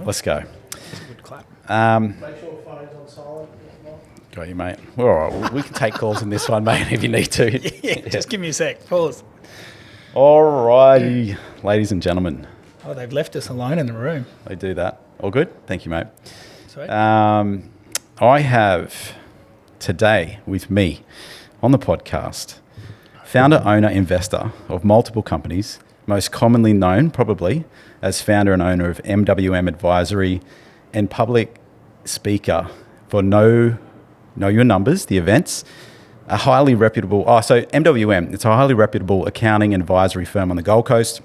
Let's go. That's a good clap. Make sure phone's on silent. Got you, mate. We're all right. We can take calls in this one, mate, if you need to. Yeah, just give me a sec. Pause. All righty, ladies and gentlemen. Oh, they've left us alone in the room. They do that. All good? Thank you, mate. Sweet. I have today with me on the podcast founder, owner, investor of multiple companies, most commonly known probably as founder and owner of MWM Advisory and public speaker for Know Your Numbers, the events. A highly reputable, so MWM, it's a highly reputable accounting and advisory firm on the Gold Coast.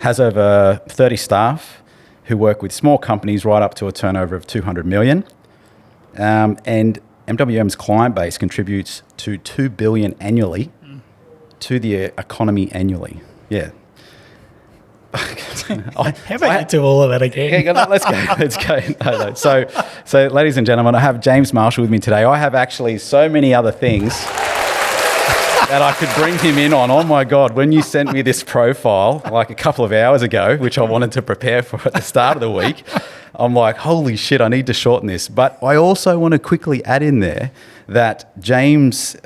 Has over 30 staff who work with small companies right up to a turnover of 200 million. And MWM's client base contributes to 2 billion annually to the economy annually. Yeah. How about you do all of that again? Yeah, let's go. No. So, ladies and gentlemen, I have James Marshall with me today. I have actually so many other things that I could bring him in on. Oh my God, when you sent me this profile like a couple of hours ago, which I wanted to prepare for at the start of the week, I'm like, holy shit, I need to shorten this. But I also want to quickly add in there that James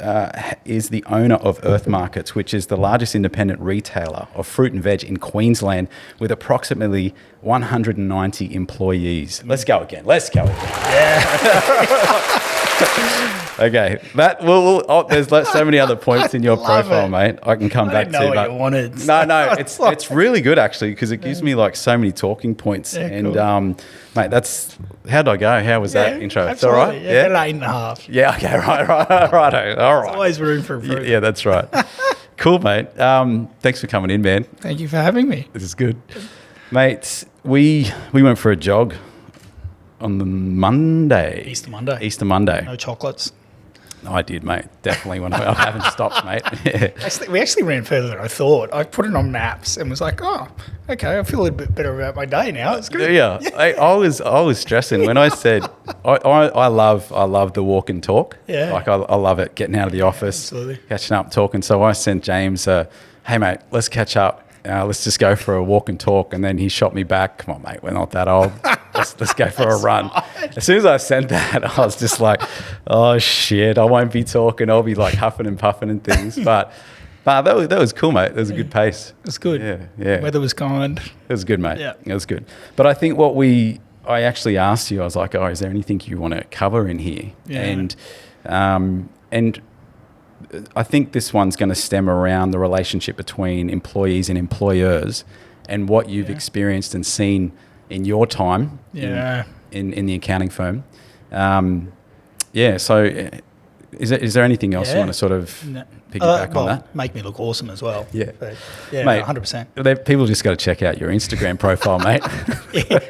is the owner of Earth Markets, which is the largest independent retailer of fruit and veg in Queensland with approximately 190 employees. Let's go again. Yeah. Okay, there's so many other points in your profile, mate. I can come back to. I didn't know what you wanted. No, it's really good actually because it gives me like so many talking points. Yeah, and cool. Mate, how did I go? How was that intro? Absolutely. It's all right. Yeah, about 8.5. Yeah. Okay. Right. All right. There's always room for improvement. Yeah, that's right. Cool, mate. Thanks for coming in, man. Thank you for having me. This is good, mate. We went for a jog on the Monday. Easter Monday. No chocolates. I did, mate. Definitely when I haven't stopped, mate. Yeah. We actually ran further than I thought. I put it on maps and was like, oh, okay, I feel a little bit better about my day now. It's good. Yeah. I was stressing when I said I love the walk and talk. Yeah. Like I love it, getting out of the office, Absolutely. catching up, talking. So I sent James, hey mate, let's catch up. Let's just go for a walk and talk. And then he shot me back. Come on, mate, we're not that old. Let's go for a run. Right. As soon as I sent that, I was just like, oh shit, I won't be talking. I'll be like huffing and puffing and things. But that was cool, mate. That was a good pace. It was good. Yeah. Weather was kind. It was good, mate. Yeah. It was good. But I think I actually asked you, I was like, oh, is there anything you want to cover in here? Yeah. And I think this one's going to stem around the relationship between employees and employers and what you've experienced and seen in your time in the accounting firm. So is there anything else you want to sort of piggyback on that? Make me look awesome as well. Yeah. But yeah, mate, 100%. People just got to check out your Instagram profile, mate.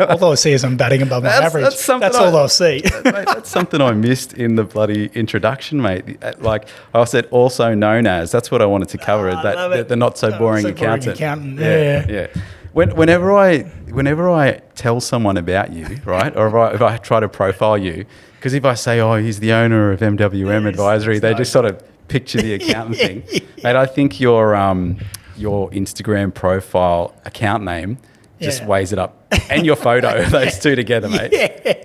All I see is I'm batting above my average. That's all I'll see. Mate, that's something I missed in the bloody introduction, mate. Like I said, also known as, that's what I wanted to cover, the not so boring accountant. Yeah. Whenever I tell someone about you, right, or if I try to profile you, because if I say, oh, he's the owner of MWM Advisory, they just sort of picture the accountant thing. Mate, I think your Instagram profile account name just weighs it up, and your photo, those two together, mate.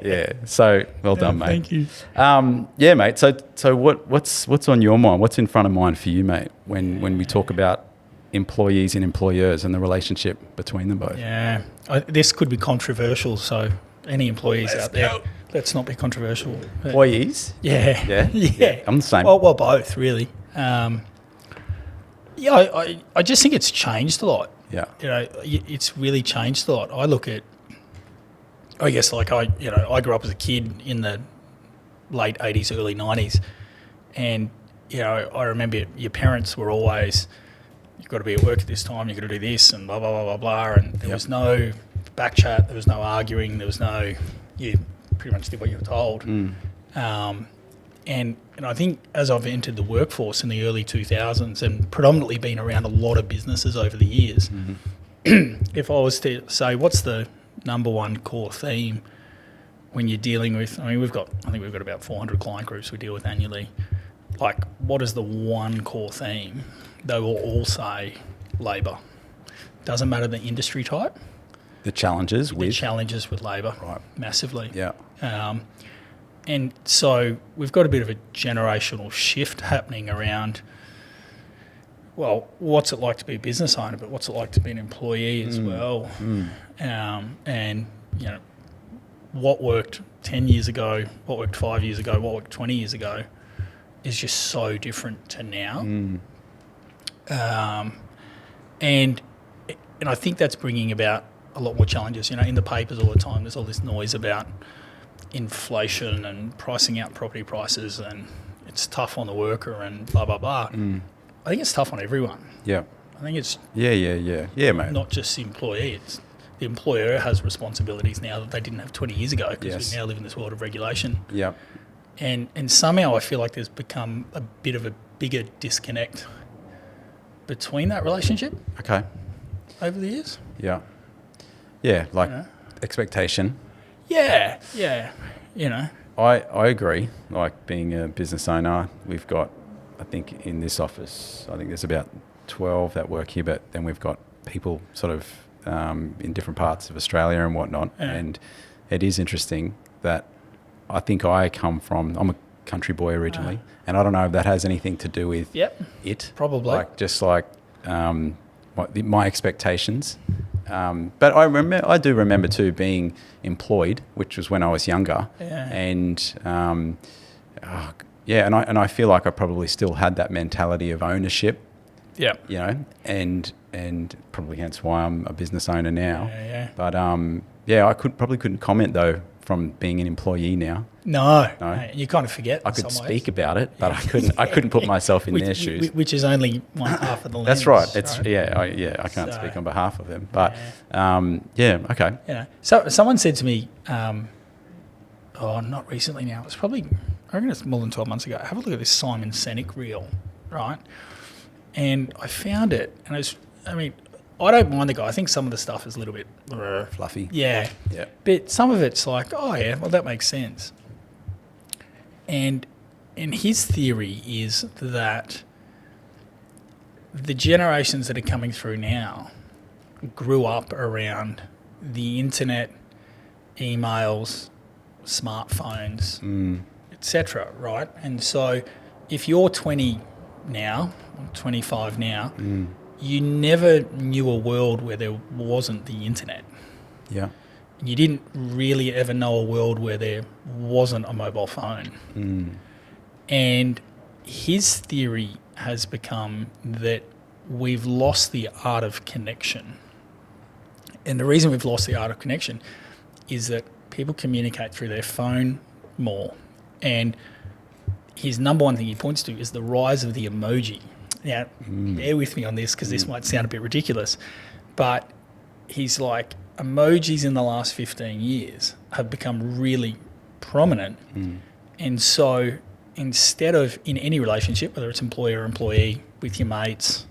Yeah. So well done, mate. Thank you. Yeah, mate. So what's on your mind? What's in front of mind for you, mate, when we talk about employees and employers and the relationship between them both? Yeah, this could be controversial, so any employees out there, let's not be controversial. Employees? Yeah. I'm the same. Well, both really. I just think it's changed a lot. Yeah. It's really changed a lot. I look at, I guess, like I grew up as a kid in the late 80s, early 90s, and I remember your parents were always, you've got to be at work at this time, you've got to do this, and blah, blah, blah, blah, blah. And there was no back chat, there was no arguing, there was no, you pretty much did what you were told. And I think as I've entered the workforce in the early 2000s and predominantly been around a lot of businesses over the years, if I was to say what's the number one core theme when you're dealing with, I think we've got about 400 client groups we deal with annually. Like, what is the one core theme? They will all say labour. Doesn't matter the industry type. the challenges the with challenges with labour, Right. massively. Yeah. And so we've got a bit of a generational shift happening around, well, what's it like to be a business owner, but what's it like to be an employee as well? And, you know, what worked 10 years ago, what worked 5 years ago, what worked 20 years ago is just so different to now. And I think that's bringing about a lot more challenges. You know, in the papers all the time, there's all this noise about inflation and pricing out property prices, and it's tough on the worker and blah, blah, blah. I think it's tough on everyone. Yeah. I think it's Yeah, mate. not just the employee, it's the employer has responsibilities now that they didn't have 20 years ago, because Yes. we now live in this world of regulation. Yeah. And somehow I feel like there's become a bit of a bigger disconnect between that relationship Okay. over the years. Yeah. Yeah, like Yeah. expectation. Yeah, you know. I agree. Like being a business owner, we've got, I think in this office, I think there's about 12 that work here, but then we've got people sort of in different parts of Australia and whatnot. Yeah. And it is interesting that I think I'm a country boy originally, and I don't know if that has anything to do with Yep, it. probably. Like just like my expectations. But I do remember too being employed, which was when I was younger, Yeah. and and I feel like I probably still had that mentality of ownership, Yeah. you know, and probably hence why I'm a business owner now. Yeah. But I couldn't comment though from being an employee now. No. No. You kind of forget. I in could some speak ways. about it, but I couldn't put myself in their shoes. Which is only one half of the lens. That's right. It's right? I can't So- speak on behalf of them, but okay. You know, so someone said to me, not recently now. It's probably, I reckon it's more than 12 months ago. Have a look at this Simon Sinek reel, right? And I found it, and I don't mind the guy. I think some of the stuff is a little bit Fluffy. yeah, Yeah. but some of it's like, oh yeah, well that makes sense. And his theory is that the generations that are coming through now grew up around the internet, emails, smartphones, etc. Right? And so, if you're 20 now, or 25 now, you never knew a world where there wasn't the internet. Yeah. You didn't really ever know a world where there wasn't a mobile phone. And his theory has become that we've lost the art of connection. And the reason we've lost the art of connection is that people communicate through their phone more. And his number one thing he points to is the rise of the emoji. Now, bear with me on this because this might sound a bit ridiculous, but he's like, emojis in the last 15 years have become really prominent. And so instead of in any relationship, whether it's employer or employee, with your mates,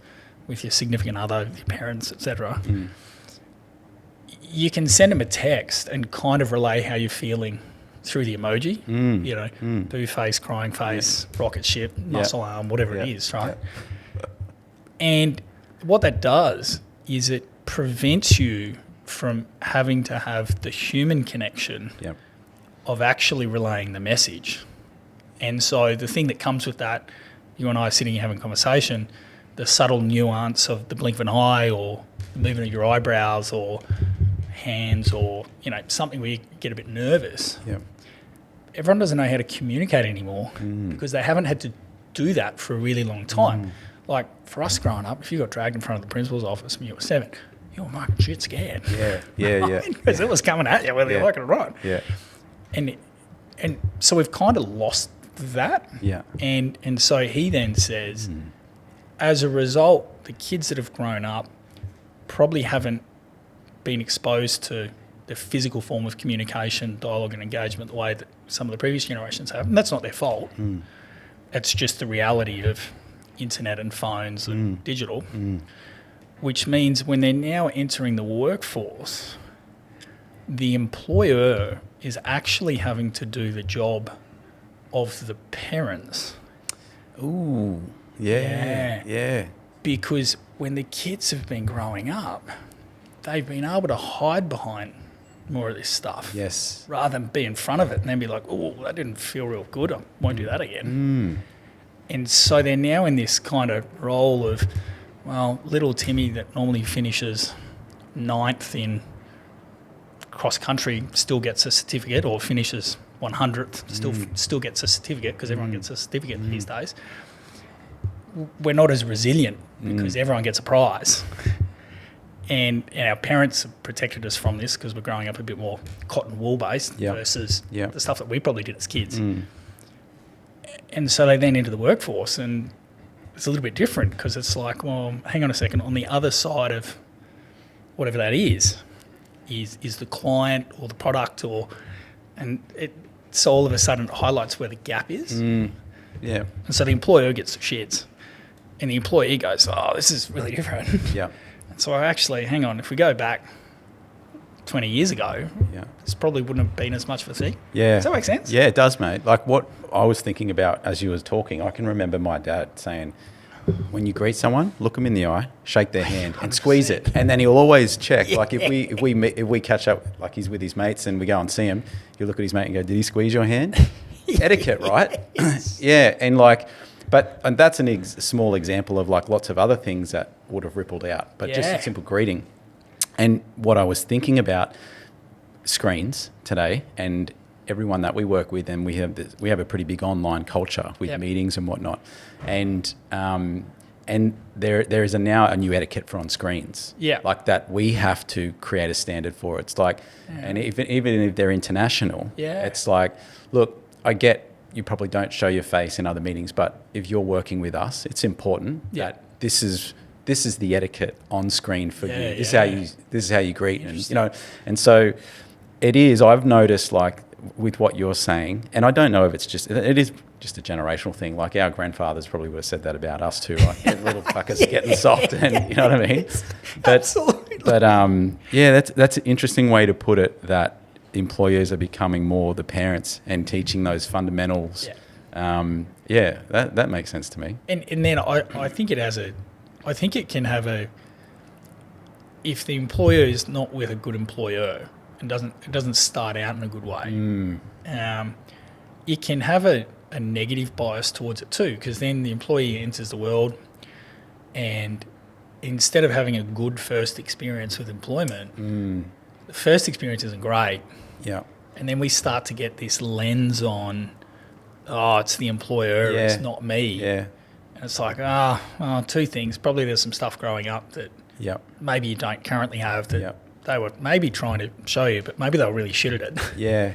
with your significant other, with your parents, etc., you can send them a text and kind of relay how you're feeling through the emoji, you know, boo face, crying face, rocket ship, muscle arm, whatever it is, right? And what that does is it prevents you from having to have the human connection of actually relaying the message. And so the thing that comes with that, you and I are sitting here having a conversation, the subtle nuance of the blink of an eye or the movement of your eyebrows or hands or, you know, something where you get a bit nervous. Everyone doesn't know how to communicate anymore because they haven't had to do that for a really long time. Like for us growing up, if you got dragged in front of the principal's office when you were 7, you were fucking shit scared. Because it was coming at you whether you like it or not. And so we've kind of lost that. And so he then says, as a result, the kids that have grown up probably haven't been exposed to the physical form of communication, dialogue and engagement the way that some of the previous generations have. And that's not their fault. It's just the reality of internet and phones and digital, which means when they're now entering the workforce, the employer is actually having to do the job of the parents. Yeah. Because when the kids have been growing up, they've been able to hide behind more of this stuff. Yes. Rather than be in front of it and then be like, oh, that didn't feel real good. I won't do that again. And so they're now in this kind of role of, well, little Timmy that normally finishes 9th in cross country still gets a certificate, or finishes 100th still gets a certificate, because everyone gets a certificate these days. We're not as resilient because everyone gets a prize. And our parents have protected us from this because we're growing up a bit more cotton wool based versus the stuff that we probably did as kids. And so they then enter the workforce, and it's a little bit different because it's like, well, hang on a second, on the other side of whatever that is the client or the product, so all of a sudden it highlights where the gap is. Yeah. And so the employer gets the shits and the employee goes, oh, this is really different. Yeah. And so actually, hang on, if we go back 20 years ago, this probably wouldn't have been as much of a thing. Yeah. Does that make sense? Yeah, it does, mate. Like what I was thinking about as you was talking, I can remember my dad saying, when you greet someone, look them in the eye, shake their hand, and squeeze it. And then he'll always check. Like if we catch up, like he's with his mates and we go and see him, he'll look at his mate and go, "Did he squeeze your hand?" Etiquette, right? Yeah, and that's a small example of like lots of other things that would have rippled out, but just a simple greeting. And what I was thinking about screens today, and everyone that we work with, and we have a pretty big online culture with meetings and whatnot, and there is now a new etiquette for on screens, like that we have to create a standard for. It's like, and even if they're international, it's like, look, I get you probably don't show your face in other meetings, but if you're working with us, it's important that this is the etiquette on screen for you. This is how you greet, and so it is. I've noticed, like, with what you're saying, and I don't know if it is just a generational thing. Like our grandfathers probably would have said that about us too, like little fuckers getting soft, and you know what I mean. Absolutely. But that's an interesting way to put it. That employers are becoming more the parents and teaching those fundamentals. That makes sense to me. And then I think it can have if the employer is not with a good employer and it doesn't start out in a good way, it can have a negative bias towards it too, because then the employee enters the world, and instead of having a good first experience with employment, the first experience isn't great. Yeah. And then we start to get this lens on, it's the employer, it's not me. Yeah. And it's like, two things. Probably there's some stuff growing up that maybe you don't currently have that they were maybe trying to show you, but maybe they were really shit at it. Yeah.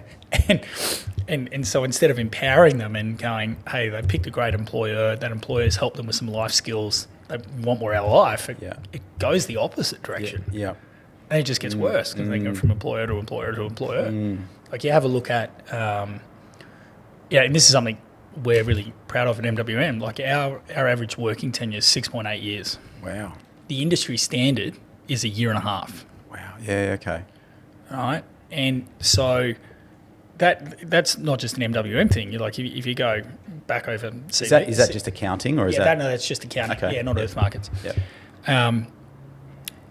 And so instead of empowering them and going, hey, they picked a great employer, that employer's helped them with some life skills, they want more out of life, it goes the opposite direction. Yeah. And it just gets worse because they go from employer to employer to employer. Like you have a look at, and this is something we're really proud of at MWM. Like our average working tenure is 6.8 years. Wow. The industry standard is 1.5 years. Wow. Yeah. Okay. All right. And so that's not just an MWM thing. You're like, if you go back over CV, is that just accounting, or is that? No, that's just accounting. Okay. Yeah, not Earth Markets. Yeah.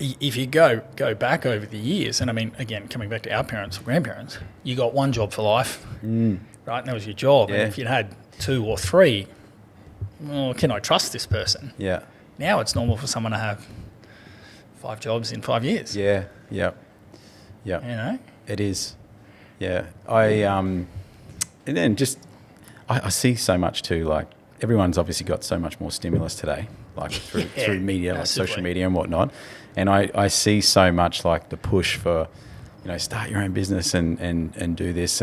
If you go back over the years, and I mean, again, coming back to our parents or grandparents, you got one job for life, right? And that was your job. Yeah. And if you'd had 2 or 3, well, can I trust this person? Yeah. Now it's normal for someone to have 5 jobs in 5 years. Yeah. Yeah. Yeah. You know? It is. Yeah. And then I see so much too, like everyone's obviously got so much more stimulus today, like through media, like social media and whatnot. And I see so much like the push for, start your own business and do this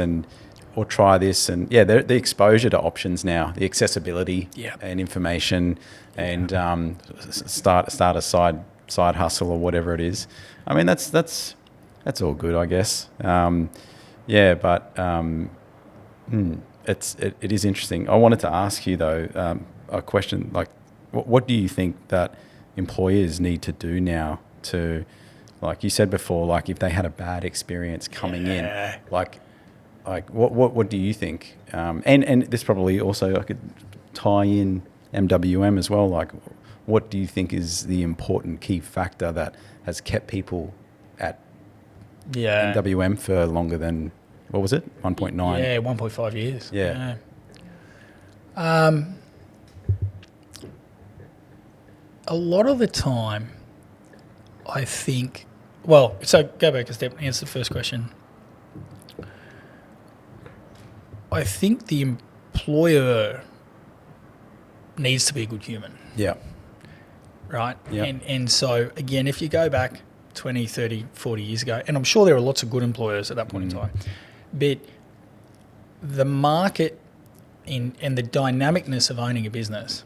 or try this. And the exposure to options now, the accessibility and information and start a side hustle or whatever it is. I mean, that's all good, I guess. It is interesting. I wanted to ask you though, a question like, what do you think that employers need to do now to, like you said before, like if they had a bad experience coming in, like what do you think? And this probably also I could tie in MWM as well. Like, what do you think is the important key factor that has kept people Yeah. MWM for longer than, what was it, 1.9? Yeah, 1.5 years. Yeah. A lot of the time, I think, well, so go back a step and answer the first question. I think the employer needs to be a good human, Yeah. right? Yeah. And so, again, if you go back 20, 30, 40 years ago, and I'm sure there were lots of good employers at that point in time, but the market and the dynamicness of owning a business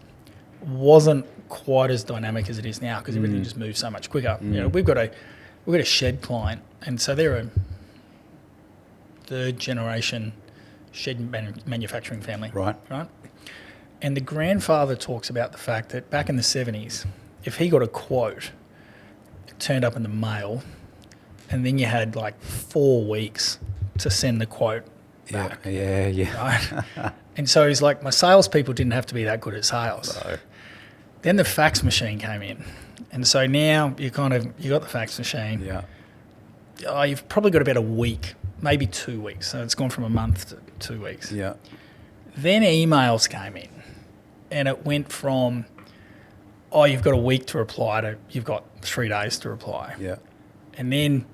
wasn't quite as dynamic as it is now because everything just moves so much quicker. You know, we've got a shed client, and so they're a third generation shed manufacturing family. Right. And the grandfather talks about the fact that back in the 70s, if he got a quote, it turned up in the mail, and then you had like 4 weeks to send the quote back. Yeah. Right? And so he's like, my salespeople didn't have to be that good at sales. No. Then the fax machine came in. And so now you got the fax machine. Yeah. Oh, you've probably got about a week, maybe 2 weeks. So it's gone from a month to 2 weeks. Yeah. Then emails came in, and it went from, oh, you've got a week to reply to you've got 3 days to reply. Yeah. And then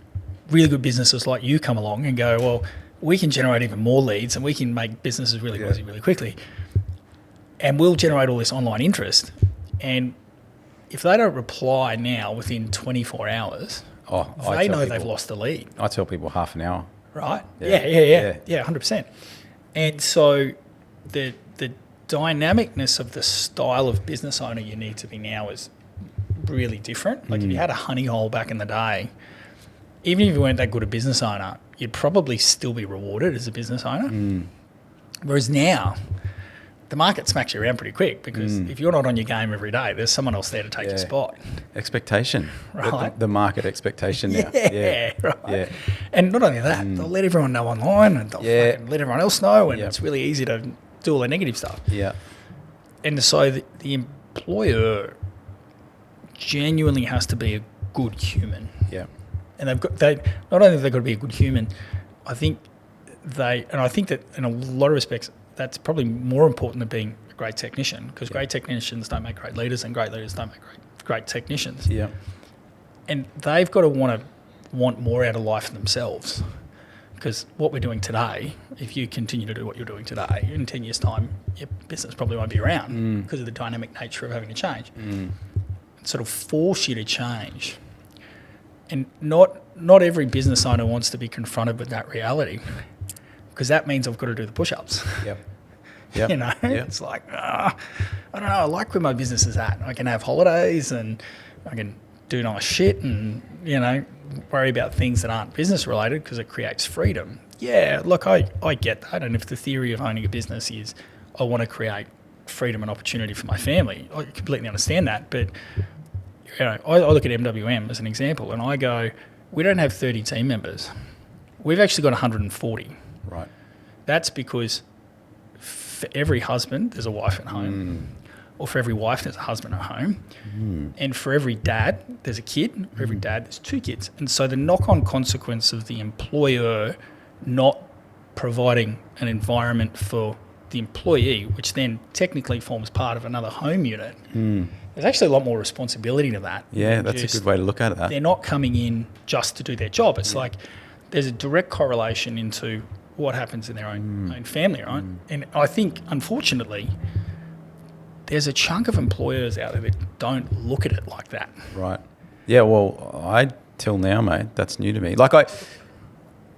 really good businesses like you come along and go, well, we can generate even more leads and we can make businesses really busy really quickly. And we'll generate all this online interest. And if they don't reply now within 24 hours, they know they've lost the lead. I tell people half an hour. Right? Yeah. Yeah, 100%. And so the dynamicness of the style of business owner you need to be now is really different. Like if you had a honey hole back in the day, even if you weren't that good a business owner, you'd probably still be rewarded as a business owner. Whereas now, the market smacks you around pretty quick because if you're not on your game every day, there's someone else there to take your spot. Expectation. Right. The market expectation now. Right. Yeah. And not only that, they'll let everyone know online and they'll fucking let everyone else know, and it's really easy to do all the negative stuff. Yeah. And so the employer genuinely has to be a good human. Yeah. And they not only have they got to be a good human, I think that in a lot of respects that's probably more important than being a great technician, because great technicians don't make great leaders and great leaders don't make great technicians. Yeah. And they've got to want more out of life themselves, because what we're doing today, if you continue to do what you're doing today, in 10 years' time, your business probably won't be around because of the dynamic nature of having to change. Sort of force you to change. And not every business owner wants to be confronted with that reality, because that means I've got to do the push-ups. Yep. You know, it's like, I don't know, I like where my business is at. I can have holidays and I can do nice shit and, you know, worry about things that aren't business related because it creates freedom. Yeah, look, I get that. And if the theory of owning a business is I want to create freedom and opportunity for my family, I completely understand that. But, you know, I look at MWM as an example and I go, we don't have 30 team members. We've actually got 140. Right. That's because for every husband, there's a wife at home. Or for every wife, there's a husband at home. And for every dad, there's a kid. For every dad, there's 2 kids. And so the knock-on consequence of the employer not providing an environment for the employee, which then technically forms part of another home unit, there's actually a lot more responsibility to that. Yeah, that's a good way to look at it. They're not coming in just to do their job. It's like there's a direct correlation into what happens in their own family, right? And I think, unfortunately, there's a chunk of employers out there that don't look at it like that. Right. Yeah, well, till now, mate, that's new to me. Like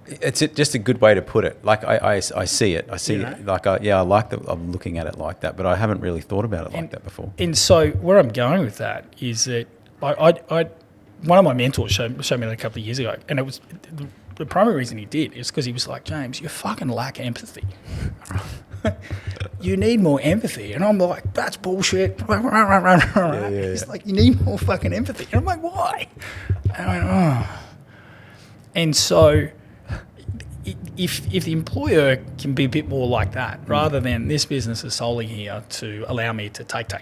it's just a good way to put it. Like I see it. I see it. Like I like that I'm looking at it like that, but I haven't really thought about it like that before. And so where I'm going with that is that one of my mentors showed me that a couple of years ago, and it was the primary reason he did is because he was like, James, you fucking lack empathy. You need more empathy. And I'm like, that's bullshit. He's like, you need more fucking empathy. And I'm like, why? And I went, oh. And so if the employer can be a bit more like that, rather than this business is solely here to allow me to take, I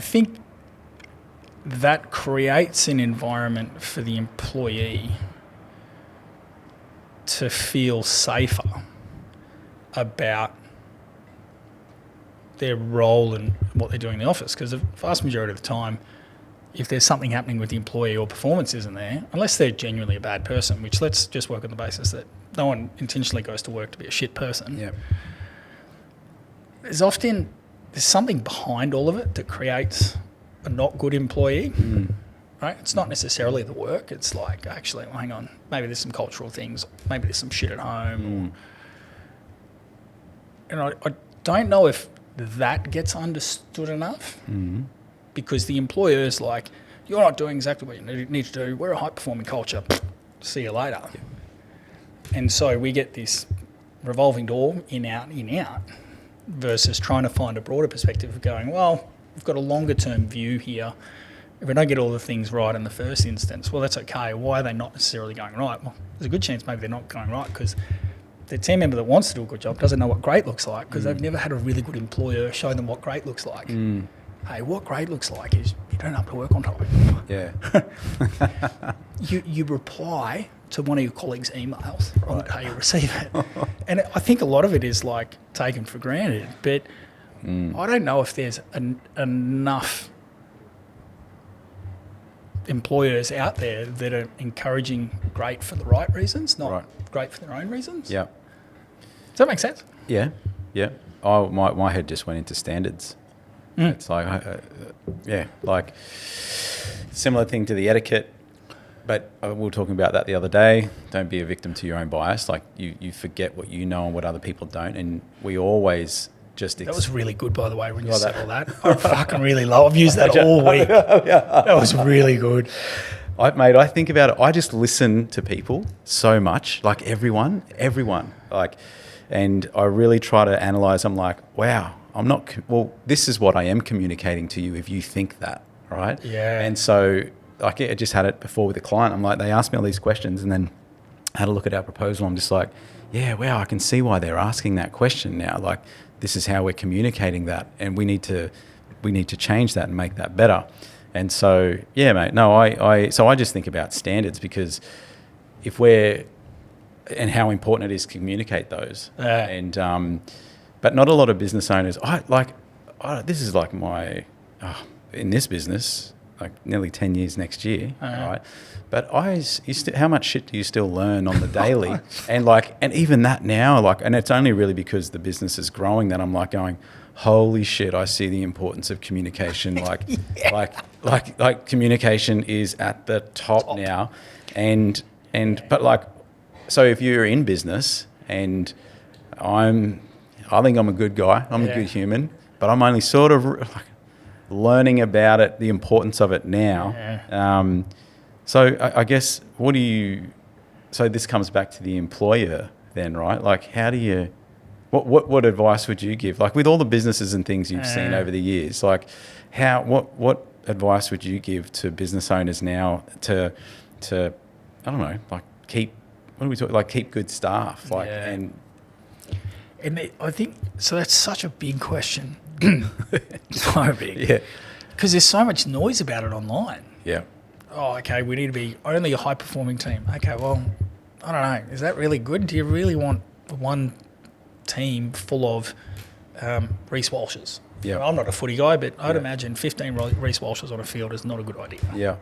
think that creates an environment for the employee to feel safer about their role and what they're doing in the office. Because the vast majority of the time, if there's something happening with the employee or performance isn't there, unless they're genuinely a bad person, which let's just work on the basis that no one intentionally goes to work to be a shit person. Yeah. There's something behind all of it that creates a not good employee. Right? It's not necessarily the work. It's like, actually, well, hang on, maybe there's some cultural things. Maybe there's some shit at home. And I don't know if that gets understood enough because the employer's like, you're not doing exactly what you need to do. We're a high-performing culture. See you later. Yeah. And so we get this revolving door, in, out, versus trying to find a broader perspective of going, well, we've got a longer-term view here. If we don't get all the things right in the first instance, well, that's okay. Why are they not necessarily going right? Well, there's a good chance maybe they're not going right because the team member that wants to do a good job doesn't know what great looks like because they've never had a really good employer show them what great looks like. Hey, what great looks like is you don't have to work on time. Yeah. You reply to one of your colleagues' emails on the day you receive it. And I think a lot of it is like taken for granted, but I don't know if there's enough employers out there that are encouraging great for the right reasons, not great for their own reasons. Yeah. Does that make sense? Yeah. Yeah. Oh, my head just went into standards. It's like, like similar thing to the etiquette, but we were talking about that the other day. Don't be a victim to your own bias. Like you forget what you know and what other people don't, and we always just... That was really good, by the way, when you said all that. I fucking really love. I've used that all week. That was really good. I think about it. I just listen to people so much, like everyone, like, and I really try to analyze. I'm like, wow, this is what I am communicating to you if you think that, right? Yeah. And so, like, I just had it before with a client. I'm like, they asked me all these questions and then had a look at our proposal. I'm just like, yeah, wow, I can see why they're asking that question now. Like, this is how we're communicating that, and we need to change that and make that better. And so, yeah, mate, no, I just think about standards because and how important it is to communicate those. And but not a lot of business owners. This is like in this business, like nearly 10 years next year, right? But how much shit do you still learn on the daily? and even that now, and it's only really because the business is growing that I'm like going, holy shit, I see the importance of communication. Like communication is at the top now. So if you're in business and I think I'm a good guy, I'm a good human, but I'm only sort of learning about it, the importance of it now. Yeah. So I guess so this comes back to the employer then, right? Like how do you, what advice would you give? Like with all the businesses and things you've seen over the years, like what advice would you give to business owners now to I don't know, like keep good staff, And I think, so that's such a big question. So big. Yeah. Because there's so much noise about it online. Yeah. Oh, okay, we need to be only a high-performing team. Okay, well, I don't know. Is that really good? Do you really want one team full of Reece Walshes? Yeah. I'm not a footy guy, but I'd imagine 15 Reece Walshes on a field is not a good idea. Yeah.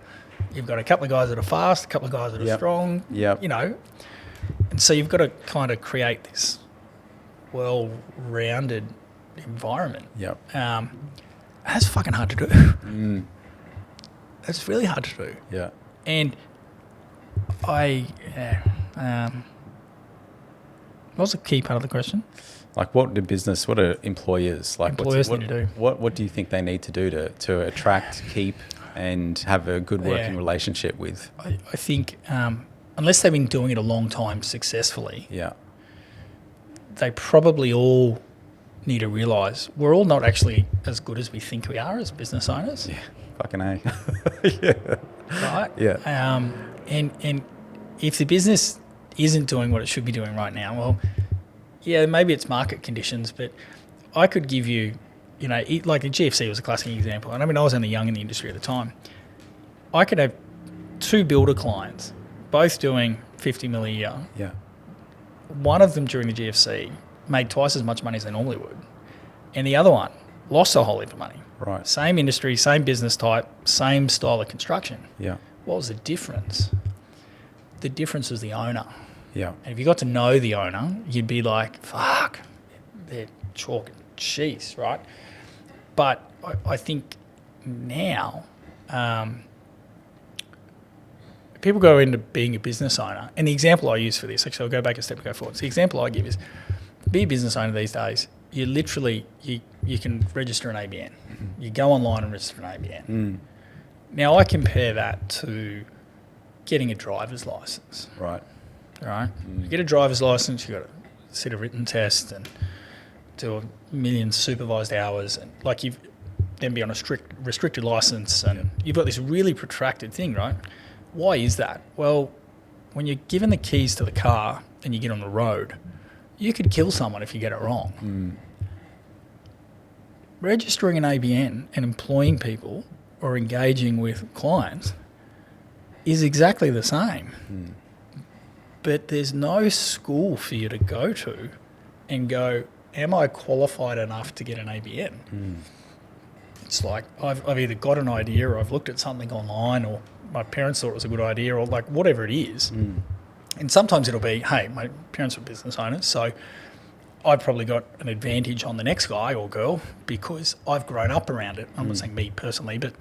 You've got a couple of guys that are fast, a couple of guys that are strong. Yeah. And so you've got to kind of create this well-rounded environment. Yep. That's fucking hard to do. That's really hard to do. Yeah. And what was the key part of the question? Like what are employers like? Employers need to do. What do you think they need to do to attract, keep and have a good working relationship with? I think unless they've been doing it a long time successfully, they probably all need to realise we're all not actually as good as we think we are as business owners. Yeah, fucking A. Yeah. Right? Yeah. And if the business isn't doing what it should be doing right now, well, yeah, maybe it's market conditions, but I could give you, like the GFC was a classic example. And I mean, I was only young in the industry at the time. I could have 2 builder clients, both doing 50 million a year. Yeah. One of them during the GFC made twice as much money as they normally would, and the other one lost a whole heap of money. Right. Same industry, same business type, same style of construction. Yeah. What was the difference? The difference was the owner. Yeah. And if you got to know the owner, you'd be like, fuck, they're chalk and cheese, right? But I think now people go into being a business owner, and the example I use for this, actually I'll go back a step and go forward. So the example I give is, be a business owner these days, you literally, you can register an ABN. Mm-hmm. You go online and register an ABN. Mm. Now I compare that to getting a driver's license. Right. All right. You get a driver's license, you've got to sit a written test and do 1 million supervised hours, and like you've then be on a restricted license, and you've got this really protracted thing, right? Why is that? Well, when you're given the keys to the car and you get on the road, you could kill someone if you get it wrong. Mm. Registering an ABN and employing people or engaging with clients is exactly the same. Mm. But there's no school for you to go to and go, am I qualified enough to get an ABN? Mm. It's like I've either got an idea, or I've looked at something online, or my parents thought it was a good idea, or like whatever it is. Mm. And sometimes it'll be, hey, my parents were business owners, so I've probably got an advantage on the next guy or girl because I've grown up around it. I'm not saying me personally, but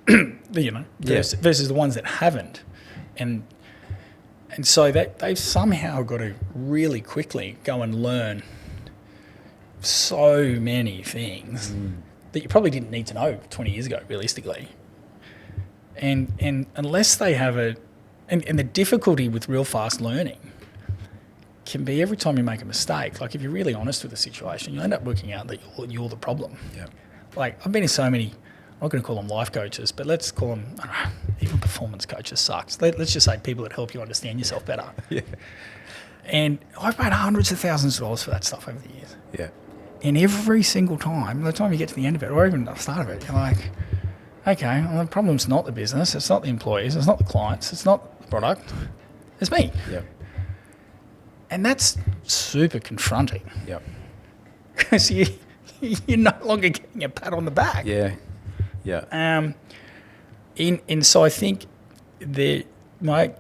versus the ones that haven't. And so they've somehow got to really quickly go and learn so many things that you probably didn't need to know 20 years ago, realistically. And unless they have and the difficulty with real fast learning can be every time you make a mistake, like if you're really honest with the situation, you end up working out that you're the problem. Yeah. Like I've been in so many, I'm not going to call them life coaches, but let's call them, I don't know, even performance coaches sucks. Let's just say people that help you understand yourself better. Yeah. And I've paid hundreds of thousands of dollars for that stuff over the years. Yeah. And every single time, by the time you get to the end of it, or even the start of it, you're like, okay, well, the problem's not the business, it's not the employees, it's not the clients, it's not the product, it's me. Yeah. And that's super confronting. Yeah. Because you're no longer getting a pat on the back. Yeah. Yeah. And so I think my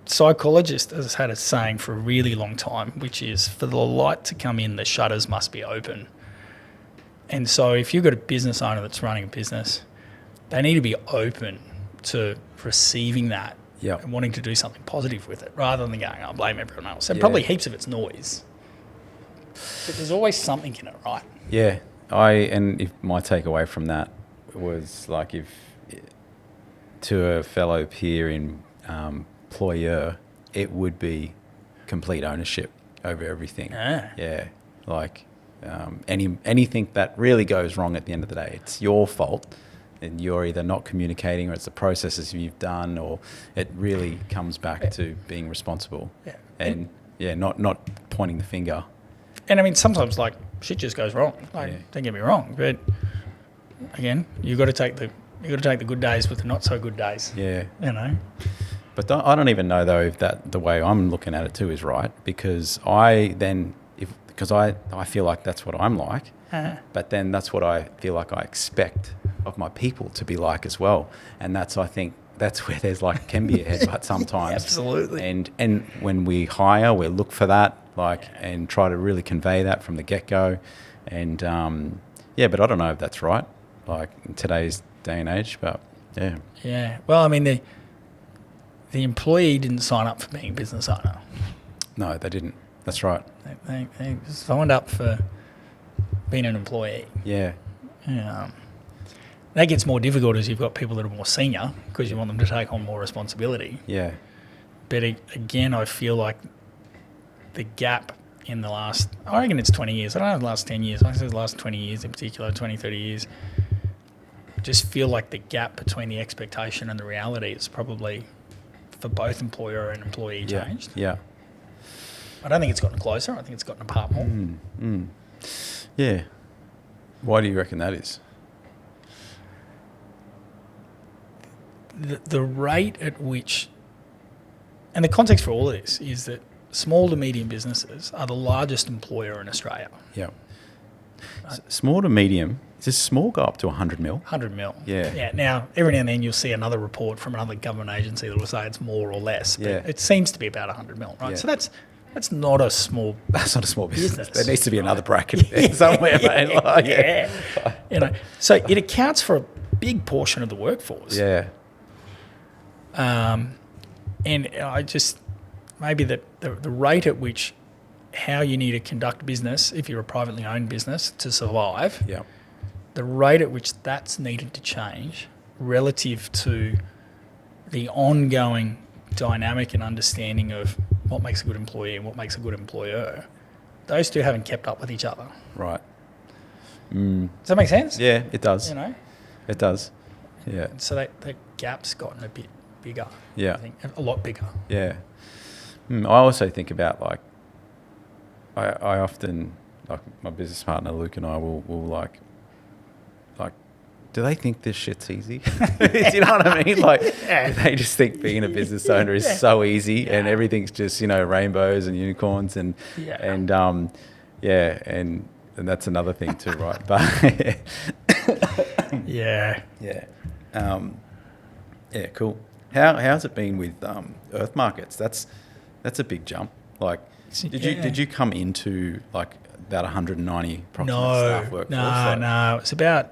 psychologist has had a saying for a really long time, which is, for the light to come in, the shutters must be open. And so if you've got a business owner that's running a business, they need to be open to receiving that and wanting to do something positive with it, rather than going, I'll blame everyone else. And probably heaps of it's noise. But there's always something in it, right? Yeah. If my takeaway from that was like, if to a fellow peer in employer, it would be complete ownership over everything. Yeah. Like anything that really goes wrong at the end of the day, it's your fault, and you're either not communicating, or it's the processes you've done, or it really comes back to being responsible. Yeah. And not pointing the finger. And I mean, sometimes like shit just goes wrong. Like, don't get me wrong, but again, you've got to take the good days with the not so good days. Yeah. You know. But I don't even know though if that the way I'm looking at it too is right, because I feel like that's what I'm like, but then that's what I feel like I expect of my people to be like as well, and I think that's where there's like can be a headbutt sometimes. Absolutely. And when we hire, we look for that and try to really convey that from the get go, and but I don't know if that's right, like in today's day and age, but yeah. Yeah. Well, I mean the employee didn't sign up for being a business owner. No, they didn't. That's right. They signed up for being an employee. Yeah. That gets more difficult as you've got people that are more senior, because you want them to take on more responsibility. Yeah. But again, I feel like the gap in the last, I reckon it's 20 years. I don't know the last 10 years. I say the last 20 years in particular, 20, 30 years. Just feel like the gap between the expectation and the reality is probably, for both employer and employee, changed. Yeah. I don't think it's gotten closer. I think it's gotten apart more. Yeah. Why do you reckon that is? the rate at which, and the context for all of this is that small to medium businesses are the largest employer in Australia. Yeah. Small to medium. Does small go up to 100 mil? 100 mil. Yeah. Now, every now and then you'll see another report from another government agency that will say it's more or less. But Yeah. it seems to be about 100 mil, right? Yeah. So that's not a small That's not a small business. business, There needs to be another right? bracket there somewhere, mate. Like, Yeah. So it accounts for a big portion of the workforce. Yeah. And I just, maybe the rate at which how you need to conduct business, if you're a privately owned business, to survive, Yeah. the rate at which that's needed to change relative to the ongoing dynamic and understanding of what makes a good employee and what makes a good employer, those two haven't kept up with each other. Right. Does that make sense? Yeah, it does. You know? It does. Yeah. So that gap's gotten a bit bigger. Yeah. I think a lot bigger. Yeah. I also think about, like, I often, like, my business partner Luke and I will like, do they think this shit's easy? Do you know what I mean? Like, they just think being a business owner is so easy and everything's just, rainbows and unicorns and that's another thing too, right? But Yeah. Cool. How's it been with Earth Markets? That's a big jump. Like, did you come into like that 190 approximate staff workforce? No. It's about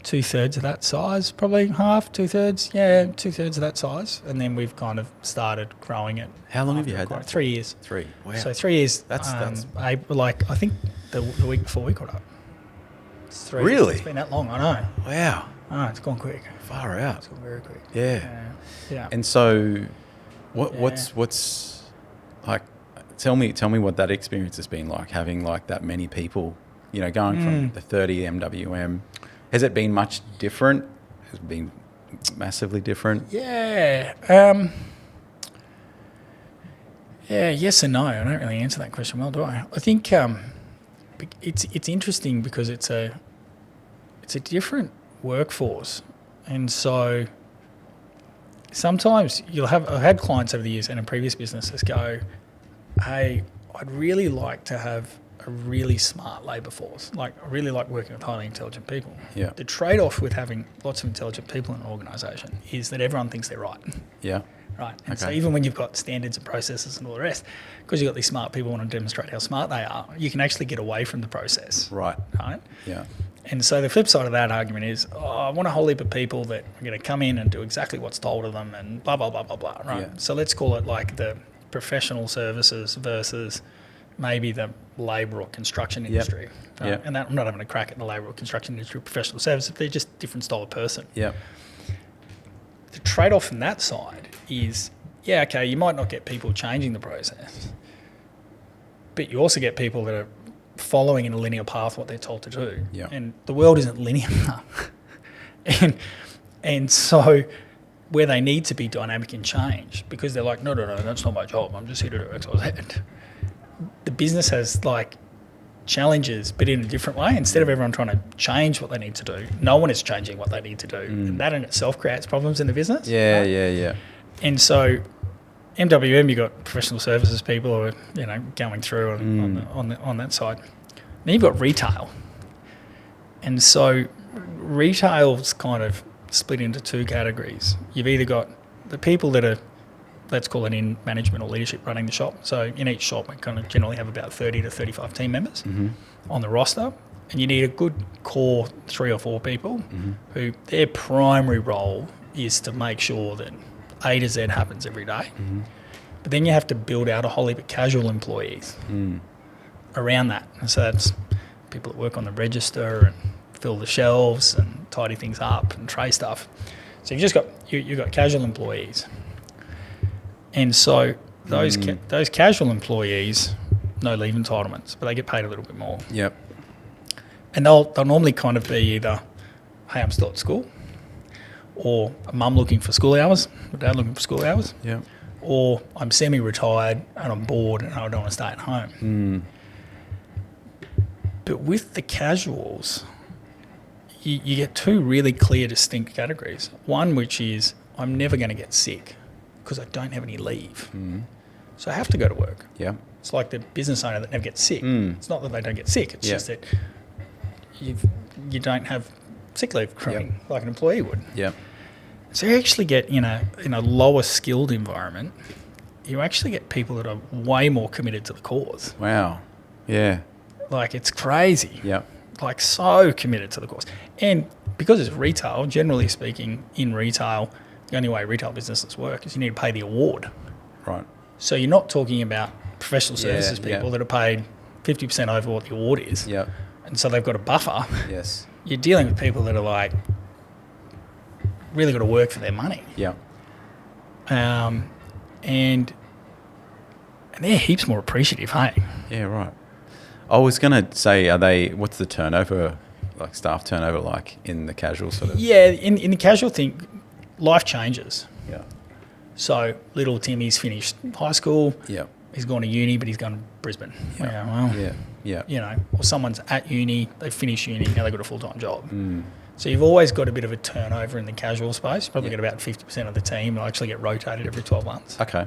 2/3 of that size, probably half, 2/3. Yeah, 2/3 of that size, and then we've kind of started growing it. How long have you had that? 3 years. 3. Wow. So 3 years. That's I think the week before we caught up. It's 3 Really? It's been that long. I know. Wow. Oh, it's gone quick. Far out. It's gone very quick. Yeah. Yeah. And so, what's like? Tell me what that experience has been like, having like that many people. Going from the 30 MWM. Has it been much different? Has it been massively different? Yeah. Yes and no. I don't really answer that question well, do I? I think it's interesting because it's a different workforce, and so sometimes I've had clients over the years and in previous businesses go, hey, I'd really like to have a really smart labour force. Like, I really like working with highly intelligent people. Yeah. The trade-off with having lots of intelligent people in an organisation is that everyone thinks they're right. Yeah. Right. And so Okay. even when you've got standards and processes and all the rest, because you've got these smart people who want to demonstrate how smart they are, you can actually get away from the process. Right. Right? Yeah. And so the flip side of that argument is, I want a whole heap of people that are going to come in and do exactly what's told of them and blah, blah, blah, blah, blah. Right. Yeah. So let's call it like the professional services versus maybe the labour or construction industry. Right? Yep. And that, I'm not having a crack at the labour or construction industry or professional services. They're just different style of person. Yeah. The trade-off from that side is, okay, you might not get people changing the process, but you also get people that are following in a linear path what they're told to do. Yeah. And the world isn't linear. and so where they need to be dynamic and change, because they're like, no, that's not my job. I'm just here to do X, Y, Z. The business has like challenges, but in a different way. Instead of everyone trying to change what they need to do, no one is changing what they need to do. And that in itself creates problems in the business. Yeah. right? Yeah. And so MWM, you've got professional services people who are, going through on that side. Then you've got retail. And so retail's kind of split into two categories. You've either got the people that are, let's call it in management or leadership, running the shop. So in each shop, we kind of generally have about 30 to 35 team members on the roster. And you need a good core 3 or 4 people who their primary role is to make sure that A to Z happens every day. But then you have to build out a whole heap of casual employees around that. And so that's people that work on the register and fill the shelves and tidy things up and tray stuff. So you've got casual employees. And so those casual employees, no leave entitlements, but they get paid a little bit more. Yep. And they'll normally kind of be either, hey, I'm still at school, or a mum looking for school hours, or dad looking for school hours, Yep. or I'm semi-retired and I'm bored and I don't want to stay at home. But with the casuals, you get two really clear, distinct categories. One, which is I'm never going to get sick because I don't have any leave. So I have to go to work. Yeah. It's like the business owner that never gets sick. It's not that they don't get sick. It's just that you don't have sick leave accruing like an employee would. Yeah. So you actually get in a lower skilled environment, you actually get people that are way more committed to the cause. Wow. Yeah. Like, it's crazy. Yeah. Like, so committed to the cause. And because it's retail, generally speaking, in retail, the only way retail businesses work is you need to pay the award. Right. So you're not talking about professional services people that are paid 50% over what the award is. Yeah. And so they've got a buffer. Yes. You're dealing with people that are like really got to work for their money. Yeah. And they're heaps more appreciative, hey? Yeah, right. I was going to say, what's the turnover, like staff turnover like in the casual sort of? Yeah, in the casual thing, life changes. Yeah. So little Timmy's finished high school. Yeah. He's gone to uni, but he's gone to Brisbane. Yeah. Well, Yeah. Yeah. you know, or someone's at uni, they finish uni, now they've got a full-time job. So you've always got a bit of a turnover in the casual space. Probably got about 50% of the team will actually get rotated every 12 months. Okay.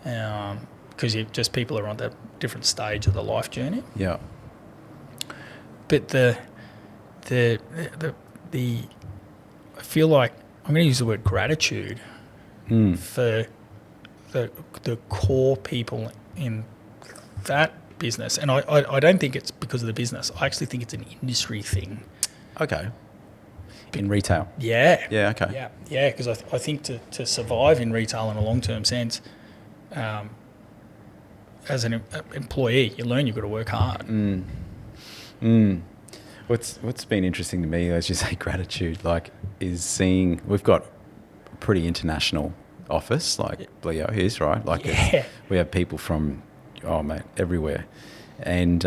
Because people are on the different stage of the life journey. Yeah. But the I feel like I'm going to use the word gratitude for the core people in that business. And I don't think it's because of the business. I actually think it's an industry thing. Okay. In retail. Yeah. Yeah. Okay. Yeah. Because I think to survive in retail in a long-term sense, as an employee, you learn you've got to work hard. What's been interesting to me, as you say, gratitude, like, is seeing we've got a pretty international office, like Leo is, right? Like, we have people from, everywhere. And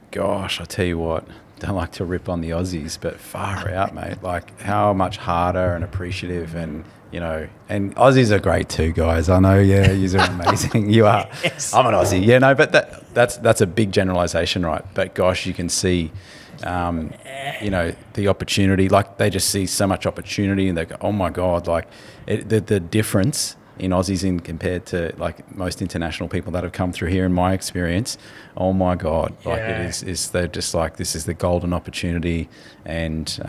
gosh, I tell you what, don't like to rip on the Aussies, but far out, mate. Like, how much harder and appreciative, and and Aussies are great too, guys. I know, yeah, you're amazing. You are. Yes. I'm an Aussie, yeah, no, but that's a big generalisation, right? But gosh, you can see, the opportunity. Like, they just see so much opportunity, and they go, oh my god, like the difference in Aussies in compared to like most international people that have come through here, in my experience, oh my god, like it is they're just like, this is the golden opportunity, and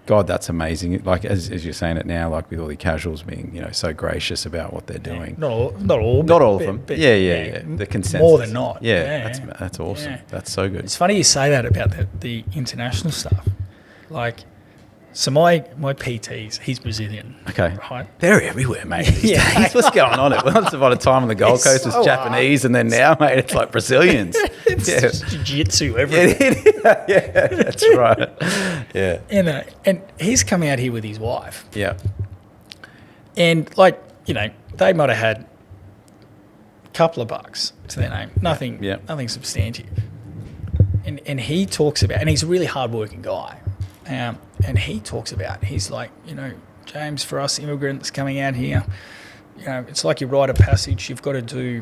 God, that's amazing. Like, as you're saying it now, like with all the casuals being, so gracious about what they're doing. Not all of them. But yeah. The consensus. More than not. Yeah. That's awesome. Yeah. That's so good. It's funny you say that about the international stuff. Like, so my PTs, he's Brazilian. Okay. Right? They're everywhere, mate. What's going on? Once upon a time on the Gold Coast, it was Japanese, and then now, mate, it's like Brazilians. It's just jiu-jitsu everywhere. Yeah, that's right. Yeah. And he's coming out here with his wife. Yeah. And, like, they might have had a couple of bucks to their name. Nothing substantive. And he talks about, and he's a really hard-working guy. And he talks about, he's like, James, for us immigrants coming out here, it's like you ride a passage, you've got to do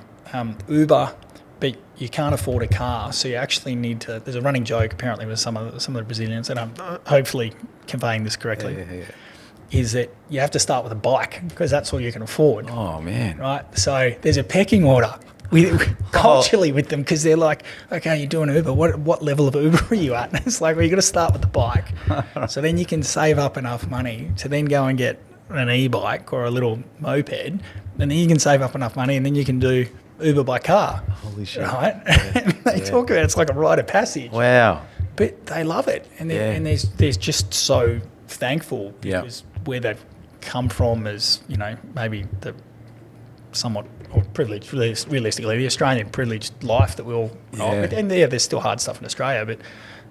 Uber, but you can't afford a car, so you actually need to. There's a running joke apparently with some of the Brazilians, and I'm hopefully conveying this correctly. Yeah. Is that you have to start with a bike because that's all you can afford. Oh man! Right, so there's a pecking order culturally with them, because they're like, okay, you're doing Uber. What level of Uber are you at? And it's like, well, you got to start with the bike, so then you can save up enough money to then go and get an e-bike or a little moped, and then you can save up enough money, and then you can do Uber by car. Holy shit! Right? Yeah. They talk about it's like a rite of passage. Wow! But they love it, and there's just so thankful because where they've come from is, maybe the somewhat or privileged, realistically, the Australian privileged life that we all know. And there's still hard stuff in Australia, but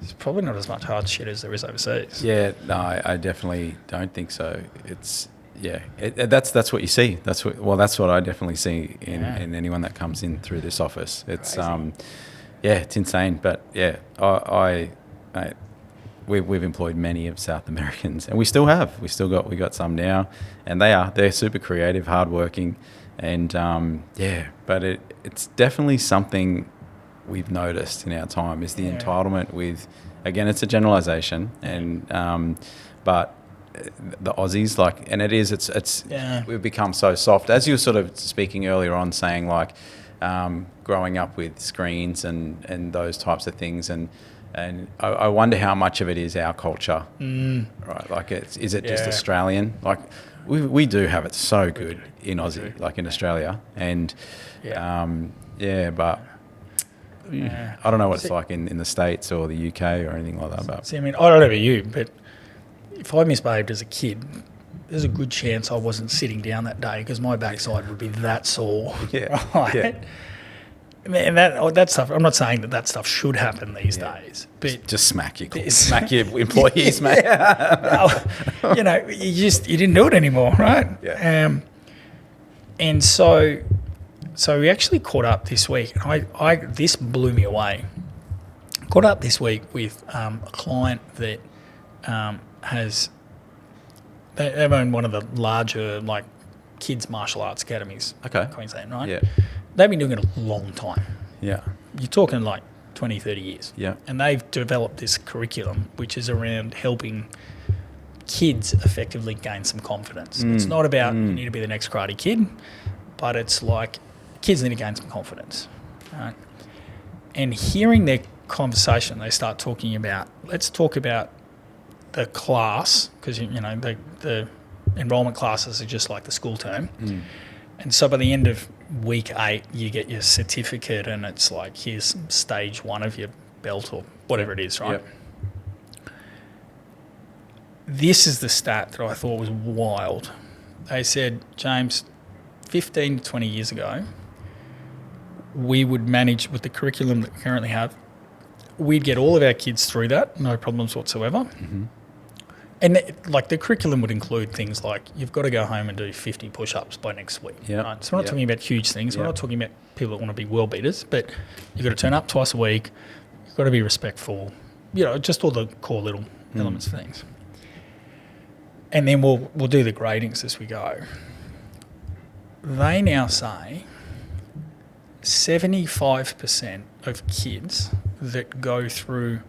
there's probably not as much hard shit as there is overseas. Yeah, no, I definitely don't think so. It's that's what you see. That's what I definitely see in anyone that comes in through this office. It's it's insane. But we've employed many of South Americans, and we got some now, and they're super creative, hardworking, and but it's definitely something we've noticed in our time is the entitlement with again, it's a generalisation, but the Aussies, like, and we've become so soft. As you were sort of speaking earlier on, saying like growing up with screens and those types of things, and I wonder how much of it is our culture, right? Like, is it just Australian? Like, we do have it so good in Aussie, like in Australia, and but. I don't know what it's like in the States or the UK or anything like that. But See, I mean, I don't know about you, but if I misbehaved as a kid, there's a good chance I wasn't sitting down that day because my backside would be that sore. Yeah. Right? Yeah. And that stuff, I'm not saying that stuff should happen these days, but just smack your employees, mate. Well, you didn't do it anymore, right? Yeah. And so we actually caught up this week. This blew me away. Caught up this week with a client that they've owned one of the larger like kids martial arts academies in Queensland, right? Yeah. They've been doing it a long time. Yeah. You're talking like 20, 30 years. Yeah. And they've developed this curriculum which is around helping kids effectively gain some confidence. It's not about you need to be the next Karate Kid, but it's like kids need to gain some confidence, right? And hearing their conversation, they start talking about, let's talk about the class, because the enrolment classes are just like the school term. And so by the end of week 8, you get your certificate and it's like, here's stage 1 of your belt or whatever it is, right? Yep. This is the stat that I thought was wild. They said, James, 15 to 20 years ago, we would manage with the curriculum that we currently have, we'd get all of our kids through that, no problems whatsoever. Mm-hmm. And the curriculum would include things like you've got to go home and do 50 push-ups by next week. Yep. Right? So we're not talking about huge things. We're not talking about people that want to be world beaters, but you've got to turn up twice a week. You've got to be respectful. Just all the core little elements of things. And then we'll do the gradings as we go. They now say 75% of kids that go through,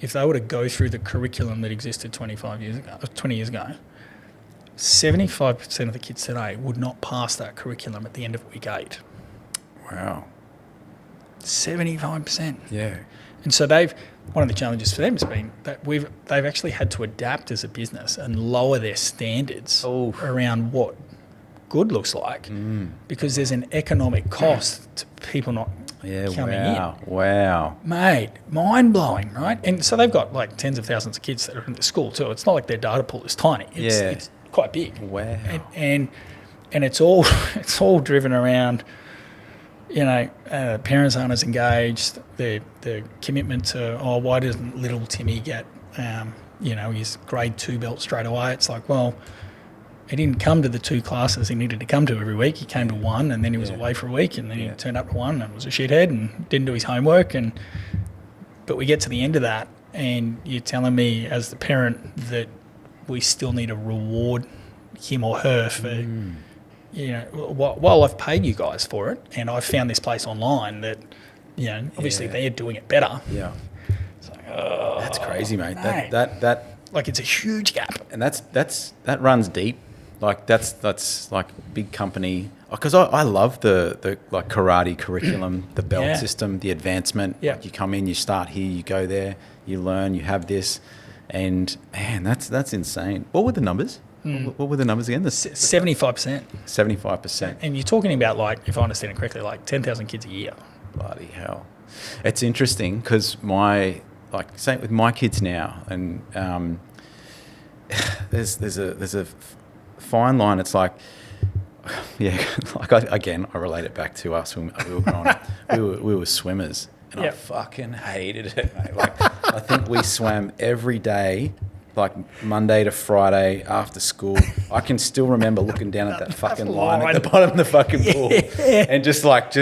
if they were to go through the curriculum that existed 20 years ago, 75% of the kids today would not pass that curriculum at the end of week 8. Wow. 75%. Yeah. And so one of the challenges for them has been that they've actually had to adapt as a business and lower their standards around what good looks like because there's an economic cost to people not coming in. Wow. Mate, mind-blowing, right? And so they've got like tens of thousands of kids that are in the school too. It's not like their data pool is tiny. It's quite big. Wow. And it's all driven around, parents aren't as engaged, the commitment to, why doesn't little Timmy get, his grade 2 belt straight away? It's like, well, he didn't come to the 2 classes he needed to come to every week. He came to 1 and then he was away for a week and then he turned up to 1 and was a shithead and didn't do his homework. But we get to the end of that and you're telling me as the parent that we still need to reward him or her for, while I've paid you guys for it and I've found this place online that, obviously they're doing it better. Yeah. It's like, that's crazy, mate. Mate. That like it's a huge gap. And that runs deep. Like that's like big company. Because I love the like karate curriculum, the belt system, the advancement. Yeah. Like you come in, you start here, you go there, you learn, you have this, and man, that's insane. What were the numbers? What were the numbers again? 75%. 75%. And you're talking about like, if I understand it correctly, like 10,000 kids a year. Bloody hell! It's interesting because same with my kids now, and there's a fine line. It's like, I relate it back to us when we were growing up. We were swimmers, and I fucking hated it, mate. Like, I think we swam every day, like Monday to Friday after school. I can still remember looking down at that fucking line at the bottom of the fucking pool and just like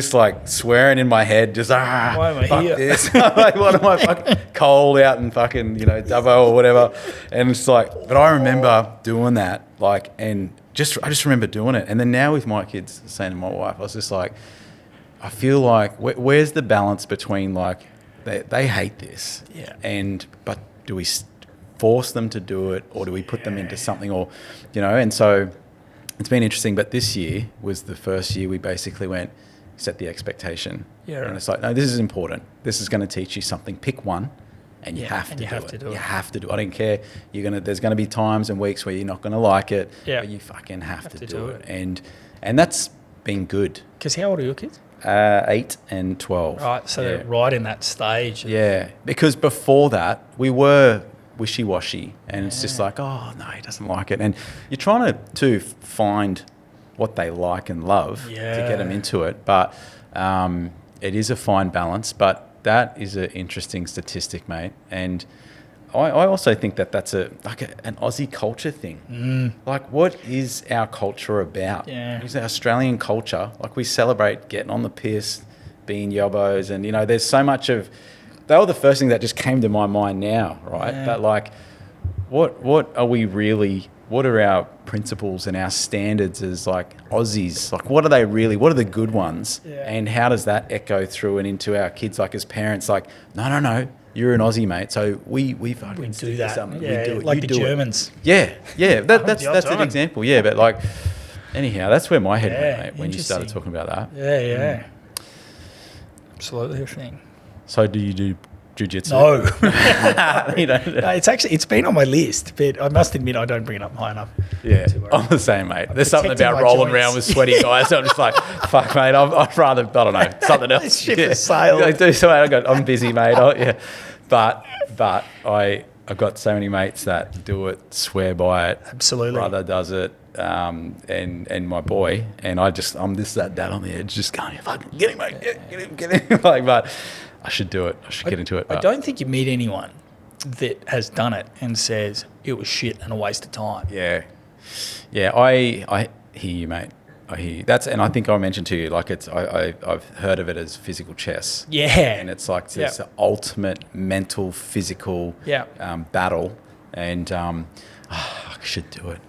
swearing in my head, just why am I fuck here? this. Like, what am I fucking cold out in fucking Dubbo or whatever? And it's like, but I remember doing that, like, and I just remember doing it. And then now with my kids, saying to my wife, I was just like, I feel like where's the balance between like they hate this. Yeah. But do we force them to do it, or do we put them into something, or, and so it's been interesting. But this year was the first year we basically went, set the expectation. Yeah, right. And it's like, no, this is important. This is going to teach you something. Pick one. And you have to do it. You have to do it. I don't care. There's gonna be times and weeks where you're not gonna like it, but you fucking have to do it. And that's been good. Because how old are your kids? 8 and 12. Right, so they're right in that stage. Yeah, because before that we were wishy-washy, and it's just like, oh no, he doesn't like it, and you're trying to find what they like and love to get them into it. But it is a fine balance. But that is an interesting statistic, mate. And I also think that's an Aussie culture thing. Like, what is our culture about? Yeah. It's our Australian culture. Like, we celebrate getting on the piss, being yobbos, and, there's so much of... They were the first thing that just came to my mind now, right? Yeah. But, like, what are we really... What are our principles and our standards as, like, Aussies? Like, what are they really? What are the good ones? Yeah. And how does that echo through and into our kids, like, as parents? Like, no, you're an Aussie, mate. So we fucking do that. Something. Yeah, we do it. like you the do Germans. It. Yeah. That's an time. example. Yeah, but, like, anyhow, that's where my head went, mate, when you started Interesting. talking about that. Yeah. Absolutely a thing. So do you do jiu-jitsu? No. No, it's been on my list, but I must admit I don't bring it up high enough. Yeah, to worry. I'm the same, mate. There's something protecting about my rolling joints. around with sweaty guys. I'm just like, fuck, mate. I'd rather, I don't know, something else. Ship has sailed. I do something. I'm busy, mate. But I've got so many mates that do it, swear by it. Absolutely. Brother does it, and my boy, and I'm just that dad on the edge, just going, fucking get him, mate, get him. Like, but I should do it. I should get into it. I don't think you meet anyone that has done it and says it was shit and a waste of time. Yeah. I hear you, mate. I hear you. And I think I mentioned to you, like, I've heard of it as physical chess. Yeah. And it's like this ultimate mental, physical battle. And I should do it.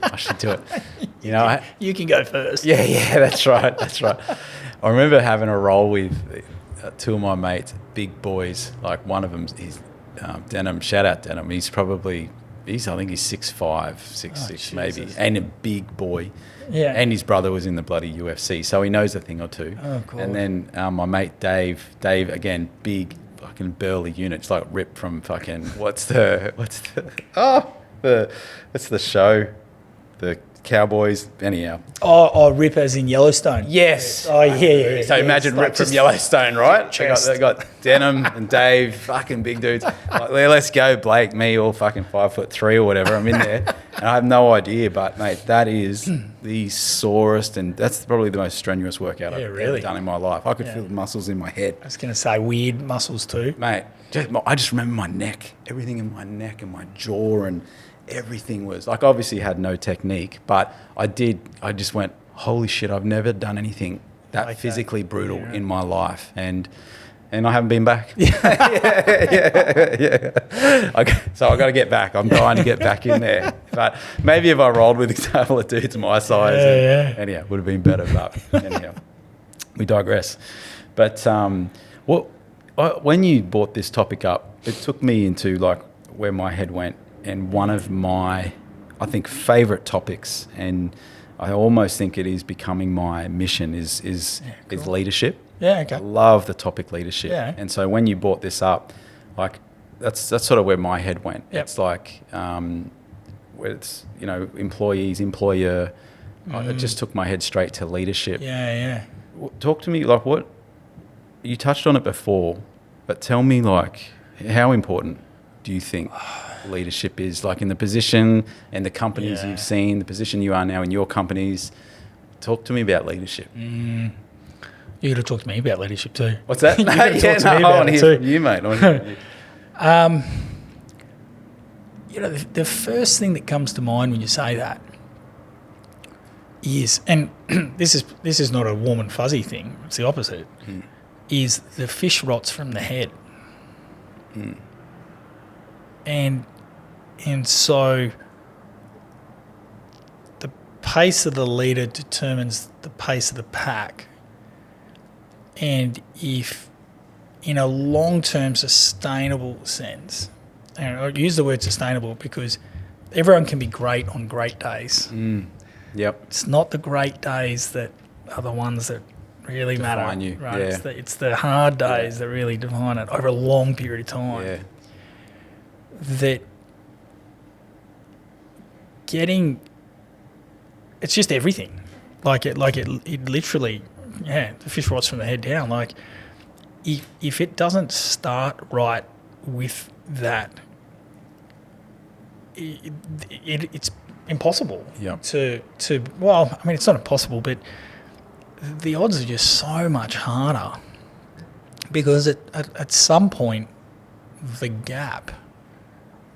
You can go first. Yeah, that's right. I remember having a roll with two of my mates, big boys. Like, one of them, he's Denham. Shout out Denham. I think he's 6'5", 6'6", maybe, and a big boy. Yeah. And his brother was in the bloody UFC, so he knows a thing or two. Oh, cool. And then my mate Dave again, big fucking burly unit. It's like ripped from fucking what's the show, the Cowboys. Anyhow. Oh, Rip as in Yellowstone. Yes. Oh, yeah. So imagine It's like Rip from just Yellowstone, right? chest. They got Denham and Dave, fucking big dudes. Like, let's go, Blake, me, all fucking 5'3" or whatever. I'm in there, and I have no idea, but mate, that is the sorest, and that's probably the most strenuous workout I've ever done in my life. I could feel the muscles in my head. I was going to say weird muscles too. Mate, I just remember my neck, everything in my neck and my jaw, and everything was like, obviously had no technique, but I just went, holy shit, I've never done anything that like physically that. brutal Yeah. in my life, and I haven't been back. So I got to get back. I'm trying to get back in there, but maybe if I rolled with a couple of dudes my size, anyhow, it would have been better. But anyhow, we digress. But when you brought this topic up, it took me into like where my head went. And one of my, I think, favourite topics, and I almost think it is becoming my mission, is leadership. Yeah, okay. I love the topic leadership. Yeah. And so when you brought this up, like, that's sort of where my head went. Yep. It's like, where it's, employees, employer. It just took my head straight to leadership. Yeah. Talk to me, like, what, you touched on it before, but tell me, like, how important do you think leadership is, like, in the position and the companies you've seen, the position you are now in your companies? Talk to me about leadership. You got to talk to me about leadership too. What's that? You got to talk to me I about want to it hear too. from you, mate. I want to hear from you. The first thing that comes to mind when you say that is, and this is not a warm and fuzzy thing, it's the opposite, is the fish rots from the head. And so the pace of the leader determines the pace of the pack. And if in a long-term sustainable sense, and I use the word sustainable because everyone can be great on great days. Yep. It's not the great days that are the ones that really Define matter. you, Right? yeah. It's the hard days that really define it over a long period of time. Yeah. That getting, it's just everything. It literally, the fish rots from the head down. Like, if it doesn't start right with that, it's impossible. Yep. Well, I mean, it's not impossible, but the odds are just so much harder because at some point the gap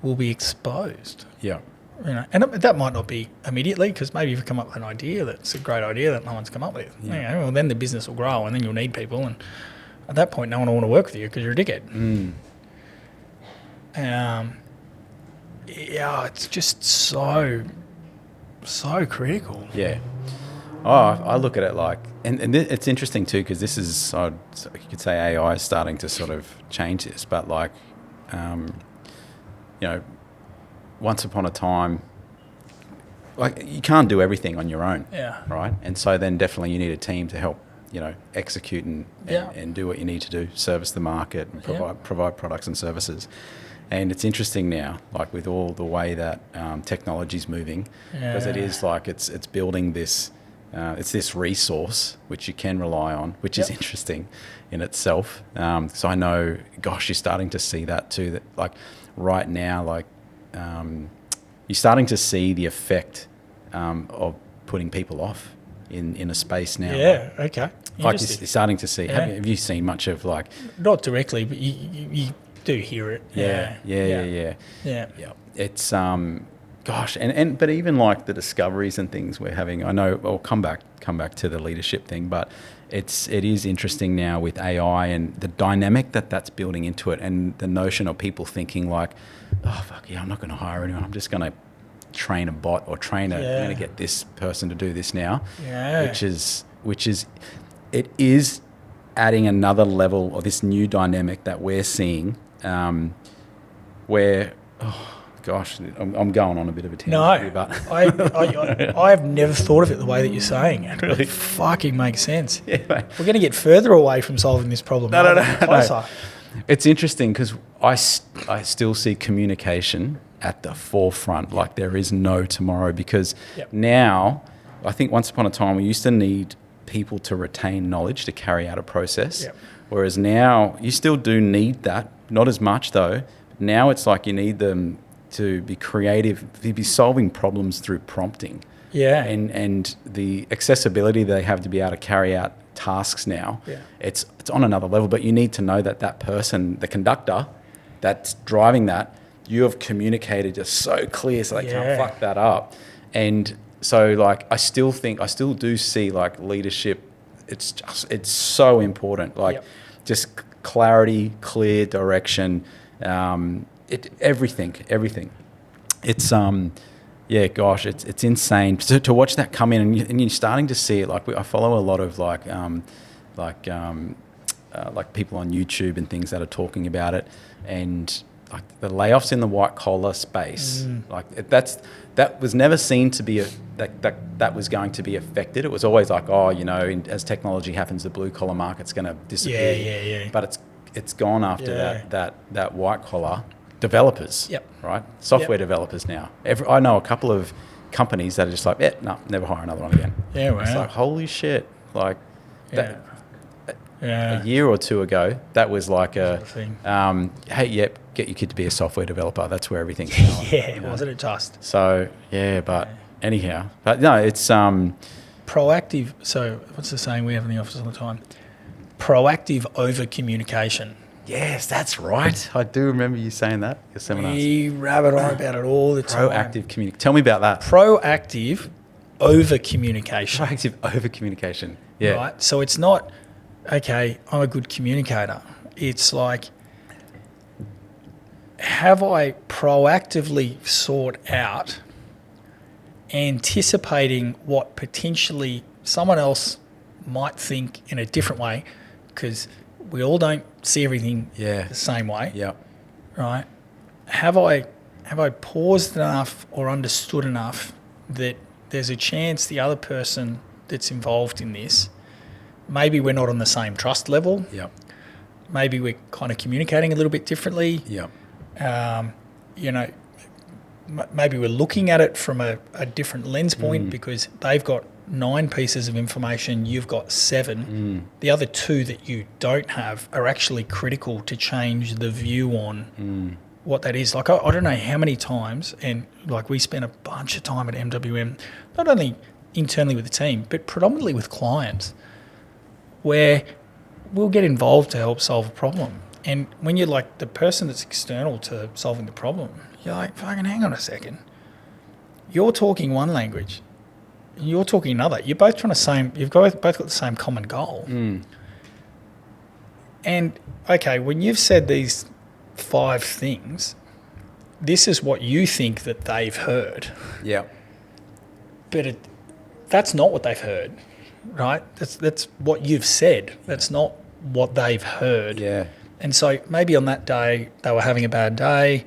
will be exposed. Yeah. You know, and that might not be immediately because maybe you've come up with an idea that's a great idea that no one's come up with. Yeah. You know, well, then the business will grow and then you'll need people, and at that point no one will want to work with you because you're a dickhead. It's just so critical. Yeah. Oh, I look at it like, and it's interesting too because this is, you could say AI is starting to sort of change this, but like, once upon a time, like you can't do everything on your own, right? And so then definitely you need a team to help, execute and do what you need to do, service the market and provide products and services. And it's interesting now, like with all the way that technology's moving, because it is like it's building this, it's this resource which you can rely on, which is interesting in itself. So I know, gosh, you're starting to see that too. That like right now, like you're starting to see the effect of putting people off in a space now. Yeah. Okay. Like you're starting to see. Yeah. Have you seen much of like? Not directly, but you do hear it. Yeah. It's gosh, but even like the discoveries and things we're having. I know I'll come back to the leadership thing, but it is interesting now with AI and the dynamic that's building into it, and the notion of people thinking like, oh fuck yeah, I'm not going to hire anyone. I'm just going to train a bot or I'm going to get this person to do this now. Yeah. Which is it is adding another level of this new dynamic that we're seeing, where, oh gosh, I'm going on a bit of a tangent here, but I've never thought of it the way that you're saying it. Really? It fucking makes sense. Yeah, mate. We're going to get further away from solving this problem. No. It's interesting because I still see communication at the forefront, like there is no tomorrow, because now, I think once upon a time we used to need people to retain knowledge to carry out a process, whereas now you still do need that, not as much though. Now it's like you need them to be creative, to be solving problems through prompting. Yeah. And the accessibility they have to be able to carry out tasks now, it's on another level, but you need to know that person, the conductor that's driving that, you have communicated just so clear so they can't fuck that up. And so like I still do see like leadership, it's so important, like just clarity, clear direction, everything. It's it's insane to watch that come in, and you're starting to see it. Like I follow a lot of like people on YouTube and things that are talking about it, and like the layoffs in the white collar space, like that was never seen to be that was going to be affected. It was always like, as technology happens, the blue collar market's going to disappear. Yeah. But it's gone after that white collar developers, right? Software developers now. I know a couple of companies that are just like, never hire another one again. Yeah, wow. It's like, holy shit, like that. A year or two ago, that was like hey, get your kid to be a software developer. That's where everything's going. Wasn't it just? So, anyhow. But no, it's... proactive, so what's the saying we have in the office all the time? Proactive over-communication. Yes, that's right. I do remember you saying that at your seminars. We rabbit on about it all the time. Proactive communication. Tell me about that. Proactive over-communication. Proactive over-communication. Yeah. Right? So it's not... okay, I'm a good communicator. It's like, have I proactively sought out, anticipating what potentially someone else might think in a different way? Because We all don't see everything Yeah. the same way, Yeah. right? Have I paused enough or understood enough that there's a chance the other person that's involved in this, maybe we're not on the same trust level, Yeah. maybe we're kind of communicating a little bit differently, Yeah. Maybe we're looking at it from a different lens point because they've got 9 pieces of information, you've got 7. The other 2 that you don't have are actually critical to change the view on what that is. Like, I don't know how many times, and like we spent a bunch of time at MWM, not only internally with the team, but predominantly with clients, where we'll get involved to help solve a problem. And when you're like the person that's external to solving the problem, you're like, fucking hang on a second. You're talking one language, you're talking another. You're both you've both got the same common goal. And okay, when you've said these 5 things, this is what you think that they've heard. Yeah. But that's not what they've heard, right? That's what you've said. That's not what they've heard. Yeah. And so maybe on that day they were having a bad day.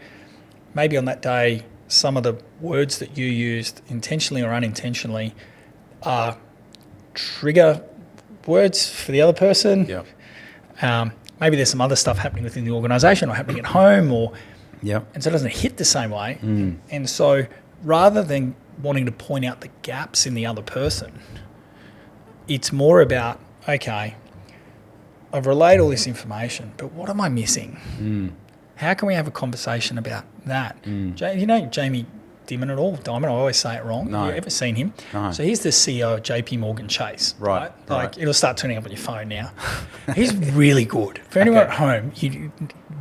Maybe on that day some of the words that you used, intentionally or unintentionally, are trigger words for the other person. Yeah. Maybe there's some other stuff happening within the organisation or happening at home, Yeah. and so it doesn't hit the same way. And so rather than wanting to point out the gaps in the other person, it's more about, okay, I've relayed all this information, but what am I missing? How can we have a conversation about that? You know Jamie Dimon at all? Diamond, I always say it wrong. No. Have you ever seen him? No. So he's the CEO of JP Morgan Chase. Right. Like it'll start turning up on your phone now. He's really good. For anyone at home, you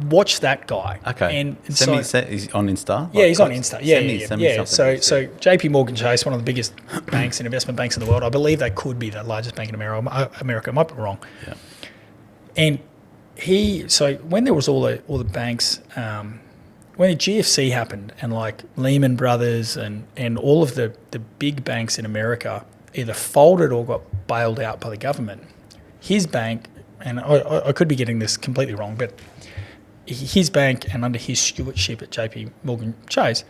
watch that guy. Okay. And He's on Insta? Yeah, he's on Insta. Yeah. Send me something. So JP Morgan Chase, one of the biggest banks and investment banks in the world. I believe they could be the largest bank in America. I might be wrong. Yeah. And so when there was all the banks, when the GFC happened and like Lehman Brothers and all of the big banks in America either folded or got bailed out by the government, his bank, and I could be getting this completely wrong, but his bank and under his stewardship at JP Morgan Chase,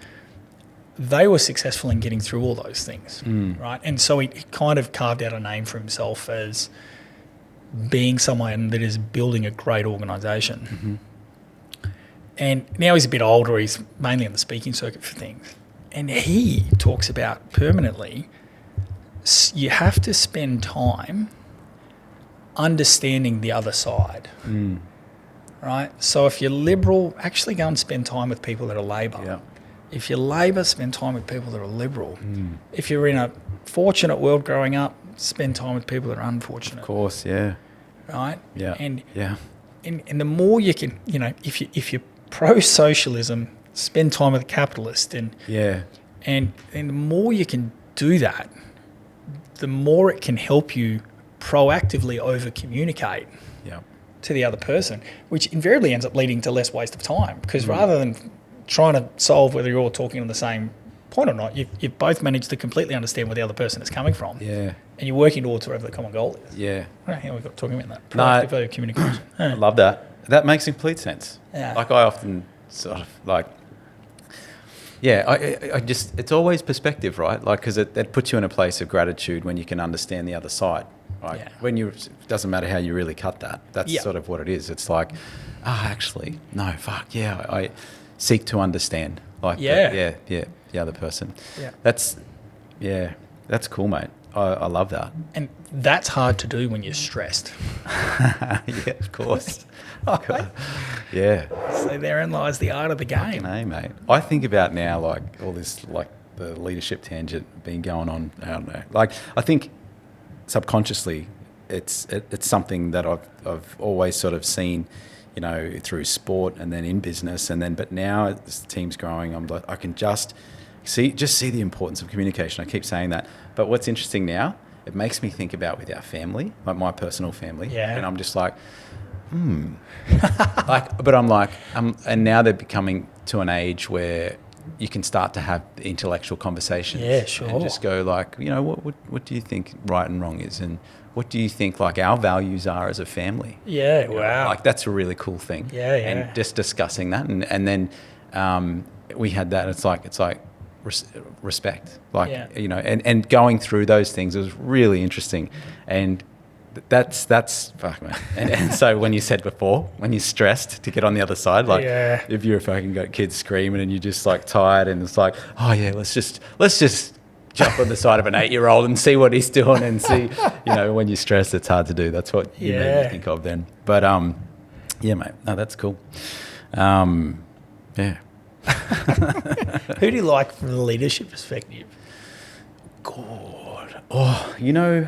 they were successful in getting through all those things, right? And so he kind of carved out a name for himself as being someone that is building a great organisation. And now he's a bit older, he's mainly on the speaking circuit for things. And he talks about permanently, you have to spend time understanding the other side, right? So if you're Liberal, actually go and spend time with people that are Labor. Yeah. If you're Labor, spend time with people that are Liberal. If you're in a fortunate world growing up, spend time with people that are unfortunate. Of course, yeah. Right? Yeah. And yeah. And the more you can, if you're pro-socialism, spend time with a capitalist, and the more you can do that, the more it can help you proactively over-communicate to the other person, which invariably ends up leading to less waste of time. Because rather than trying to solve whether you're all talking on the same point or not, you've both managed to completely understand where the other person is coming from. Yeah. And you're working towards wherever the common goal is. Yeah. I don't know how we got talking about that. No, Proactive over-communication. I love that. That makes complete sense. Yeah. Like I often sort of like, I just, it's always perspective, right? Like, because it puts you in a place of gratitude when you can understand the other side. Like when it doesn't matter how you really cut that. That's sort of what it is. It's like, actually, no, fuck, I seek to understand. Like, the other person. Yeah. That's cool, mate. I love that. And that's hard to do when you're stressed. Yeah, of course. Yeah. So therein lies the art of the game. Hey, mate. I think about now, like, all this, like, the leadership tangent being going on. I don't know. Like, I think subconsciously it's something that I've always sort of seen, through sport and then in business. But now as the team's growing, I'm like, I can just see the importance of communication. I keep saying that. But what's interesting now, it makes me think about with our family, like my personal family. Yeah. And I'm just like, but I'm like, and now they're becoming to an age where you can start to have intellectual conversations. Yeah, sure. And just go like, you know, what do you think right and wrong is, and what do you think like our values are as a family? Yeah, You know, wow. like that's a really cool thing. Yeah, yeah. And just discussing that, and then we had that. It's like respect, like Yeah. you know, and going through those things was really interesting, and that's fuck man. And so when you said before, when you're stressed to get on the other side, like Yeah. if you're fucking got kids screaming and you're just like tired, and it's like, oh yeah, let's just jump on the side of an 8-year-old and see what he's doing, and see, you know, when you're stressed, it's hard to do. That's what you made me think of then. But yeah, mate, no, that's cool. Yeah. Who do you like from the leadership perspective? God. Oh, you know,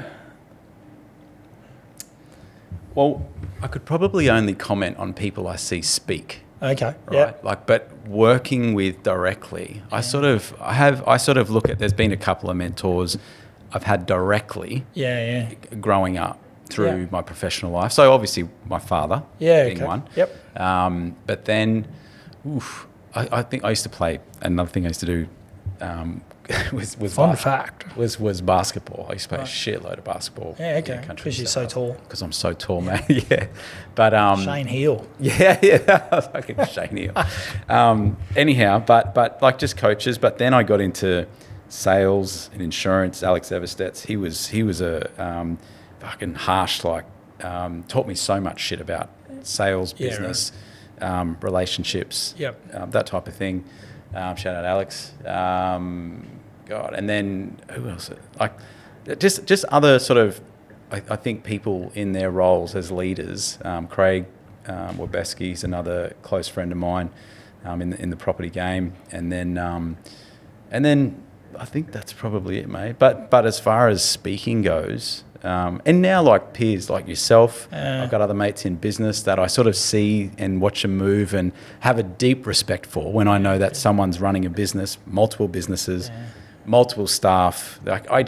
well, I could probably only comment on people I see speak. Okay. Right. Yeah. Like, but working with directly, I sort of look at, there's been a couple of mentors I've had directly Yeah. growing up through Yeah. my professional life. So obviously my father being one. Yep. But then, I think I used to play, another thing I used to do was Fun fact. was basketball. I used to play a shitload of basketball. Yeah, okay. Because you're so tall. Because I'm so tall, man. Yeah. But Shane Heal. yeah, fucking Shane Heal. Anyhow, but like just coaches. But then I got into sales and insurance. Alex Everstetz, he was a fucking harsh, like taught me so much shit about sales, business, relationships, that type of thing. Shout out Alex. God, and then who else? Like just other sort of, I think people in their roles as leaders. Craig Wabeski's another close friend of mine in the property game, and then I think that's probably it, mate. But as far as speaking goes, and now like peers like yourself, I've got other mates in business that I sort of see and watch them move and have a deep respect for when I know that someone's running a business, multiple businesses, multiple staff. Like you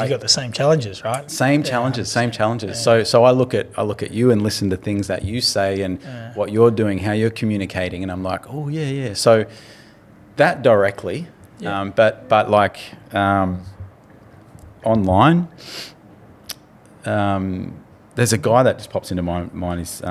got the same challenges, right? Same challenges. So I look at you and listen to things that you say and what you're doing, how you're communicating, and I'm like, oh yeah. So that directly, but like online. There's a guy that just pops into my mind. Is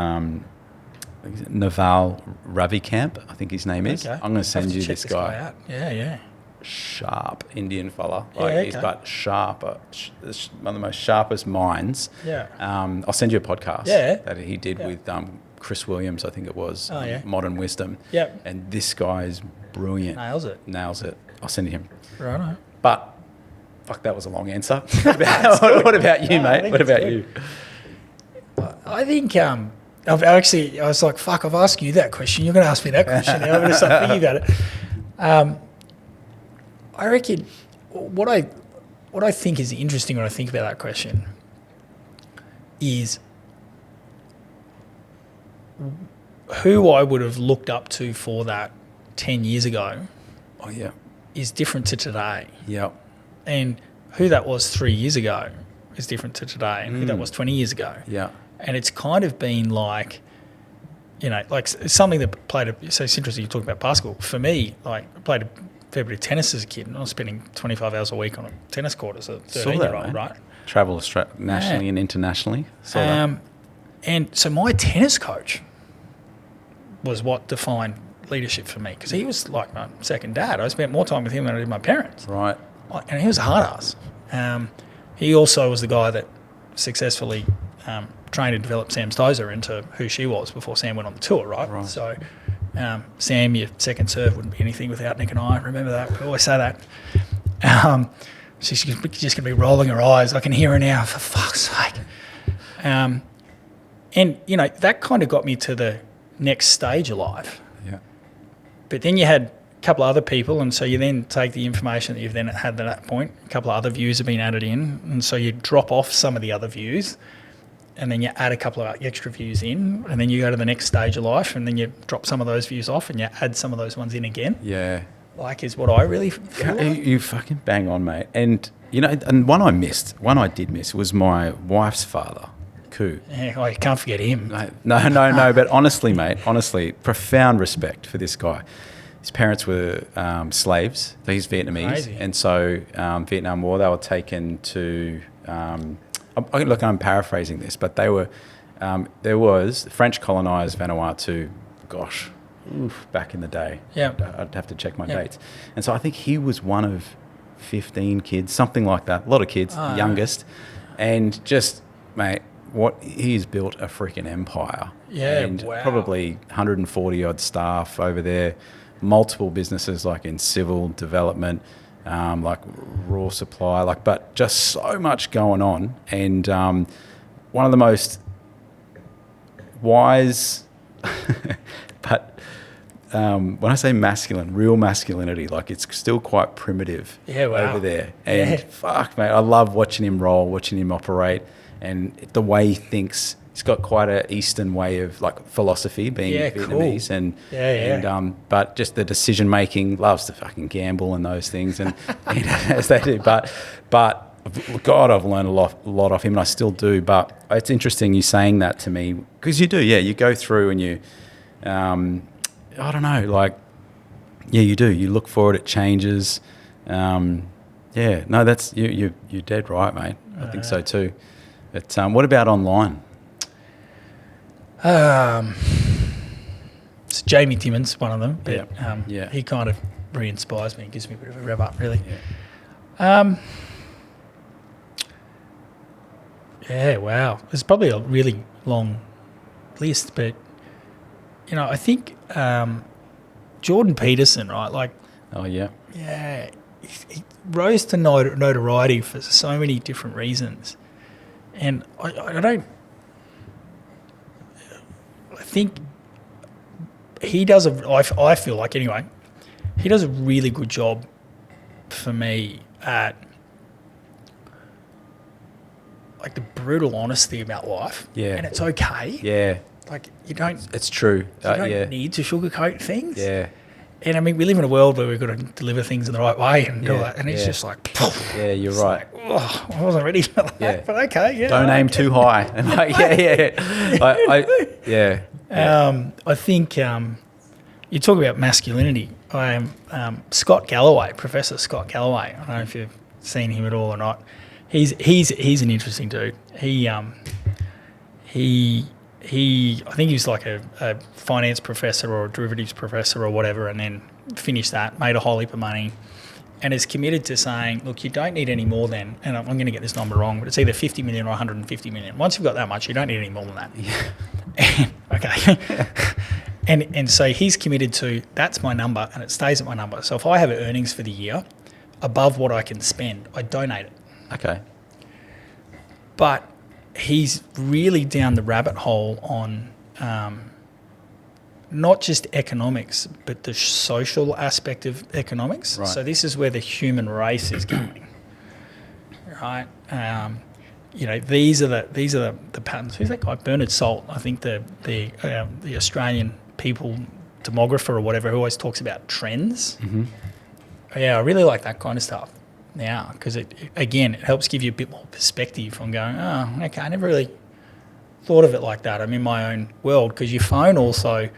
Naval Ravikant, I think his name is. Okay. I'm going to send you this guy. out. Yeah. Sharp Indian fella. He's okay. got sharper, one of the most sharpest minds. Yeah. I'll send you a podcast that he did with Chris Williams, I think it was. Modern Wisdom. Yep. And this guy is brilliant. Nails it. I'll send it him. Right. But fuck, that was a long answer. What about you, mate? What about you? I think I was like, fuck, I've asked you that question. You're going to ask me that question. Now I'm going to start thinking about it. I reckon what I think is interesting when I think about that question is who I would have looked up to for that 10 years ago. Oh yeah, is different to today. Yeah. And who that was 3 years ago is different to today, and who that was 20 years ago. Yeah. And it's kind of been like, you know, like something that so it's interesting you talk about basketball. For me, like I played a fair bit of tennis as a kid, and I was spending 25 hours a week on a tennis court as a 13-year-old, right? Travel nationally and internationally. And so my tennis coach was what defined leadership for me, because he was like my second dad. I spent more time with him than I did with my parents. Right. And he was a hard ass. He also was the guy that successfully trained and developed Sam Stozer into who she was before Sam went on the tour, right? So, Sam, your second serve wouldn't be anything without Nick and I. Remember that. We always say that. She's just going to be rolling her eyes. I can hear her now, for fuck's sake. And, you know, that kind of got me to the next stage of life. Yeah. But then you had a couple of other people, and so you then take the information that you've then had at that point, a couple of other views have been added in, and so you drop off some of the other views, and then you add a couple of extra views in, and then you go to the next stage of life, and then you drop some of those views off, and you add some of those ones in again. Yeah. Like is what I really feel like. You fucking bang on, mate. And, you know, and one I did miss was my wife's father, Koo. Yeah, oh, you can't forget him. No, but honestly, mate, profound respect for this guy. his parents were slaves. So he's Vietnamese. Crazy. And so Vietnam War, they were taken to, I'm paraphrasing this, but they were, there was French colonised Vanuatu, back in the day. Yeah. I'd have to check my dates. And so I think he was one of 15 kids, something like that. A lot of kids, youngest. And just, mate, he's built a freaking empire. Yeah, and wow. probably 140 odd staff over there, multiple businesses like in civil development, like raw supply, but just so much going on. And one of the most wise, but when I say masculine, real masculinity, like it's still quite primitive over there. And fuck, mate, I love watching him roll, watching him operate, and the way he thinks. He's got quite an Eastern way of like philosophy, being Vietnamese, cool. But just the decision making, loves to fucking gamble and those things, and as they do. But God, I've learned a lot off him, and I still do. But it's interesting you saying that to me, because you do, you go through and you, I don't know, you do. You look for it changes. No, that's you're dead right, mate. I think so too. But what about online? So Jamie Timmins, one of them. But, he kind of re-inspires me and gives me a bit of a rev up, really. Wow. It's probably a really long list, but, I think Jordan Peterson, right? He rose to notoriety for so many different reasons. And I think he does I feel like anyway, he does a really good job for me at like the brutal honesty about life. Yeah. And it's okay. Yeah. Like you don't. It's true. You don't need to sugarcoat things. Yeah. And I mean, we live in a world where we've got to deliver things in the right way and do that. And it's just like, poof. Yeah, you're right. Like, I wasn't ready for that, but okay, Don't aim too high. And I think you talk about masculinity. I am Scott Galloway, Professor Scott Galloway. I don't know if you've seen him at all or not. He's an interesting dude. He I think he was like a finance professor or a derivatives professor or whatever, and then finished that, made a whole heap of money, and is committed to saying, look, you don't need any more than, and I'm going to get this number wrong, but it's either 50 million or 150 million. Once you've got that much, you don't need any more than that. Yeah. Okay. And so he's committed to, that's my number, and it stays at my number. So if I have earnings for the year above what I can spend, I donate it. Okay. But he's really down the rabbit hole on not just economics, but the social aspect of economics. Right. So this is where the human race is going, right? These are the patterns. Who's that guy? Bernard Salt, I think the Australian people demographer or whatever, who always talks about trends. Mm-hmm. Yeah, I really like that kind of stuff now, because it helps give you a bit more perspective on going, oh, okay, I never really thought of it like that. I'm in my own world, because your phone also,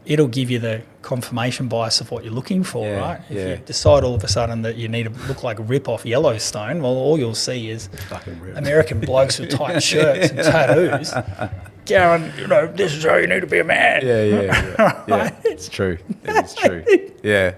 it'll give you the confirmation bias of what you're looking for, right? If you decide all of a sudden that you need to look like a rip-off Yellowstone, well, all you'll see is American blokes with tight shirts and tattoos going, this is how you need to be a man. Yeah. It's true. It's true. Yeah.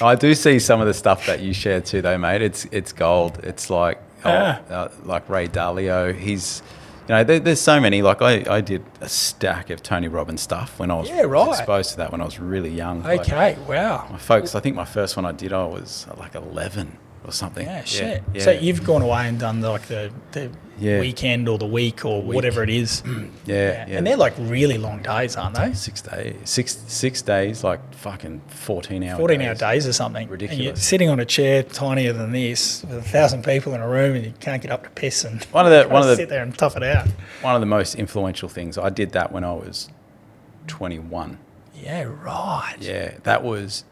I do see some of the stuff that you share too, though, mate. It's gold. It's like like Ray Dalio. He's, there's so many. Like I did a stack of Tony Robbins stuff when I was exposed to that when I was really young. Okay, wow. My folks, I think my first one I did, I was like 11 or something. Yeah, shit. Yeah. So you've gone away and done like the weekend or the week or whatever it is. Yeah. And they're like really long days, aren't they? 6 days. Six days, like fucking 14-hour 14-hour days or something. Ridiculous. And you're sitting on a chair tinier than this with 1,000 people in a room, and you can't get up to piss, and sit there and tough it out. One of the most influential things, I did that when I was 21. Yeah, right. Yeah, that was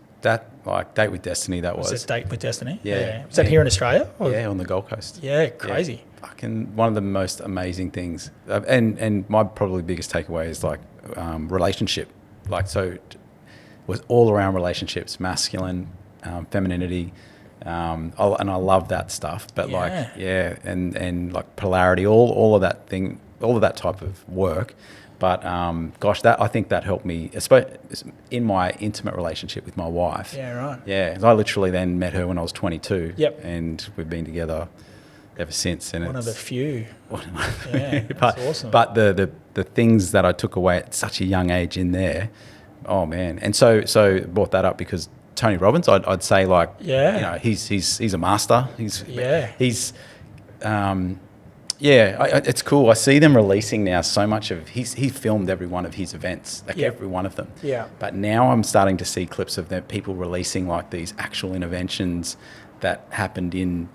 like Date with Destiny. That was it Date with Destiny? Yeah. Was that here in Australia? Or? Yeah, on the Gold Coast. Yeah, crazy. Yeah, fucking one of the most amazing things. And my probably biggest takeaway is like relationship. Like, so was all around relationships, masculine, femininity, and I love that stuff. But and like polarity, all of that thing, all of that type of work. But I think that helped me, especially in my intimate relationship with my wife. Yeah, right. Yeah, I literally then met her when I was 22. Yep. And we've been together ever since. And One of the few. Yeah, that's awesome. But the things that I took away at such a young age in there, oh man! And so brought that up because Tony Robbins, I'd say like, he's a master. It's cool. I see them releasing now so much of he filmed every one of his events, every one of them. Yeah. But now I'm starting to see clips of them, people releasing like these actual interventions that happened in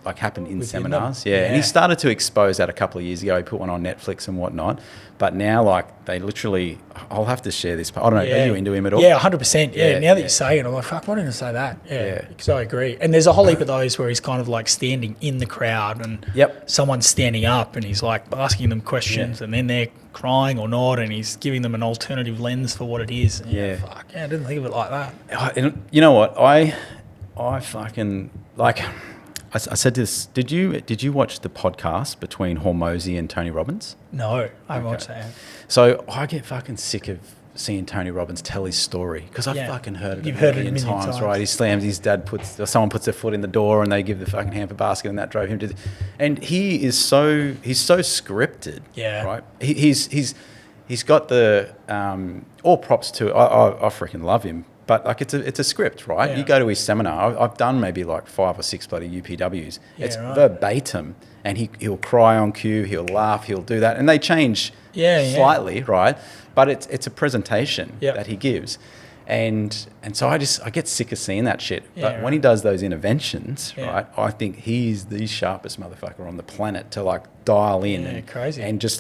seminars. Yeah. And he started to expose that a couple of years ago. He put one on Netflix and whatnot. But now, like, they literally, I'll have to share this. I don't know, are you into him at all? Yeah, 100%. Yeah, now that you say it, I'm like, fuck, why didn't I say that? Yeah, because I agree. And there's a whole heap of those where he's kind of like standing in the crowd and someone's standing up and he's like asking them questions and then they're crying or not and he's giving them an alternative lens for what it is. And I didn't think of it like that. And you know what? I fucking, like, I said this. Did you watch the podcast between Hormozy and Tony Robbins? No, I haven't watched that. So I get fucking sick of seeing Tony Robbins tell his story because I've fucking heard it. You've heard it a million times, right? He slams his dad, someone puts their foot in the door and they give the fucking hamper basket and that drove him to. And he's so scripted. Yeah. Right. He's got the all props to. I freaking love him. But like it's a script, right? Yeah. You go to his seminar. I've done maybe like 5 or 6 bloody UPWs. It's verbatim, and he'll cry on cue. He'll laugh. He'll do that, and they change slightly, right? But it's a presentation that he gives, and so I get sick of seeing that shit. But when he does those interventions, right, I think he's the sharpest motherfucker on the planet to like dial in and just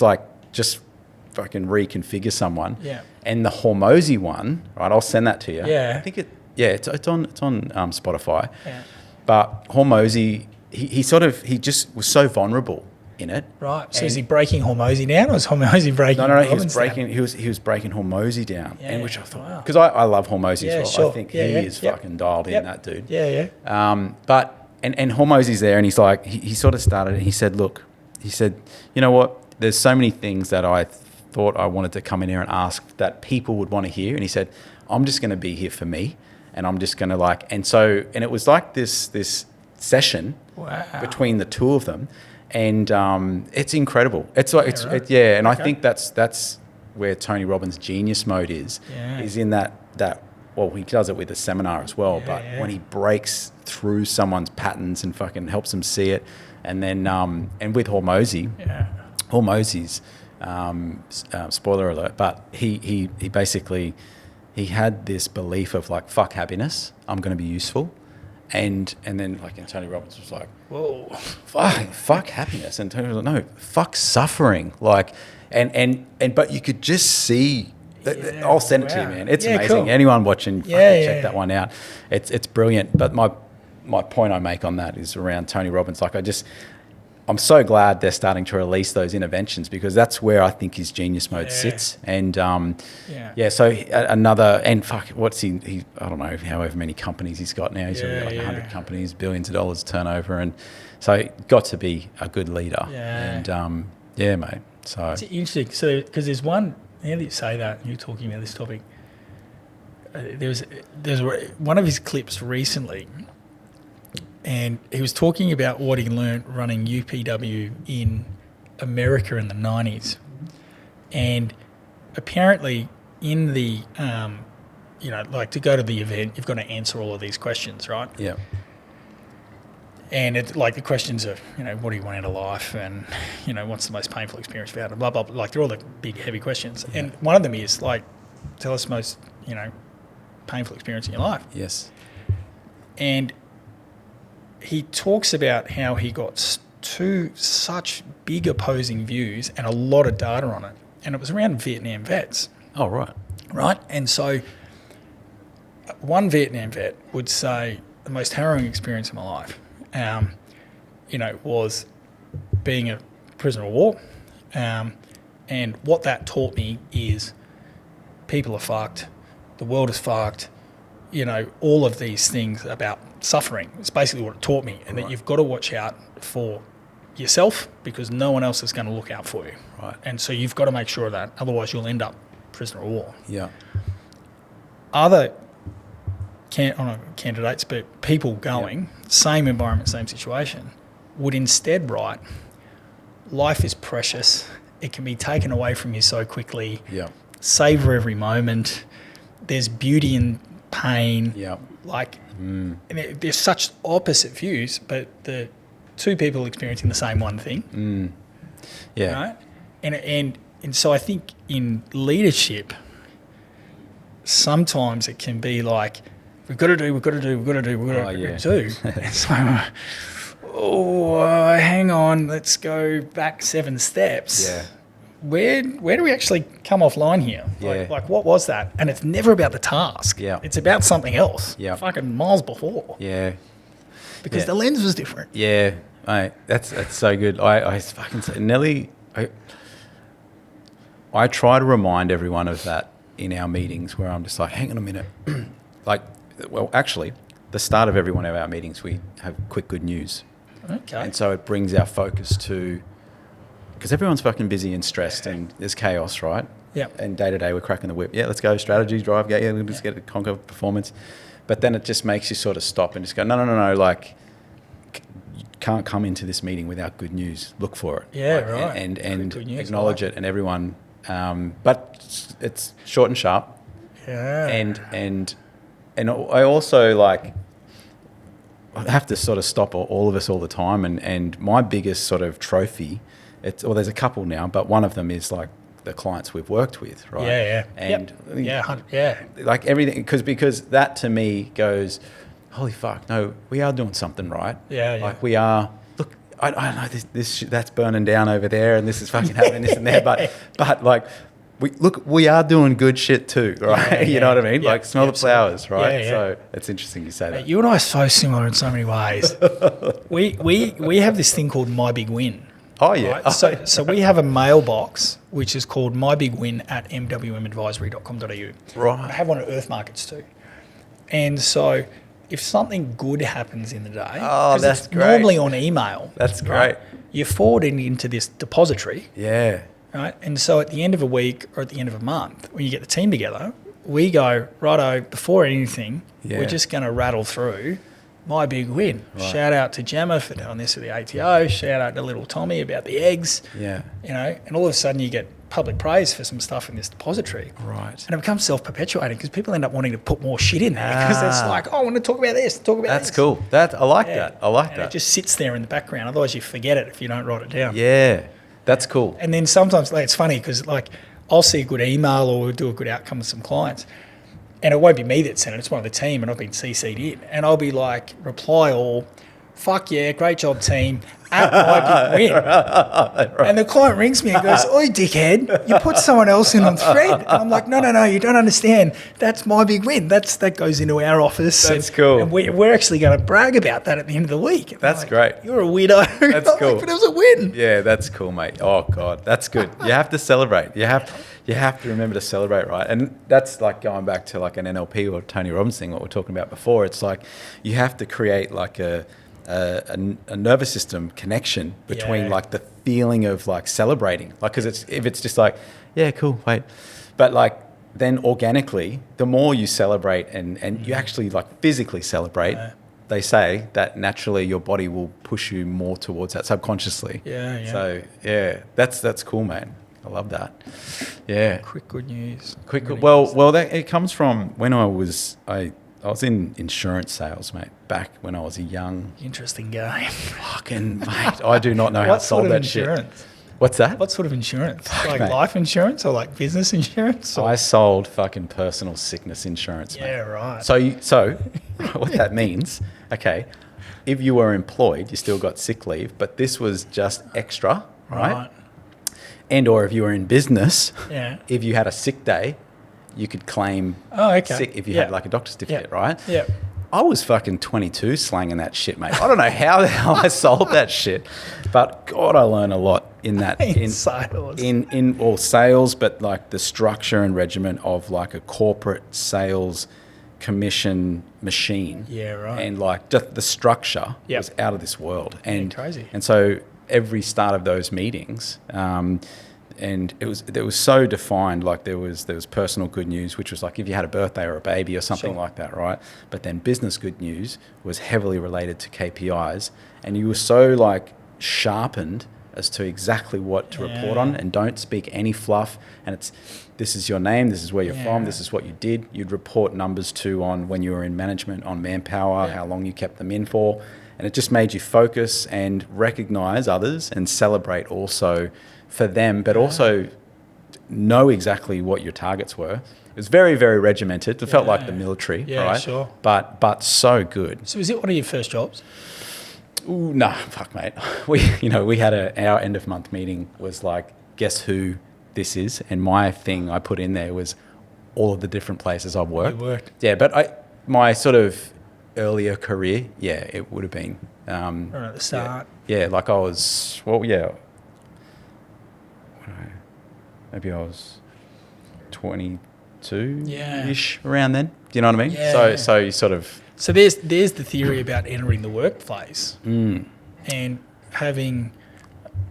fucking reconfigure someone. Yeah. And the Hormozy one, right? I'll send that to you. Yeah. I think it's on Spotify. Yeah. But Hormozy, he just was so vulnerable in it. Right. So is he breaking Hormozy down, or is Hormozy breaking? No. He was breaking Hormozy down, and which I thought because I love Hormozy as well. Sure. I think he is fucking dialed in, that dude. Yeah. But and Hormozy's there, and he's like he sort of started. And he said, look, you know what? There's so many things that I thought I wanted to come in here and ask that people would want to hear. And he said, I'm just going to be here for me. And I'm just going to and it was like this session between the two of them. And it's incredible. It's like, and I think that's where Tony Robbins' genius mode is in that, well, he does it with the seminar as well, but when he breaks through someone's patterns and fucking helps them see it. And then, and with Hormozy's, spoiler alert, but he basically he had this belief of like, fuck happiness, I'm going to be useful, and then like, and Tony Robbins was like, whoa, fuck happiness, and Tony was like, no, fuck suffering, like, and but you could just see. I'll send it to you, man. It's amazing. Cool. Anyone watching, check that one out. It's brilliant. But my point I make on that is around Tony Robbins. Like, I'm so glad they're starting to release those interventions because that's where I think his genius mode sits. And so another, and fuck, what's he I don't know, however many companies he's got now. He's got like 100 companies, billions of dollars turnover. And so got to be a good leader. Yeah. And mate. So it's interesting. So, because there's one, now that you say that, you're talking about this topic, there's one of his clips recently, and he was talking about what he learned running UPW in America in the 90s. And apparently in the, like to go to the event, you've got to answer all of these questions, right? Yeah. And it, like the questions are, what do you want out of life? And, what's the most painful experience you've had? Blah, blah, blah. Like they're all the big, heavy questions. Yeah. And one of them is like, tell us the most, painful experience in your life. Yes. And he talks about how he got two such big opposing views and a lot of data on it. And it was around Vietnam vets. Oh, right. Right? And so one Vietnam vet would say the most harrowing experience of my life, was being a prisoner of war. And what that taught me is people are fucked. The world is fucked. all of these things about suffering. It's basically what it taught me, and that you've got to watch out for yourself because no one else is going to look out for you. Right. And so you've got to make sure of that. Otherwise, you'll end up prisoner of war. Yeah. Other not candidates, but people going, same environment, same situation, would instead write, life is precious. It can be taken away from you so quickly. Yeah. Savor every moment. There's beauty in pain. Yeah. And there's such opposite views, but the two people experiencing the same one thing. Yeah. Right? And so I think in leadership, sometimes it can be like, we've got to do. It's like, hang on, let's go back 7 steps. Yeah. Where do we actually come offline here? Yeah. Like what was that? And it's never about the task. Yeah. It's about something else. Yeah. Fucking miles before. Yeah. Because the lens was different. Yeah. Mate, that's so good. I fucking say, Nelly, I try to remind everyone of that in our meetings where I'm just like, hang on a minute. Actually, the start of every one of our meetings, we have quick good news. Okay. And so it brings our focus to, because everyone's fucking busy and stressed and there's chaos, right? Yeah. And day to day we're cracking the whip. Yeah, let's go, strategy, drive, let's get a conquer performance. But then it just makes you sort of stop and just go, no, like, you can't come into this meeting without good news. Look for it. Yeah, like, right. And Good news, acknowledge it, and everyone, but it's short and sharp. Yeah. And I also I have to sort of stop all of us all the time. And my biggest sort of trophy, there's a couple now, but one of them is like the clients we've worked with, right? Yeah. And Yeah. everything, because that to me goes, holy fuck, no, we are doing something right. Yeah. Like we are. Look, I know this that's burning down over there, and this is fucking happening, this and there, but like. We are doing good shit too, right? Yeah, you know what I mean? yeah, like smell the flowers, right? Yeah. So it's interesting you say that. You and I are so similar in so many ways. we have this thing called My Big Win. Oh yeah. Right? So we have a mailbox which is called mybigwin@mwmadvisory.com.au. Right. I have one at Earth Markets too. And so if something good happens in the day, that's it's great. normally on email. That's right? great. You forward it into this depository. Yeah. Right. And so at the end of a week or at the end of a month, when you get the team together, we go, righto, before anything, we're just going to rattle through My Big Win. Right. Shout out to Gemma for doing this at the ATO. Shout out to little Tommy about the eggs. Yeah. And all of a sudden you get public praise for some stuff in this depository. Right. And it becomes self-perpetuating because people end up wanting to put more shit in there because it's like, I want to talk about this, That's cool. I like that. I like that. It just sits there in the background. Otherwise you forget it if you don't write it down. Yeah. That's cool. And then sometimes it's funny because I'll see a good email or we'll do a good outcome with some clients and it won't be me that sent it, it's one of the team and I've been CC'd in and I'll be like, reply all, fuck yeah, great job team, at My Big Win. Right. And the client rings me and goes, oi dickhead, you put someone else in on thread. And I'm like, no, you don't understand. That's My Big Win. That goes into our office. That's cool. And we're actually going to brag about that at the end of the week. And that's great. You're a weirdo. That's cool. But it was a win. Yeah, that's cool, mate. Oh God, that's good. You have to celebrate. You have to remember to celebrate, right? And that's like going back to like an NLP or Tony Robbins thing, what we're talking about before. It's like you have to create like a nervous system connection between like the feeling of like celebrating, like because if it's just like cool, wait, but like then organically the more you celebrate and you actually like physically celebrate, they say that naturally your body will push you more towards that subconsciously. So that's cool, man. I love that. Yeah. Quick good news. Well, it comes from when I was in insurance sales, mate, back when I was a young... Interesting game. Fucking, mate, I do not know how to solve that shit. What's that? What sort of insurance? Fuck, mate. Life insurance or like business insurance? Or? I sold fucking personal sickness insurance, mate. Yeah, right. So what that means, okay, if you were employed, you still got sick leave, but this was just extra, right? And or if you were in business, if you had a sick day, you could claim sick if you had like a doctor's certificate, right? Yeah. I was fucking 22 slanging that shit, mate. I don't know how the hell I sold that shit, but God, I learned a lot in that. In sales. In all sales, but like the structure and regimen of like a corporate sales commission machine. Yeah, right. And like just the structure Yep. was out of this world. And crazy. And so every start of those meetings, and it was so defined. Like there was personal good news, which was like if you had a birthday or a baby or something Sure. like that, right? But then business good news was heavily related to KPIs, and you were so like sharpened as to exactly what to report on, and don't speak any fluff. And this is your name, this is where you're from, this is what you did. You'd report numbers to on when you were in management, on manpower, how long you kept them in for. And it just made you focus and recognize others and celebrate also for them, but also know exactly what your targets were. It was very, very regimented. It felt like the military, right? Sure. But so good. So was it one of your first jobs? Ooh, no, fuck, mate. We had our end of month meeting was like, guess who this is? And my thing I put in there was all of the different places I've worked. You worked. Yeah, but my sort of earlier career, it would have been. Right at the start. Yeah, like I was, maybe I was 22-ish around then. Do you know what I mean? Yeah. So you sort of... So there's the theory about entering the workplace and having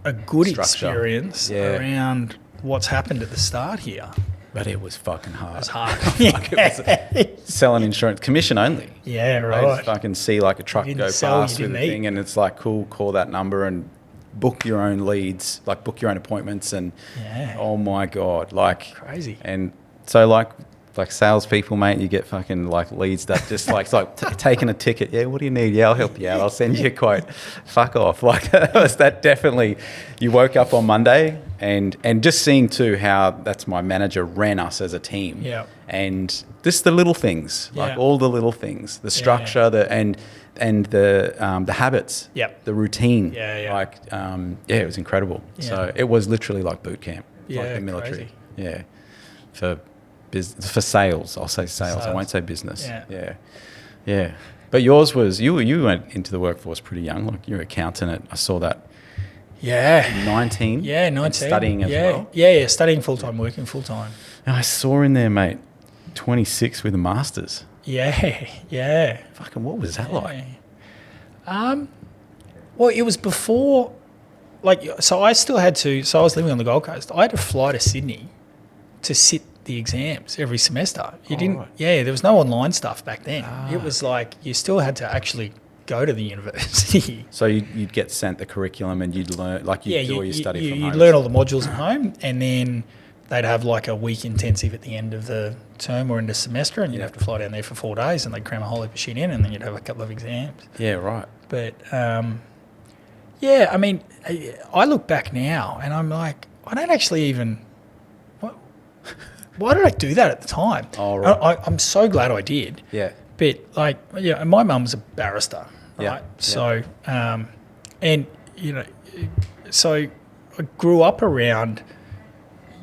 a good Structure. experience around what's happened at the start here. But it was fucking hard. It's hard. It was selling insurance, commission only. Yeah, I right. fucking see like a truck You go didn't sell, past you with a didn't thing, eat. and it's like, cool, call that number and book your own leads, like book your own appointments, and oh my God, like Crazy. And so like salespeople, mate, you get fucking like leads that just like, it's like taking a ticket. Yeah, what do you need? Yeah, I'll help you out. I'll send you a quote. Fuck off. Like that definitely, you woke up on Monday and just seeing too how that's my manager ran us as a team. Yeah. And just the little things, like all the little things, the structure, and the habits, the routine. Like, it was incredible. Yeah. So it was literally like boot camp, like Yeah, the military. crazy. Yeah. For sales, I'll say sales. I won't say business. Yeah. But yours was, you went into the workforce pretty young. Like you're an accountant. I saw that. 19. Yeah, 19. And studying as well. Yeah, studying full-time, working full-time. And I saw in there, mate, 26 with a master's. Yeah. Fucking, what was that like? Well, it was before, so I still had to, so I was living on the Gold Coast. I had to fly to Sydney to sit the exams every semester. There was no online stuff back then. It was like you still had to actually go to the university. So you'd get sent the curriculum and you'd learn, like you'd do all your study from home. You'd learn all the modules at home, and then they'd have like a week intensive at the end of the term or in the semester, and you'd have to fly down there for 4 days, and they'd cram a whole heap of shit in, and then you'd have a couple of exams. Yeah, right. But I mean, I look back now and I'm like, I don't actually even... Why did I do that at the time? Oh, right. I'm so glad I did. Yeah. But my mum's a barrister, right? Yeah. So, so I grew up around,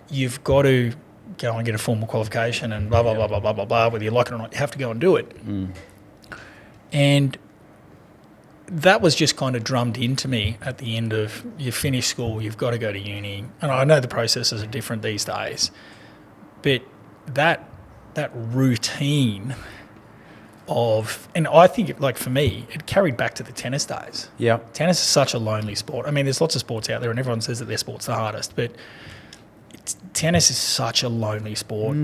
you've got to go and get a formal qualification and blah, blah, blah, blah, blah, blah, blah. Whether you like it or not, you have to go and do it. And that was just kind of drummed into me at the end of, you finish school, you've got to go to uni. And I know the processes are different these days, but that routine of, and I think for me, it carried back to the tennis days. Yeah. Tennis is such a lonely sport. I mean, there's lots of sports out there and everyone says that their sport's the hardest, but tennis is such a lonely sport,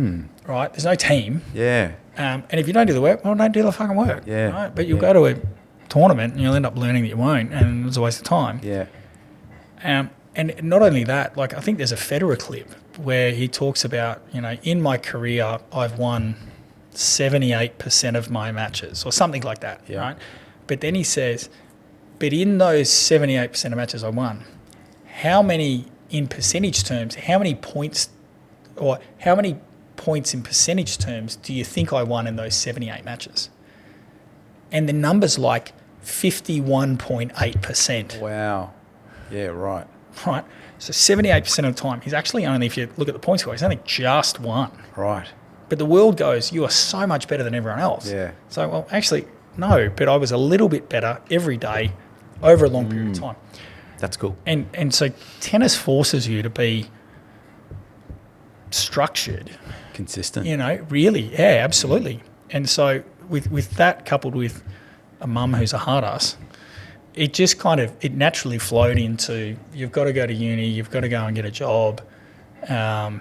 right? There's no team. Yeah. And if you don't do the work, well, don't do the fucking work. Yeah. Right? But you'll go to a tournament and you'll end up learning that you won't, and it's a waste of time. Yeah. And not only that, I think there's a Federer clip where he talks about, in my career, I've won 78% of my matches or something like that, right? But then he says, but in those 78% of matches I won, how many in percentage terms, how many points in percentage terms do you think I won in those 78 matches? And the number's like 51.8%. Wow. Yeah, right. Right. So 78% of the time, he's actually only, if you look at the point score, he's only just won. Right. But the world goes, you are so much better than everyone else. Yeah. So, well, actually, no, but I was a little bit better every day over a long period of time. That's cool. And so tennis forces you to be structured. Consistent. Really. Yeah, absolutely. And so with that coupled with a mum who's a hard ass, it just kind of, it naturally flowed into, you've got to go to uni, you've got to go and get a job. And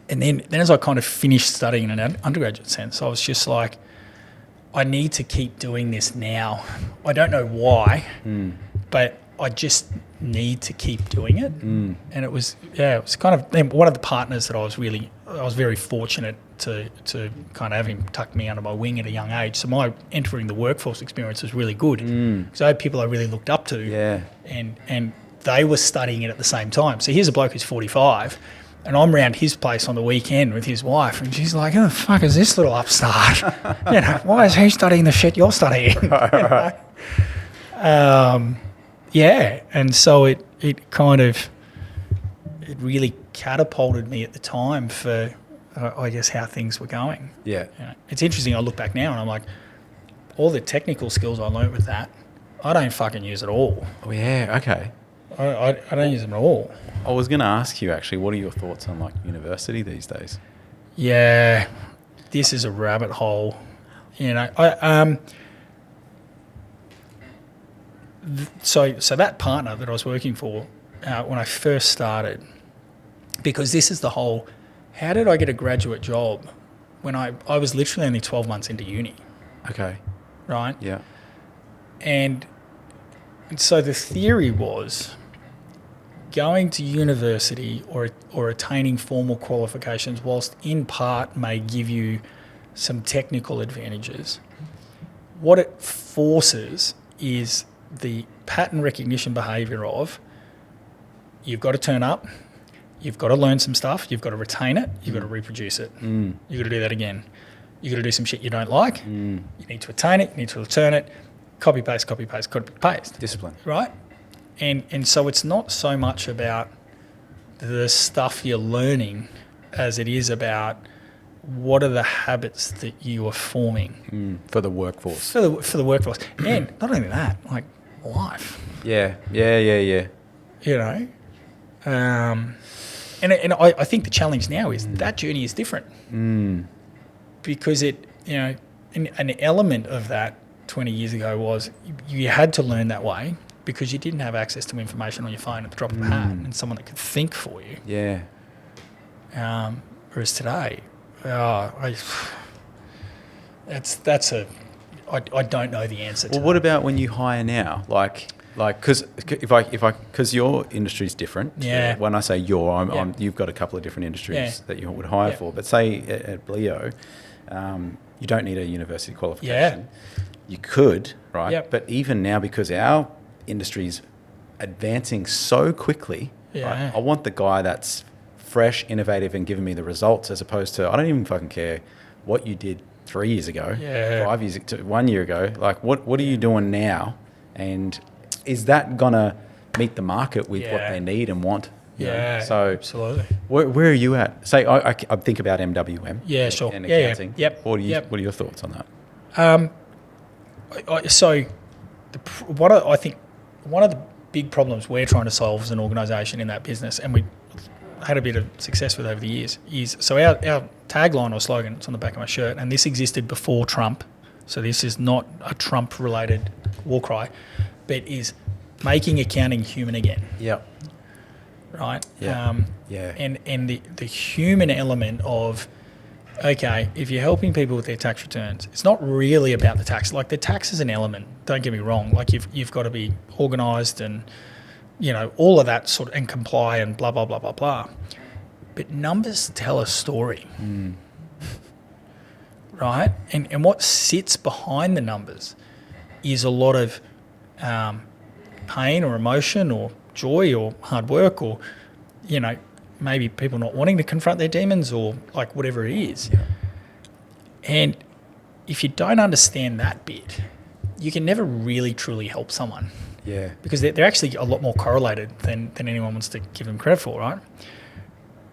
then as I kind of finished studying in an undergraduate sense, I was just like, I need to keep doing this now. I don't know why, but I just need to keep doing it. And it was kind of one of the partners that I was very fortunate to kind of have him tuck me under my wing at a young age. So my entering the workforce experience was really good because I had people I really looked up to, and they were studying it at the same time. So here's a bloke who's 45, and I'm around his place on the weekend with his wife, and she's like, "Who the fuck is this little upstart? Why is he studying the shit you're studying?" And so it really catapulted me at the time for, I guess, how things were going. Yeah. It's interesting, I look back now and I'm like, all the technical skills I learnt with that, I don't fucking use at all. Oh, yeah, okay. I don't use them at all. I was going to ask you, actually, what are your thoughts on, like, university these days? Yeah, this is a rabbit hole. So that partner that I was working for when I first started, because this is the whole, how did I get a graduate job when I was literally only 12 months into uni? Okay. Right? Yeah. And so the theory was going to university or attaining formal qualifications, whilst in part may give you some technical advantages, what it forces is the pattern recognition behaviour of, you've got to turn up, you've got to learn some stuff, you've got to retain it, you've got to reproduce it. You've got to do that again. You've got to do some shit you don't like. You need to attain it, you need to return it, copy, paste, copy, paste, copy, paste. Discipline. Right? And so it's not so much about the stuff you're learning as it is about what are the habits that you are forming. For the workforce. For the workforce. And not only that, like life. Yeah. You know? And I think the challenge now is that journey is different. Because an element of that 20 years ago was you had to learn that way because you didn't have access to information on your phone at the drop of a hat and someone that could think for you. Yeah. Whereas today, I don't know the answer to Well, what about when you hire now? Like, because your industry is different. Yeah. When I say you've got a couple of different industries that you would hire for. But say at Bleo, you don't need a university qualification. You could, right? Yep. But even now, because our industry's advancing so quickly, right, I want the guy that's fresh, innovative, and giving me the results, as opposed to, I don't even fucking care what you did 3 years ago, 5 years ago, 1 year ago. Like, what are you doing now? And is that gonna meet the market with what they need and want? You know? So absolutely. Where are you at? Say, I think about MWM. Yeah, sure. And accounting. Yep. What are your thoughts on that? I think one of the big problems we're trying to solve as an organisation in that business, and we had a bit of success with over the years, is so our tagline or slogan, it's on the back of my shirt, and this existed before Trump, so this is not a Trump-related war cry, but is making accounting human again. Yeah. Right? Yeah. And the human element of, okay, if you're helping people with their tax returns, it's not really about the tax. Like, the tax is an element, don't get me wrong. Like, you've got to be organised and, all of that sort of, and comply and blah, blah, blah, blah, blah. But numbers tell a story. Right? And what sits behind the numbers is a lot of pain or emotion or joy or hard work or, maybe people not wanting to confront their demons or like whatever it is. Yeah. And if you don't understand that bit, you can never really truly help someone. Yeah. Because they're actually a lot more correlated than anyone wants to give them credit for, right?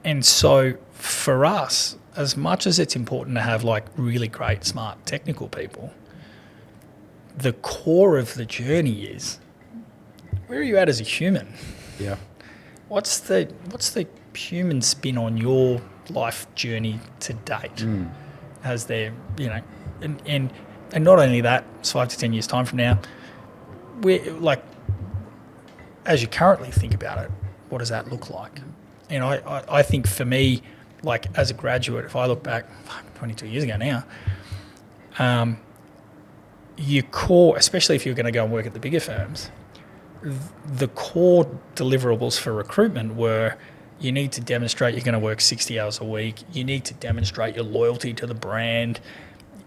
And so for us, as much as it's important to have like really great, smart, technical people, the core of the journey is, where are you at as a human? Yeah. What's the human spin on your life journey to date? as their, and not only that, it's 5 to 10 years time from now, we're like, as you currently think about it, what does that look like? And I think for me, like as a graduate, if I look back 22 years ago now, your core, especially if you're going to go and work at the bigger firms, the core deliverables for recruitment were you need to demonstrate you're going to work 60 hours a week. You need to demonstrate your loyalty to the brand.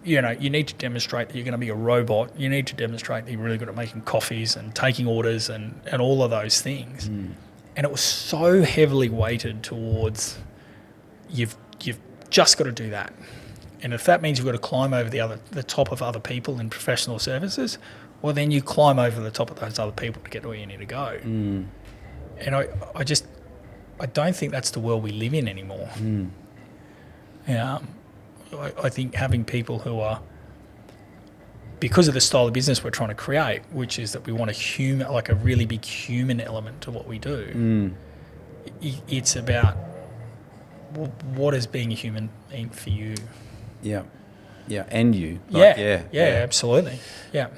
You need to demonstrate that you're going to be a robot. You need to demonstrate that you're really good at making coffees and taking orders and all of those things. And it was so heavily weighted towards you've just got to do that. And if that means you've got to climb over the top of other people in professional services, well, then you climb over the top of those other people to get to where you need to go. And I don't think that's the world we live in anymore. I think having people who are, because of the style of business we're trying to create, which is that we want a really big human element to what we do, it's about what does being a human mean for you? Yeah, and you. Absolutely. Yeah.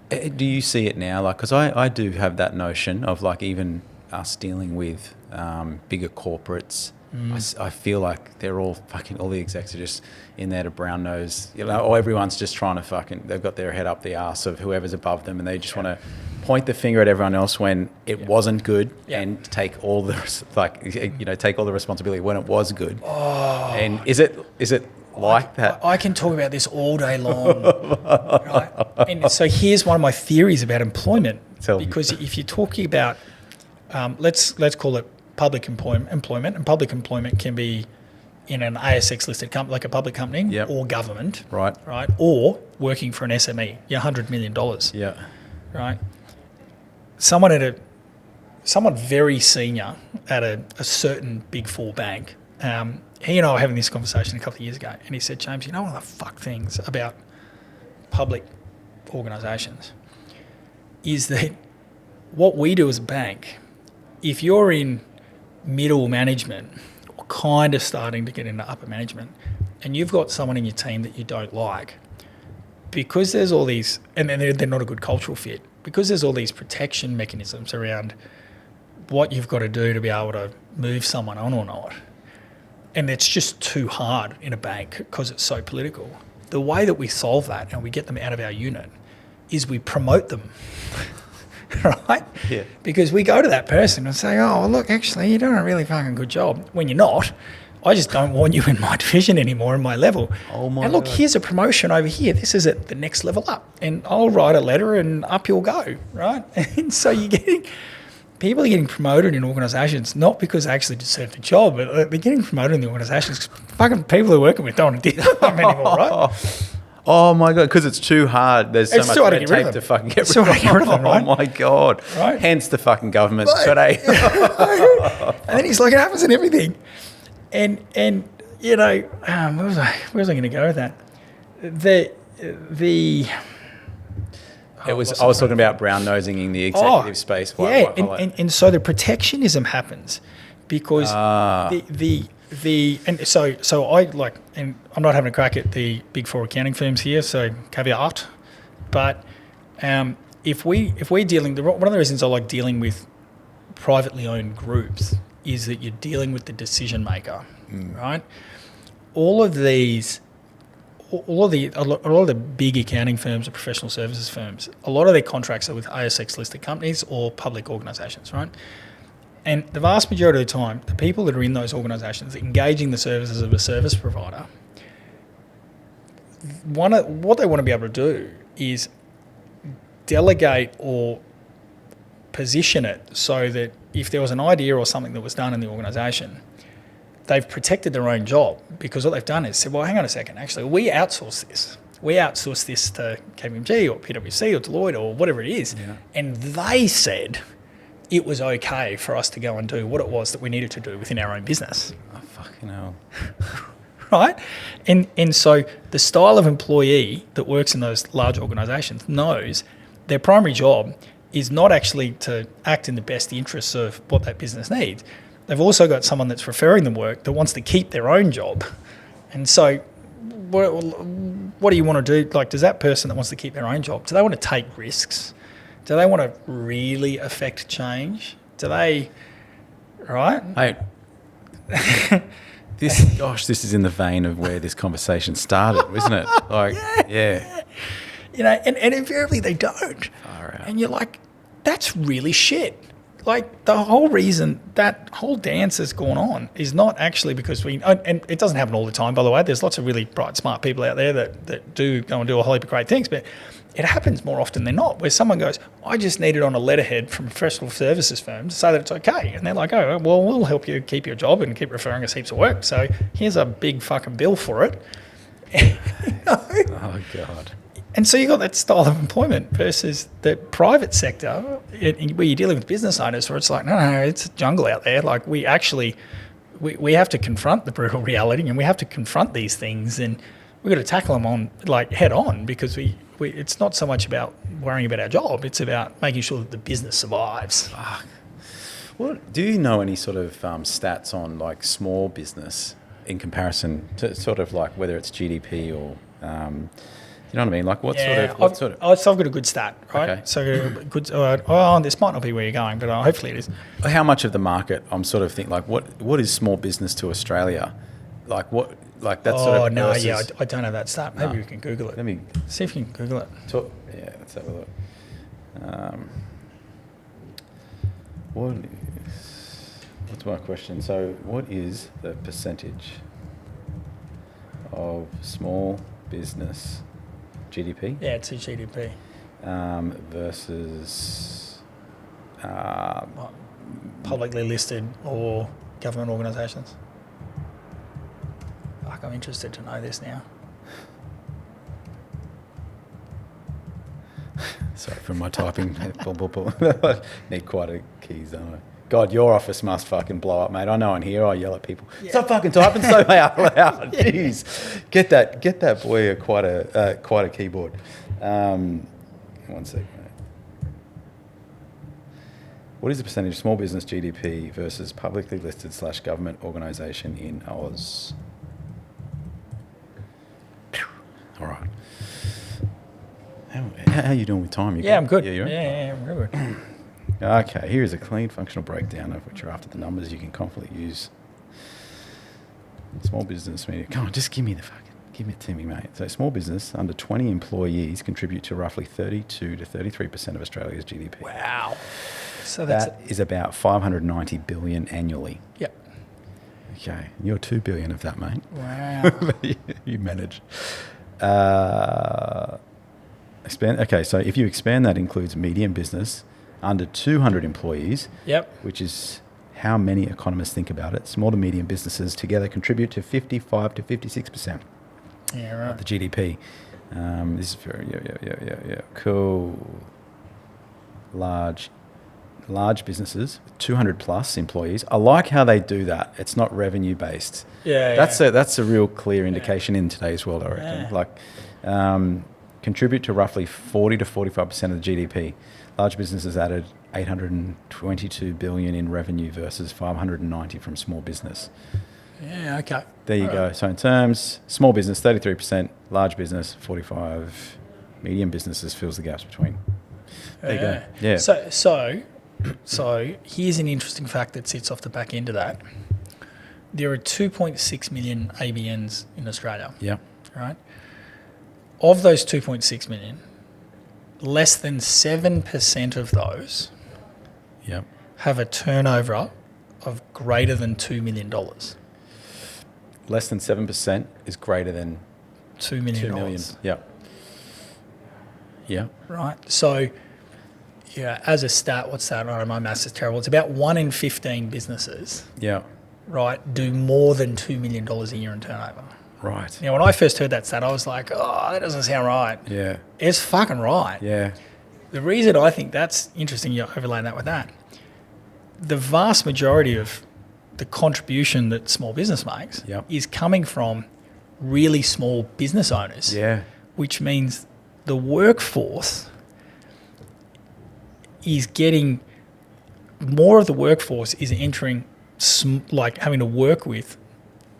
Do you see it now? Like, because I do have that notion of like even us dealing with bigger corporates. I feel like they're all the execs are just in there to brown nose, or everyone's just trying to they've got their head up the arse of whoever's above them, and they just want to point the finger at everyone else when it wasn't good, and take all the take all the responsibility when it was good. And is it like that? I can talk about this all day long. Right? And so here's one of my theories about employment. Because if you're talking about, let's call it public employment, and public employment can be in an ASX listed company, like a public company, or government, right, or working for an SME, $100 million, right. Someone very senior at a certain Big Four bank. He and I were having this conversation a couple of years ago, and he said, James, one of the fuck things about public organisations is that what we do as a bank, if you're in middle management or kind of starting to get into upper management, and you've got someone in your team that you don't like, because there's all these, and they're not a good cultural fit, because there's all these protection mechanisms around what you've got to do to be able to move someone on or not, and it's just too hard in a bank because it's so political. The way that we solve that and we get them out of our unit is we promote them. Right? Yeah. Because we go to that person and say, oh, well, look, actually, you're doing a really fucking good job. When you're not, I just don't want you in my division anymore, in my level. And look, here's a promotion over here. This is at the next level up. And I'll write a letter and up you'll go, right? And so people are getting promoted in organisations, not because they actually deserve the job, but they're getting promoted in the organisations because fucking people they're working with don't want to deal with them anymore, right? Oh my God, because it's too hard. There's so much red tape to fucking get rid of them. Right? Oh my God. Right? Hence the fucking government today. And then he's like, it happens in everything. And where was I going to go with that? I was talking about brown nosing in the executive space. And so the protectionism happens because so I like, and I'm not having a crack at the Big Four accounting firms here, so caveat. But if we're dealing, one of the reasons I like dealing with privately owned groups is that you're dealing with the decision maker, right? A lot of the big accounting firms or professional services firms, a lot of their contracts are with ASX listed companies or public organisations, right? And the vast majority of the time, the people that are in those organisations engaging the services of a service provider, what they want to be able to do is delegate or position it so that if there was an idea or something that was done in the organisation, they've protected their own job, because what they've done is said, well, hang on a second, actually, we outsource this. We outsource this to KPMG or PwC or Deloitte or whatever it is. Yeah. And they said it was okay for us to go and do what it was that we needed to do within our own business. Oh, fucking hell. Right? And so the style of employee that works in those large organisations knows their primary job is not actually to act in the best interests of what that business needs. They've also got someone that's referring them work that wants to keep their own job, And so what do you want to do? Like, does that person that wants to keep their own job, do they want to take risks? Do they want to really affect change? Do they, right? Hey, this is in the vein of where this conversation started, isn't it? Like, yeah. You know, and invariably they don't. Far out. And you're like, that's really shit. Like, the whole reason that whole dance has gone on is not actually because and it doesn't happen all the time, by the way. There's lots of really bright, smart people out there that do go and do a whole heap of great things, but it happens more often than not, where someone goes, I just need it on a letterhead from a professional services firm to say that it's okay. And they're like, oh, well, we'll help you keep your job and keep referring us heaps of work. So here's a big fucking bill for it. You know? Oh, God. And so you got that style of employment versus the private sector where you're dealing with business owners where it's like, no, it's a jungle out there. Like, we actually, we have to confront the brutal reality, and we have to confront these things, and we've got to tackle them on, like, head on, because it's not so much about worrying about our job. It's about making sure that the business survives. Well, do you know any sort of stats on, like, small business in comparison to sort of like whether it's GDP or you know what I mean? Like, what sort of? So I've got a good stat, right? Okay. So good. This might not be where you're going, but hopefully it is. How much of the market? I'm sort of thinking, like, what is small business to Australia? Like, what? Like that sort of. Oh no, versus, yeah, I don't have that stat. Maybe we can Google it. Let me See if you can Google it. Yeah, let's have a look. What's my question? So, what is the percentage of small business GDP? Yeah, it's a GDP. Versus Publicly listed or government organisations. Fuck, I'm interested to know this now. Sorry for my typing. Need quite a keys, don't I? God, your office must fucking blow up, mate. I know in here I yell at people. Yeah. Stop fucking typing so loud. Jeez. Get that boy quite a keyboard. 1 second, mate. What is the percentage of small business GDP versus publicly listed / government organisation in Oz? All right. How are you doing with time? I'm good. Yeah, you're right? Yeah, I'm really good. Okay, here is a clean functional breakdown of which are after the numbers you can confidently use. Small business media. Come on, just give it to me, mate. So small business under 20 employees contribute to roughly 32 to 33% of Australia's GDP. Wow. So that is about 590 billion annually. Yep. Okay, you're 2 billion of that, mate. Wow. You manage. Okay, so if you expand, that includes medium business under 200 employees. Yep. Which is how many economists think about it. Small to medium businesses together contribute to 55 to 56% of the GDP. This is very, yeah. Cool. Large businesses, 200 plus employees. I like how they do that. It's not revenue based. That's a real clear indication in today's world, I reckon. Yeah. Like, contribute to roughly 40 to 45% of the GDP. Large businesses added 822 billion in revenue versus 590 from small business. Yeah, okay. There you go. So in terms, small business 33%, large business 45, medium businesses fills the gaps between. There you go. Yeah. So here's an interesting fact that sits off the back end of that. There are 2.6 million ABNs in Australia. Yeah. Right? Of those 2.6 million, less than 7% of those have a turnover of greater than $2 million. Less than 7% is greater than $2 million. $2 million. Yeah. Yeah. Right. So, as a stat, what's that? Oh, my maths is terrible. It's about 1 in 15 businesses. Yeah. Right. Do more than $2 million a year in turnover. Right. Now, when I first heard that stat, I was like, oh, that doesn't sound right. Yeah. It's fucking right. Yeah. The reason I think that's interesting, you're overlaying that with that, the vast majority of the contribution that small business makes is coming from really small business owners. Yeah. Which means the workforce is getting, more of the workforce is entering, like having to work with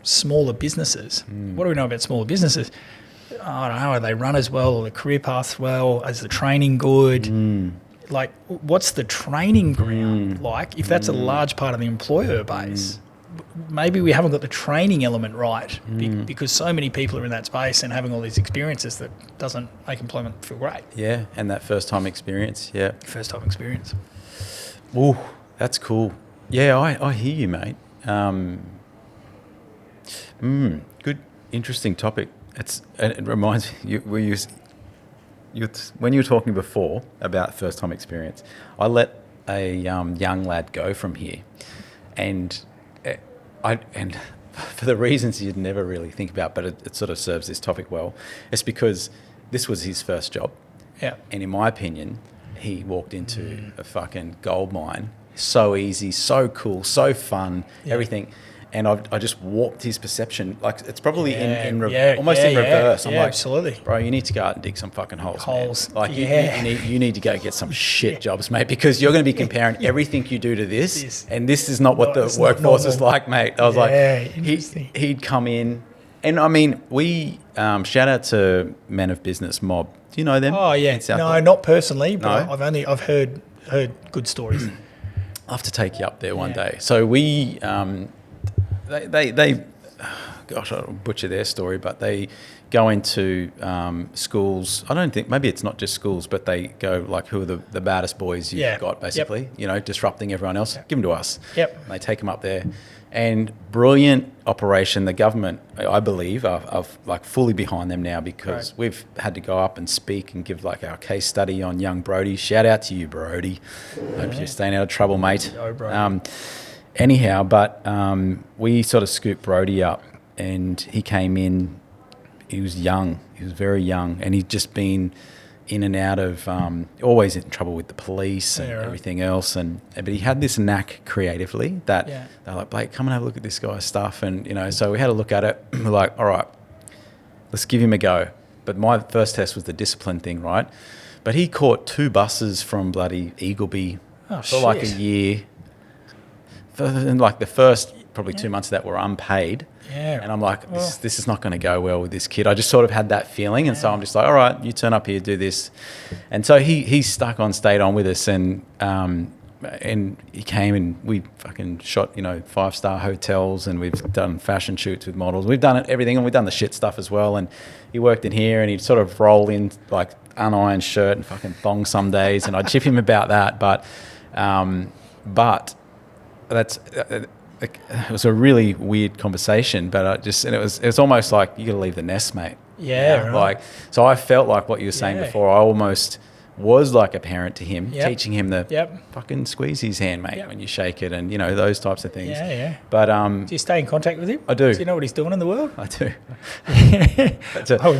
smaller businesses. What do we know about smaller businesses? I don't know. Are they run as well? Or the career paths well? Is the training good? Like, what's the training ground like? If that's a large part of the employer base, maybe we haven't got the training element right because so many people are in that space and having all these experiences that doesn't make employment feel great. Yeah, and that first time experience, yeah. First time experience. Ooh, that's cool. Yeah, I hear you, mate. Good, interesting topic. It reminds me, when you were talking before about first time experience, I let a young lad go from here, and for the reasons you'd never really think about, but it sort of serves this topic well. It's because this was his first job. Yeah. And in my opinion, he walked into a fucking gold mine. So easy, so cool, so fun, everything. And I just warped his perception. Like, it's probably almost in reverse. I'm like, absolutely. Bro, you need to go out and dig some fucking holes. Man. Like, yeah. you need to go get some shit jobs, mate, because you're going to be comparing everything you do to this, and this is not what the workforce is like, mate. I was like, he'd come in, and I mean, we shout out to Men of Business Mob. Do you know them? Oh yeah, no, not personally, but I've heard good stories. I'll have to take you up there one day. So we. They gosh, I'll butcher their story, but they go into schools. I don't think, maybe it's not just schools, but they go like, who are the baddest boys you've got, basically, disrupting everyone else. Give them to us. Yep. And they take them up there. And brilliant operation. The government, I believe, are like fully behind them now, because we've had to go up and speak and give like our case study on young Brody. Shout out to you, Brody. Hope you're staying out of trouble, mate. Oh, Brody. Anyhow, but we sort of scooped Brody up, and he came in. He was young. He was very young, and he'd just been in and out of always in trouble with the police and everything else. But he had this knack creatively that they're like, Blake, come and have a look at this guy's stuff. And so we had a look at it. We're like, all right, let's give him a go. But my first test was the discipline thing, right? But he caught 2 buses from bloody Eagleby for like a year. And like the first probably 2 months of that were unpaid. Yeah. And I'm like, this is not going to go well with this kid. I just sort of had that feeling. And so I'm just like, all right, you turn up here, do this. And so he stuck on, stayed on with us. And he came and we fucking shot, 5-star hotels, and we've done fashion shoots with models. We've done everything, and we've done the shit stuff as well. And he worked in here, and he'd sort of roll in like unironed shirt and fucking thong some days. And I'd chip him about that. But it was a really weird conversation, but it was almost like, you got to leave the nest, mate. Yeah, right. Like, so I felt like what you were saying before. I almost was like a parent to him, teaching him fucking squeeze his hand, mate, when you shake it, and those types of things. Yeah. But do you stay in contact with him? I do. Do you know what he's doing in the world? I do. We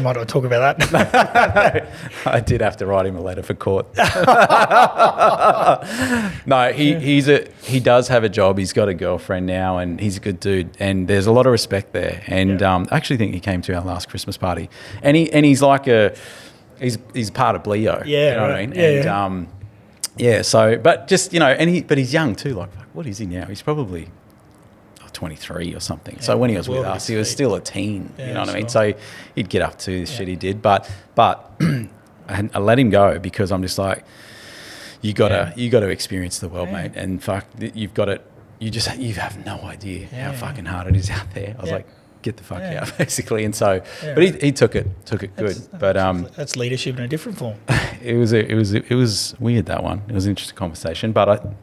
might not talk about that. I did have to write him a letter for court. No, he does have a job. He's got a girlfriend now, and he's a good dude. And there's a lot of respect there. And I actually think he came to our last Christmas party, and he's like he's part of Bleo. Yeah, you know what I mean? And so, but just but he's young too. Like, what is he now? He's probably 23 or something. So when he was with us, he was still a teen. You know what I mean? So he'd get up to the shit he did, but I let him go, because I'm just like, you gotta experience the world, mate. And fuck, you've got it. You have no idea how fucking hard it is out there. I was like, get the fuck out, basically. And so, but he took it good. But that's leadership in a different form. It was weird, that one. It was an interesting conversation, but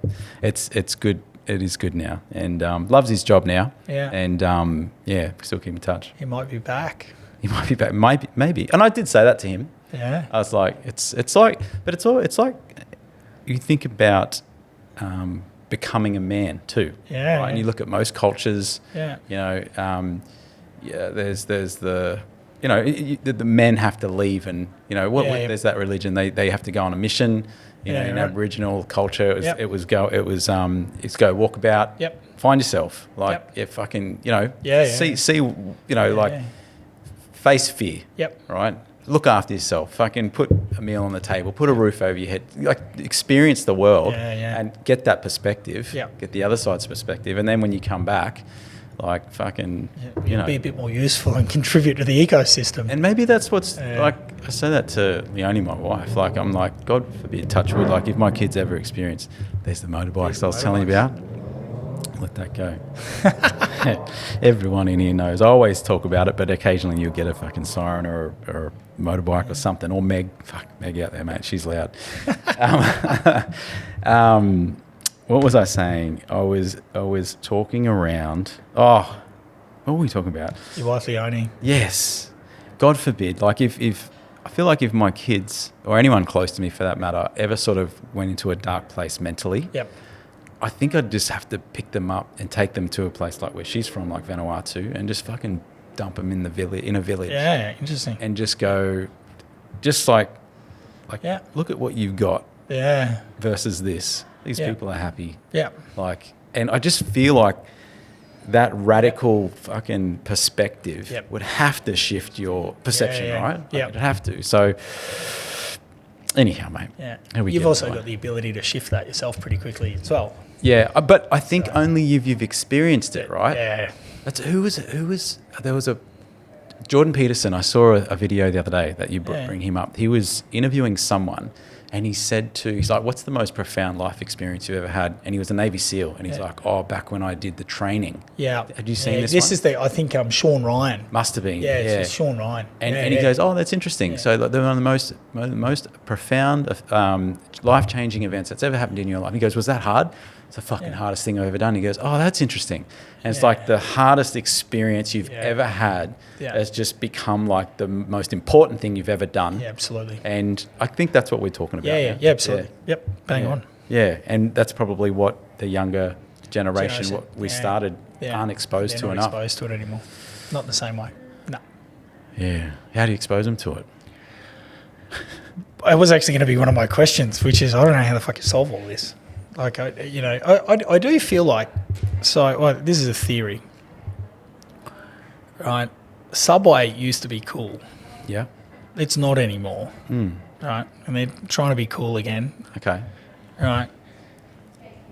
it's good. It is good now, and loves his job now. Yeah. And still keep in touch. He might be back. Maybe. And I did say that to him. Yeah. I was like, it's like you think about becoming a man too. Yeah. Right? And you look at most cultures. Yeah. There's the the men have to leave, and there's that religion. They have to go on a mission. In Aboriginal culture, it's go walk about. Yep. Find yourself. Face fear. Yep. Right. Look after yourself. Fucking put a meal on the table. Put a roof over your head. Like, experience the world and get that perspective. Yep. Get the other side's perspective, and then when you come back, like fucking, Be a bit more useful and contribute to the ecosystem. And maybe that's what's like. I say that to Leonie, my wife. Like, I'm like, God forbid, touch wood. Like, if my kids ever experience, there's the motorbikes I was telling you about. Let that go. Everyone in here knows. I always talk about it, but occasionally you'll get a fucking siren or a motorbike or something. Or Meg out there, mate. She's loud. What was I saying? I was talking around. Oh, what were we talking about? Your wife Leonie. Yes. God forbid. Like if I feel like if my kids or anyone close to me for that matter ever sort of went into a dark place mentally, Yep. I think I'd just have to pick them up and take them to a place like where she's from, like Vanuatu, and just fucking dump them in a village. Yeah, interesting. And just go, just like Yeah. look at what you've got Yeah. versus this. These Yeah. people are happy. Yeah. Like, and I just feel like that radical fucking perspective Yep. would have to shift your perception, Yeah. right? Yeah. It'd have to. So, anyhow, mate. Yeah. How we You've get also that got the ability to shift that yourself pretty quickly as well. Yeah, but I think only you've experienced it, right? Yeah. That's who was there was a Jordan Peterson. I saw a video the other day that you bring him up. He was interviewing someone, and he's like, "What's the most profound life experience you've ever had?" And he was a Navy SEAL, and he's like, "Oh, back when I did the training." Yeah. Had you seen this? This one? is I think Sean Ryan. Must have been. Yeah, it's Sean Ryan. And he goes, "Oh, that's interesting." So like, they're one of the most profound, life-changing events that's ever happened in your life. He goes, "Was that hard?" It's the fucking hardest thing I've ever done. He goes, "Oh, that's interesting." And it's like the hardest experience you've ever had has just become like the most important thing you've ever done. Yeah, absolutely. And I think that's what we're talking about. Yeah, absolutely. Yep, bang on. Yeah, and that's probably what the younger generation what we started aren't exposed to not enough. Exposed to it anymore. Not in the same way. No. Yeah. How do you expose them to it? It was actually going to be one of my questions, which is I don't know how the fuck you solve all this. Like, I do feel like, this is a theory, right? Subway used to be cool. Yeah. It's not anymore, right? And they're trying to be cool again, Okay. right?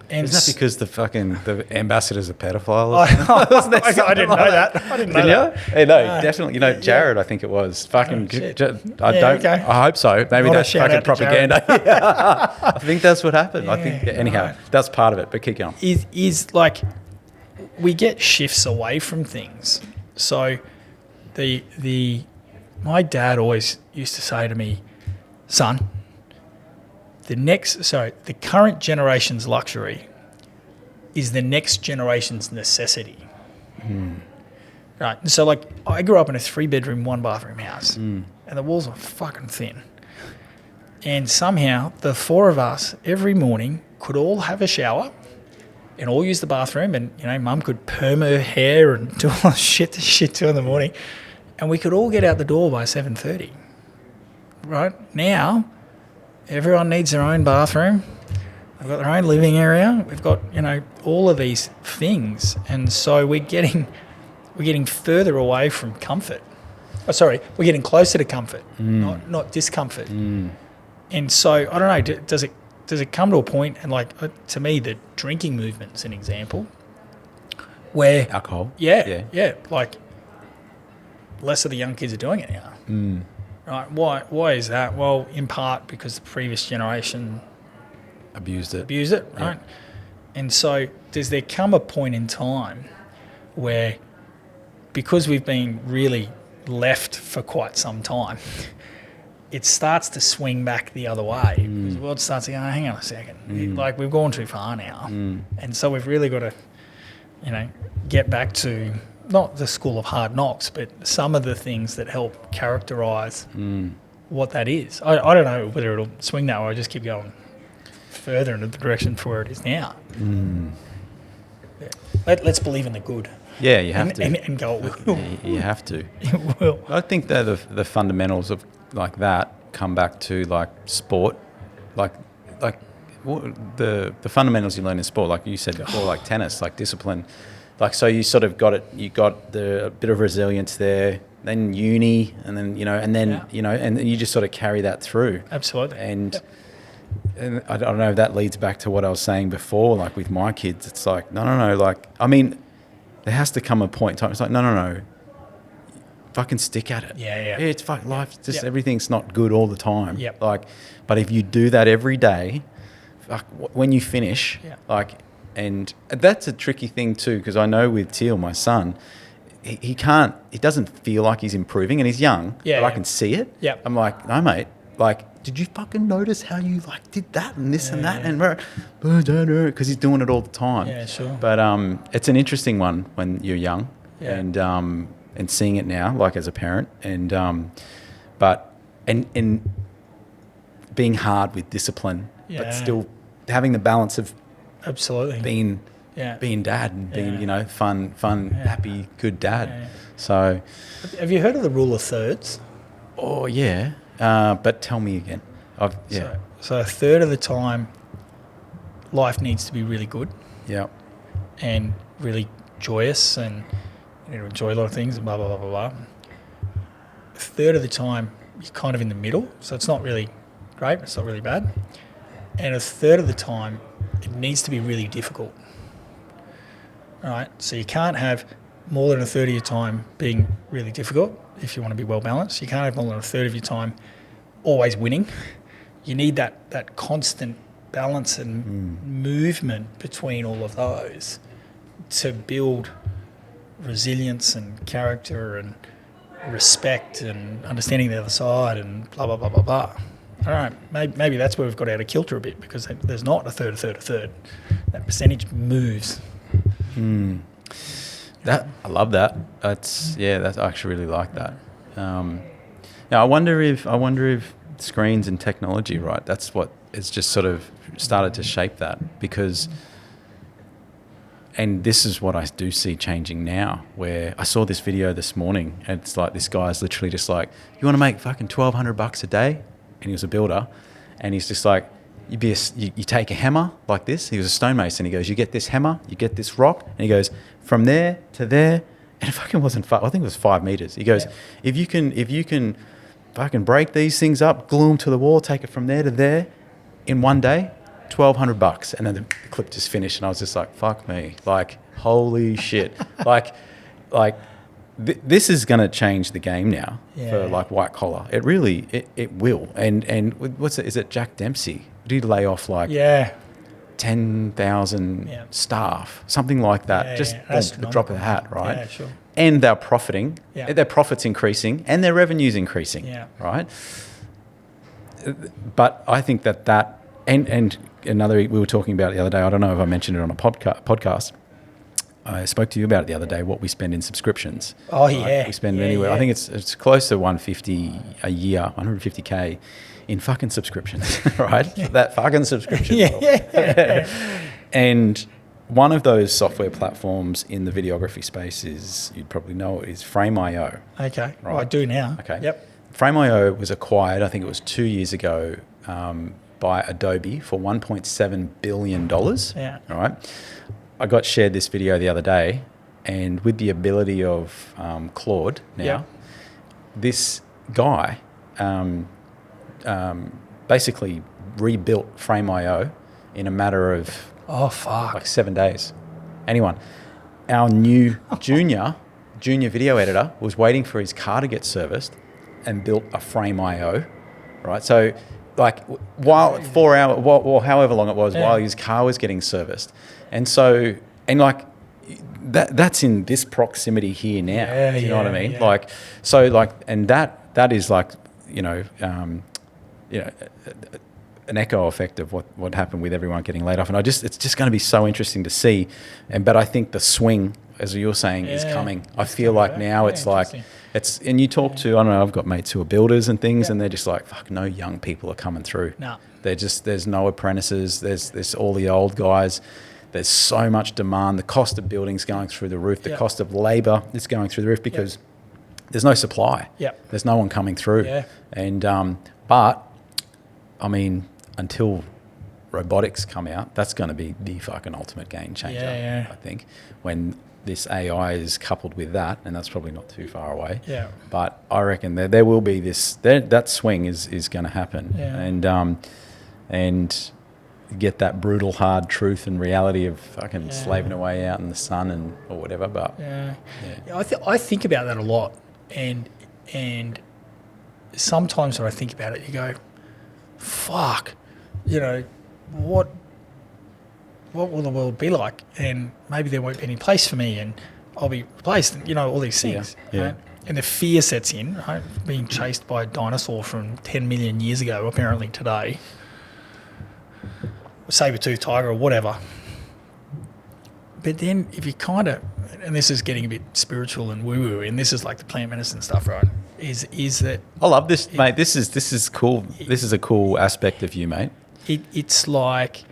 And Isn't that because the ambassador's a pedophile? Or I something? didn't know that. I didn't know that. Hey, no, definitely. You know, Jared, I think it was. Fucking, shit. I hope so. Maybe Not a that's shout fucking out to Jared. propaganda. I think that's what happened. I think, anyhow, right. that's part of it, but keep going. Is like we get shifts away from things. So my dad always used to say to me, "Son, the current generation's luxury is the next generation's necessity." Right. So like I grew up in a 3-bedroom, 1-bathroom house and the walls were fucking thin. And somehow the 4 of us every morning could all have a shower and all use the bathroom, and mum could perm her hair and do all the shit that she do in the morning, and we could all get out the door by 7:30. Right? Now everyone needs their own bathroom. They've got their own living area. We've got, all of these things. And so we're getting further away from comfort. We're getting closer to comfort, not discomfort. And so, I don't know, does it come to a point, and like, to me, the drinking movement's an example, where... Alcohol? Yeah, like, less of the young kids are doing it now. Right? Why is that? Well, in part because the previous generation Abused it. right? And so does there come a point in time where, because we've been really left for quite some time, it starts to swing back the other way? Because the world starts to go, hang on a second, like we've gone too far now. And so we've really got to, get back to not the school of hard knocks, but some of the things that help characterise what that is. I don't know whether it'll swing that way or just keep going further into the direction for where it is now. Yeah. Let's believe in the good. Yeah, you have to. And go, it will. You have to. It will. I think that the fundamentals of like that come back to like sport, like the fundamentals you learn in sport, like you said before, like tennis, like discipline. Like, so you sort of got it, you got a bit of resilience there, then uni, and then, and you just sort of carry that through. Absolutely. And I don't know if that leads back to what I was saying before, like with my kids, it's like, no, like, I mean, there has to come a point in time. It's like, no. Fucking stick at it. Yeah. It's fucking life. Just Yep. everything's not good all the time. Yep. Like, but if you do that every day, when you finish, Yep. like, and that's a tricky thing too, because I know with Teal, my son, he doesn't feel like he's improving, and he's young, Yeah, but I yeah. can see it. Yep. I'm like, no, mate, like, did you fucking notice how you like did that and this and that and because he's doing it all the time. Yeah, sure. But it's an interesting one when you're young, Yeah. and seeing it now, like as a parent, and but being hard with discipline, Yeah. but still having the balance of Absolutely. being Yeah. dad and being Yeah. fun, happy, good dad. Yeah. So, Have you heard of the rule of thirds? oh yeah, but tell me again. So a third of the time, life needs to be really good Yeah. and really joyous, and you know, enjoy a lot of things and blah blah blah blah blah. A third of the time, you're kind of in the middle, so it's not really great, it's not really bad. And a third of the time, it needs to be really difficult. All right, so you can't have more than a third of your time being really difficult if you want to be well balanced. You can't have more than a third of your time always winning. You need that constant balance and movement between all of those to build resilience and character and respect and understanding the other side and blah, blah, blah, blah, blah. All right, maybe that's where we've got out of kilter a bit, because there's not a third. That percentage moves. That I love that. I actually really like that. Now I wonder if screens and technology, right? That's what it's just sort of started to shape that, because, and this is what I do see changing now, where I saw this video this morning, and it's like this guy's literally just like, you want to make fucking $1,200 a day? And he was a builder, and he's just like, you take a hammer like this. He was a stonemason. He goes, you get this hammer, you get this rock, and he goes from there to there, and it fucking wasn't far. I think it was 5 meters. He goes, if you can fucking break these things up, glue them to the wall, take it from there to there, in one day, $1,200. And then the clip just finished, and I was just like, fuck me, like holy shit, this is going to change the game now for like white collar. It really, it will. And what's it? Is it Jack Dempsey? Did he lay off like 10,000 staff, something like that? Just boom, the drop of the hat, right? Yeah, sure. And they're profiting. Yeah. Their profits increasing and their revenues increasing. Yeah. Right. But I think that and another, we were talking about it the other day. I don't know if I mentioned it on a podcast. I spoke to you about it the other day, what we spend in subscriptions. Oh, yeah. We spend Yeah, anywhere. yeah. I think it's close to 150 a year, 150K in fucking subscriptions, right? That fucking subscription. And one of those software platforms in the videography space is, you'd probably know it, is Frame.io. Okay. Right. Well, I do now. Okay. Yep. Frame.io was acquired, I think it was 2 years ago, by Adobe for $1.7 billion. Yeah. All right. I got shared this video the other day, and with the ability of Claude now, this guy basically rebuilt Frame.io in a matter of like 7 days. Anyone, our new junior video editor was waiting for his car to get serviced and built a Frame.io, right? So like while 4 hours, well, however long it was, while his car was getting serviced. And so, and like that's in this proximity here now. Do you know what I mean? Yeah. Like, so like, and that is like, an echo effect of what happened with everyone getting laid off. And it's just going to be so interesting to see. But I think the swing, as you're saying, is coming. I feel like now it's like, and you talk to, I don't know, I've got mates who are builders and things, and they're just like, fuck, no young people are coming through. No. There's no apprentices. There's all the old guys. There's so much demand. The cost of buildings going through the roof. The cost of labour is going through the roof because there's no supply. Yep. There's no one coming through. Yeah. And but I mean, until robotics come out, that's going to be the fucking ultimate game changer. Yeah. I think when this AI is coupled with that, and that's probably not too far away. Yeah. But I reckon there will be this. That swing is going to happen. Yeah. And get that brutal, hard truth and reality of fucking slaving away out in the sun and or whatever. But I think about that a lot, and sometimes when I think about it, you go, "Fuck," what will the world be like? And maybe there won't be any place for me, and I'll be replaced. And, all these things. Yeah. Right? And the fear sets in. Right? Being chased by a dinosaur from 10 million years ago, apparently today. Saber-toothed tiger or whatever. But then if you kind of, and this is getting a bit spiritual and woo-woo, and this is like the plant medicine stuff, right, is that... I love this, mate. This is cool. This is a cool aspect of you, mate. It's like,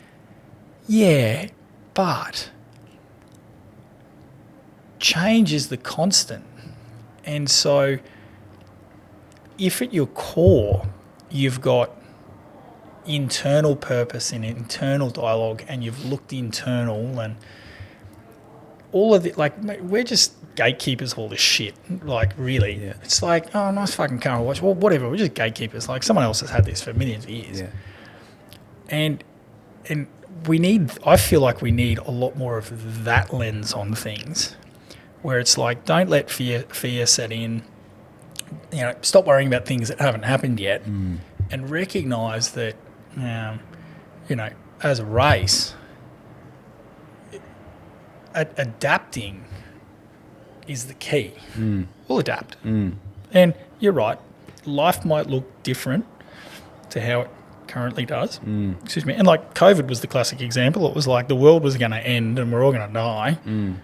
yeah, but change is the constant. And so if at your core you've got internal purpose and internal dialogue, and you've looked internal, and all of it, like, we're just gatekeepers of all this shit. Like, really, it's like, oh, nice fucking car to watch. Well, whatever, we're just gatekeepers. Like, someone else has had this for millions of years, and I feel like we need a lot more of that lens on things, where it's like, don't let fear set in. Stop worrying about things that haven't happened yet, and recognise that. As a race, adapting is the key. We'll adapt. And you're right, life might look different to how it currently does. Excuse me. And like COVID was the classic example. It was like the world was going to end and we're all going to die, and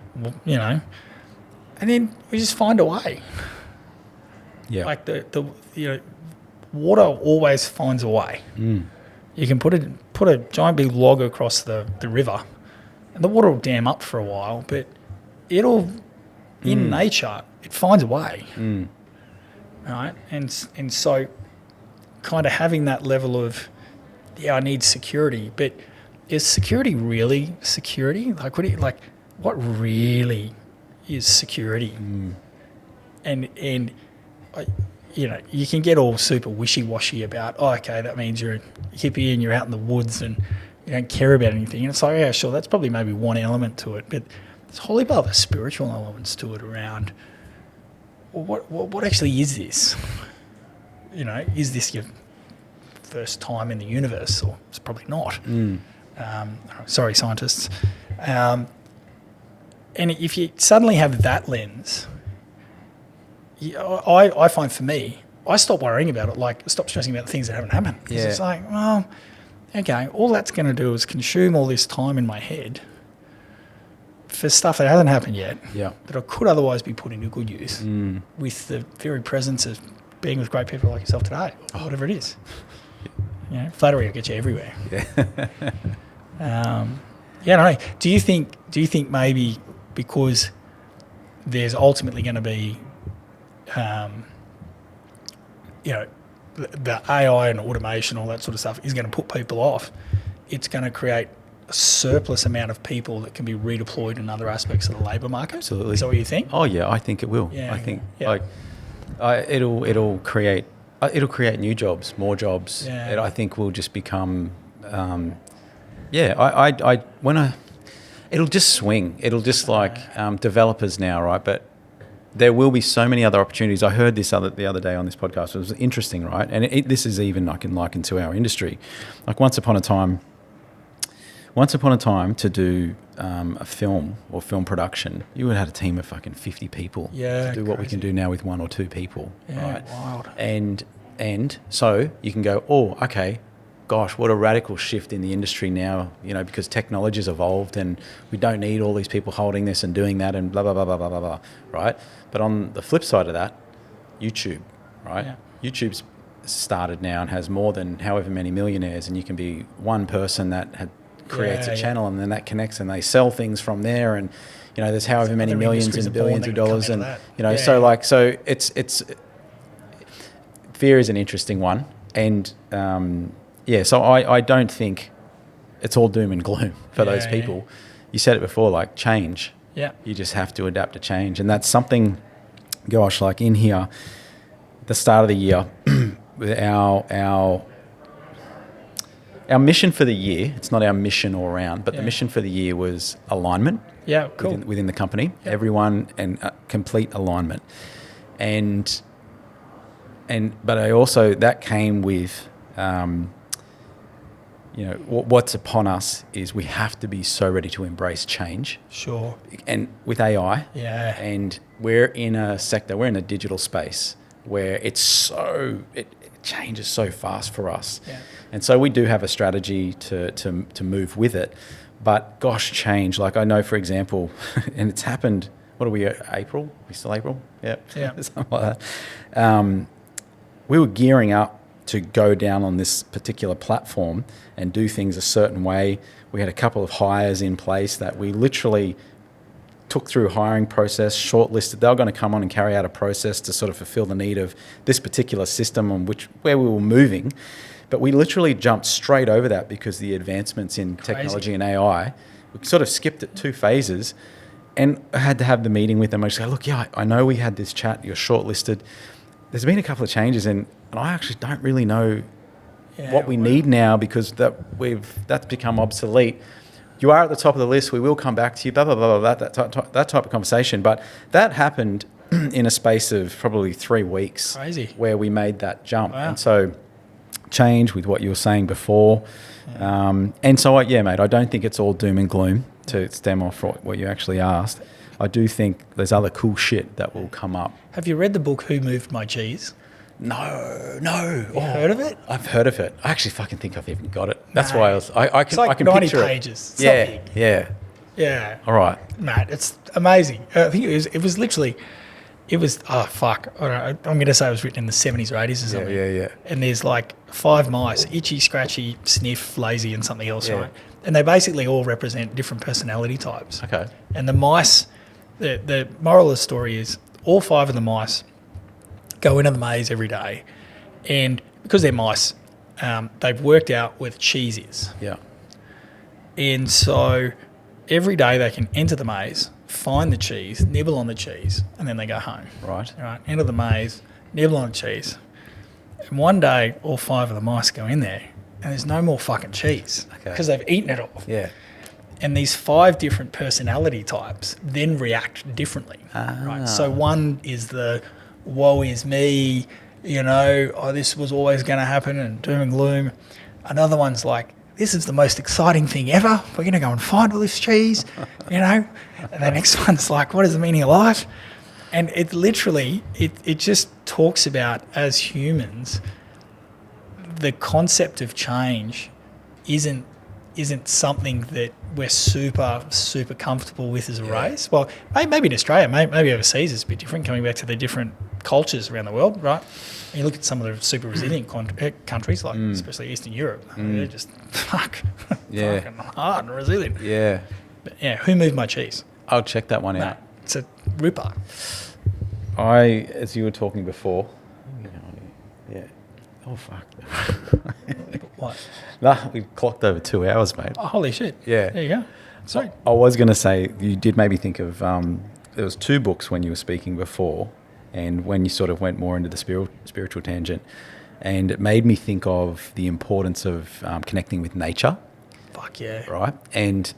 then we just find a way. Yeah. Like the water always finds a way. You can put a giant big log across the river, and the water will dam up for a while, but it'll, in nature, it finds a way, right? And so, kind of having that level of, I need security, but is security really security? Like, what really is security? And you can get all super wishy-washy about, okay, that means you're a hippie and you're out in the woods and you don't care about anything. And it's like, yeah, sure, that's probably maybe one element to it, but there's a whole heap of other spiritual elements to it around, well, what actually is this? Is this your first time in the universe? Or it's probably not. Sorry, scientists. And if you suddenly have that lens... I find for me, I stop worrying about it, like stop stressing about the things that haven't happened. Because it's like, well, okay, all that's going to do is consume all this time in my head for stuff that hasn't happened yet, that I could otherwise be putting to good use with the very presence of being with great people like yourself today, or whatever it is. Flattery will get you everywhere. I don't know. Do you think maybe because there's ultimately going to be the AI and automation, all that sort of stuff is going to put people off, it's going to create a surplus amount of people that can be redeployed in other aspects of the labour market? Absolutely. Is that what you think? Oh yeah, I think it will. I think it'll create new jobs, more jobs. I think will just become it'll just swing. It'll just developers now, right? But there will be so many other opportunities. I heard this the other day on this podcast. It was interesting, right? And this is even, I can liken to our industry. Like once upon a time to do a film or film production, you would have had a team of fucking 50 people to do what we can do now with 1 or 2 people, right? Wild. And so you can go, oh, okay, gosh, what a radical shift in the industry now, because technology's evolved and we don't need all these people holding this and doing that and blah, blah, blah, blah, blah, blah, blah, right? But on the flip side of that, YouTube, right? Yeah. YouTube's started now and has more than however many millionaires, and you can be one person that creates a channel and then that connects and they sell things from there, and there's however many millions and billions of dollars, and so it's fear is an interesting one, and so I don't think it's all doom and gloom for those people. You said it before, like change. Yeah. You just have to adapt to change. And that's something, gosh, like in here, the start of the year, our our mission for the year, it's not our mission all around, but the Yeah. mission for the year was alignment Yeah, cool. within the company. Yeah. Everyone and complete alignment. And but I also, that came with, what's upon us is we have to be so ready to embrace change. Sure. And with AI, Yeah. and we're in a sector, we're in a digital space where it changes so fast for us. Yeah. And so we do have a strategy to move with it. But gosh, change. Like I know, for example, and it's happened, what are we, April? Are we still April? Yep. Yeah. Something like that. We were gearing up to go down on this particular platform and do things a certain way. We had a couple of hires in place that we literally took through a hiring process, shortlisted. They were going to come on and carry out a process to sort of fulfill the need of this particular system where we were moving. But we literally jumped straight over that because the advancements in technology and AI, we sort of skipped it 2 phases. And I had to have the meeting with them. I just go, look, yeah, I know we had this chat, you're shortlisted. There's been a couple of changes and I actually don't really know what we need now because that's become obsolete. You are at the top of the list. We will come back to you, blah, blah, blah, blah, that type of conversation. But that happened in a space of probably 3 weeks. Crazy. Where we made that jump. Wow. And so change with what you were saying before. And so, mate, I don't think it's all doom and gloom to stem off what you actually asked. I do think there's other cool shit that will come up. Have you read the book Who Moved My Cheese? No. You heard of it? I've heard of it. I actually fucking think I've even got it. That's No. why I It's like can 90 picture pages. It's it. not Yeah, big. yeah. Yeah. All right. Matt, it's amazing. I think it was literally, oh fuck, I don't know, I'm going to say it was written in the 70s or 80s or something. Yeah. And there's like 5 mice, itchy, scratchy, sniff, lazy and something else, Yeah. right? And they basically all represent different personality types. Okay. And the mice, the moral of the story is all 5 of the mice go into the maze every day. And because they're mice, they've worked out where the cheese is. Yeah. And so every day they can enter the maze, find the cheese, nibble on the cheese, and then they go home. Right. All right, enter the maze, nibble on the cheese. And one day, all 5 of the mice go in there, and there's no more fucking cheese Okay. because they've eaten it all. Yeah. And these 5 different personality types then react differently. Right. So one is the woe is me, this was always going to happen and doom and gloom. Another one's like, this is the most exciting thing ever. We're going to go and find all this cheese, And the next one's like, what is the meaning of life? And it literally, it just talks about, as humans, the concept of change isn't something that we're super, super comfortable with as a race. Well, maybe in Australia, maybe overseas it's a bit different, coming back to the different cultures around the world, right? And you look at some of the super resilient countries, like especially Eastern Europe, they're just fucking hard and resilient. Yeah. But who moved my cheese? I'll check that one out. It's a ripper. As you were talking before, yeah. Oh, fuck. What? Nah, we clocked over 2 hours, mate. Oh, holy shit. Yeah. There you go. Sorry. I was going to say, you did make me think of, there was 2 books when you were speaking before, and when you sort of went more into the spiritual tangent, and it made me think of the importance of connecting with nature. Fuck yeah. Right? And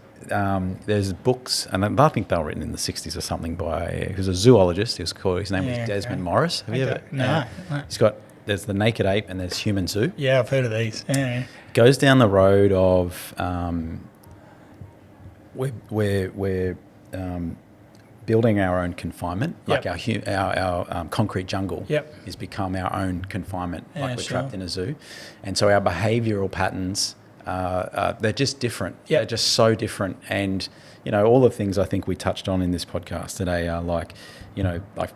there's books, and I think they were written in the 60s or something by, who's a zoologist. His name was Desmond Morris. Have you ever? No. There's the Naked Ape and there's Human Zoo. Yeah, I've heard of these. Yeah. Goes down the road of we're building our own confinement, like our concrete jungle has become our own confinement, like we're trapped in a zoo. And so our behavioural patterns, they're just different. They're just so different. And, all the things I think we touched on in this podcast today are like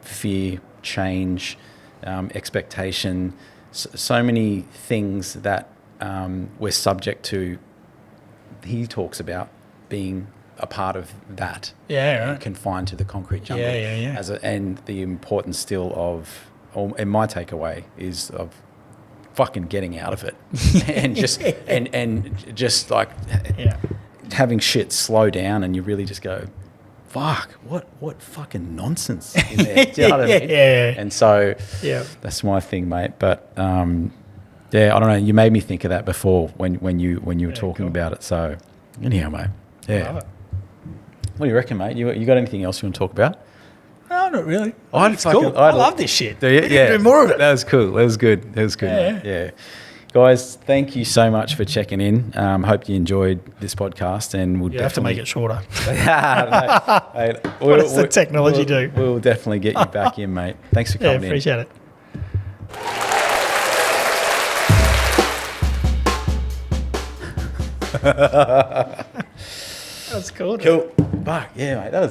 fear, change, expectation, so many things that we're subject to. He talks about being a part of that, confined to the concrete jungle, and the importance still of, and my takeaway is of fucking getting out of it, and just and just like having shit slow down, and you really just go, fuck, what fucking nonsense in there. Do you know what I mean? Yeah. And so that's my thing, mate. But Yeah, I don't know. You made me think of that before when you were talking cool. about it. So anyhow, mate. Yeah. Love it. What do you reckon, mate? You got anything else you want to talk about? No, not really. I'd It's fucking- cool. I'd I lo- love this shit. Do you? We need to do more of it. That was cool. That was good. That was good. Yeah. Mate. Yeah. Guys, thank you so much for checking in. Hope you enjoyed this podcast, and we'll You have to make definitely it shorter. Mate, What does the technology do? We'll definitely get you back in, mate. Thanks for Yeah, coming in. appreciate it. That's cool. Cool. Fuck, yeah, mate. That was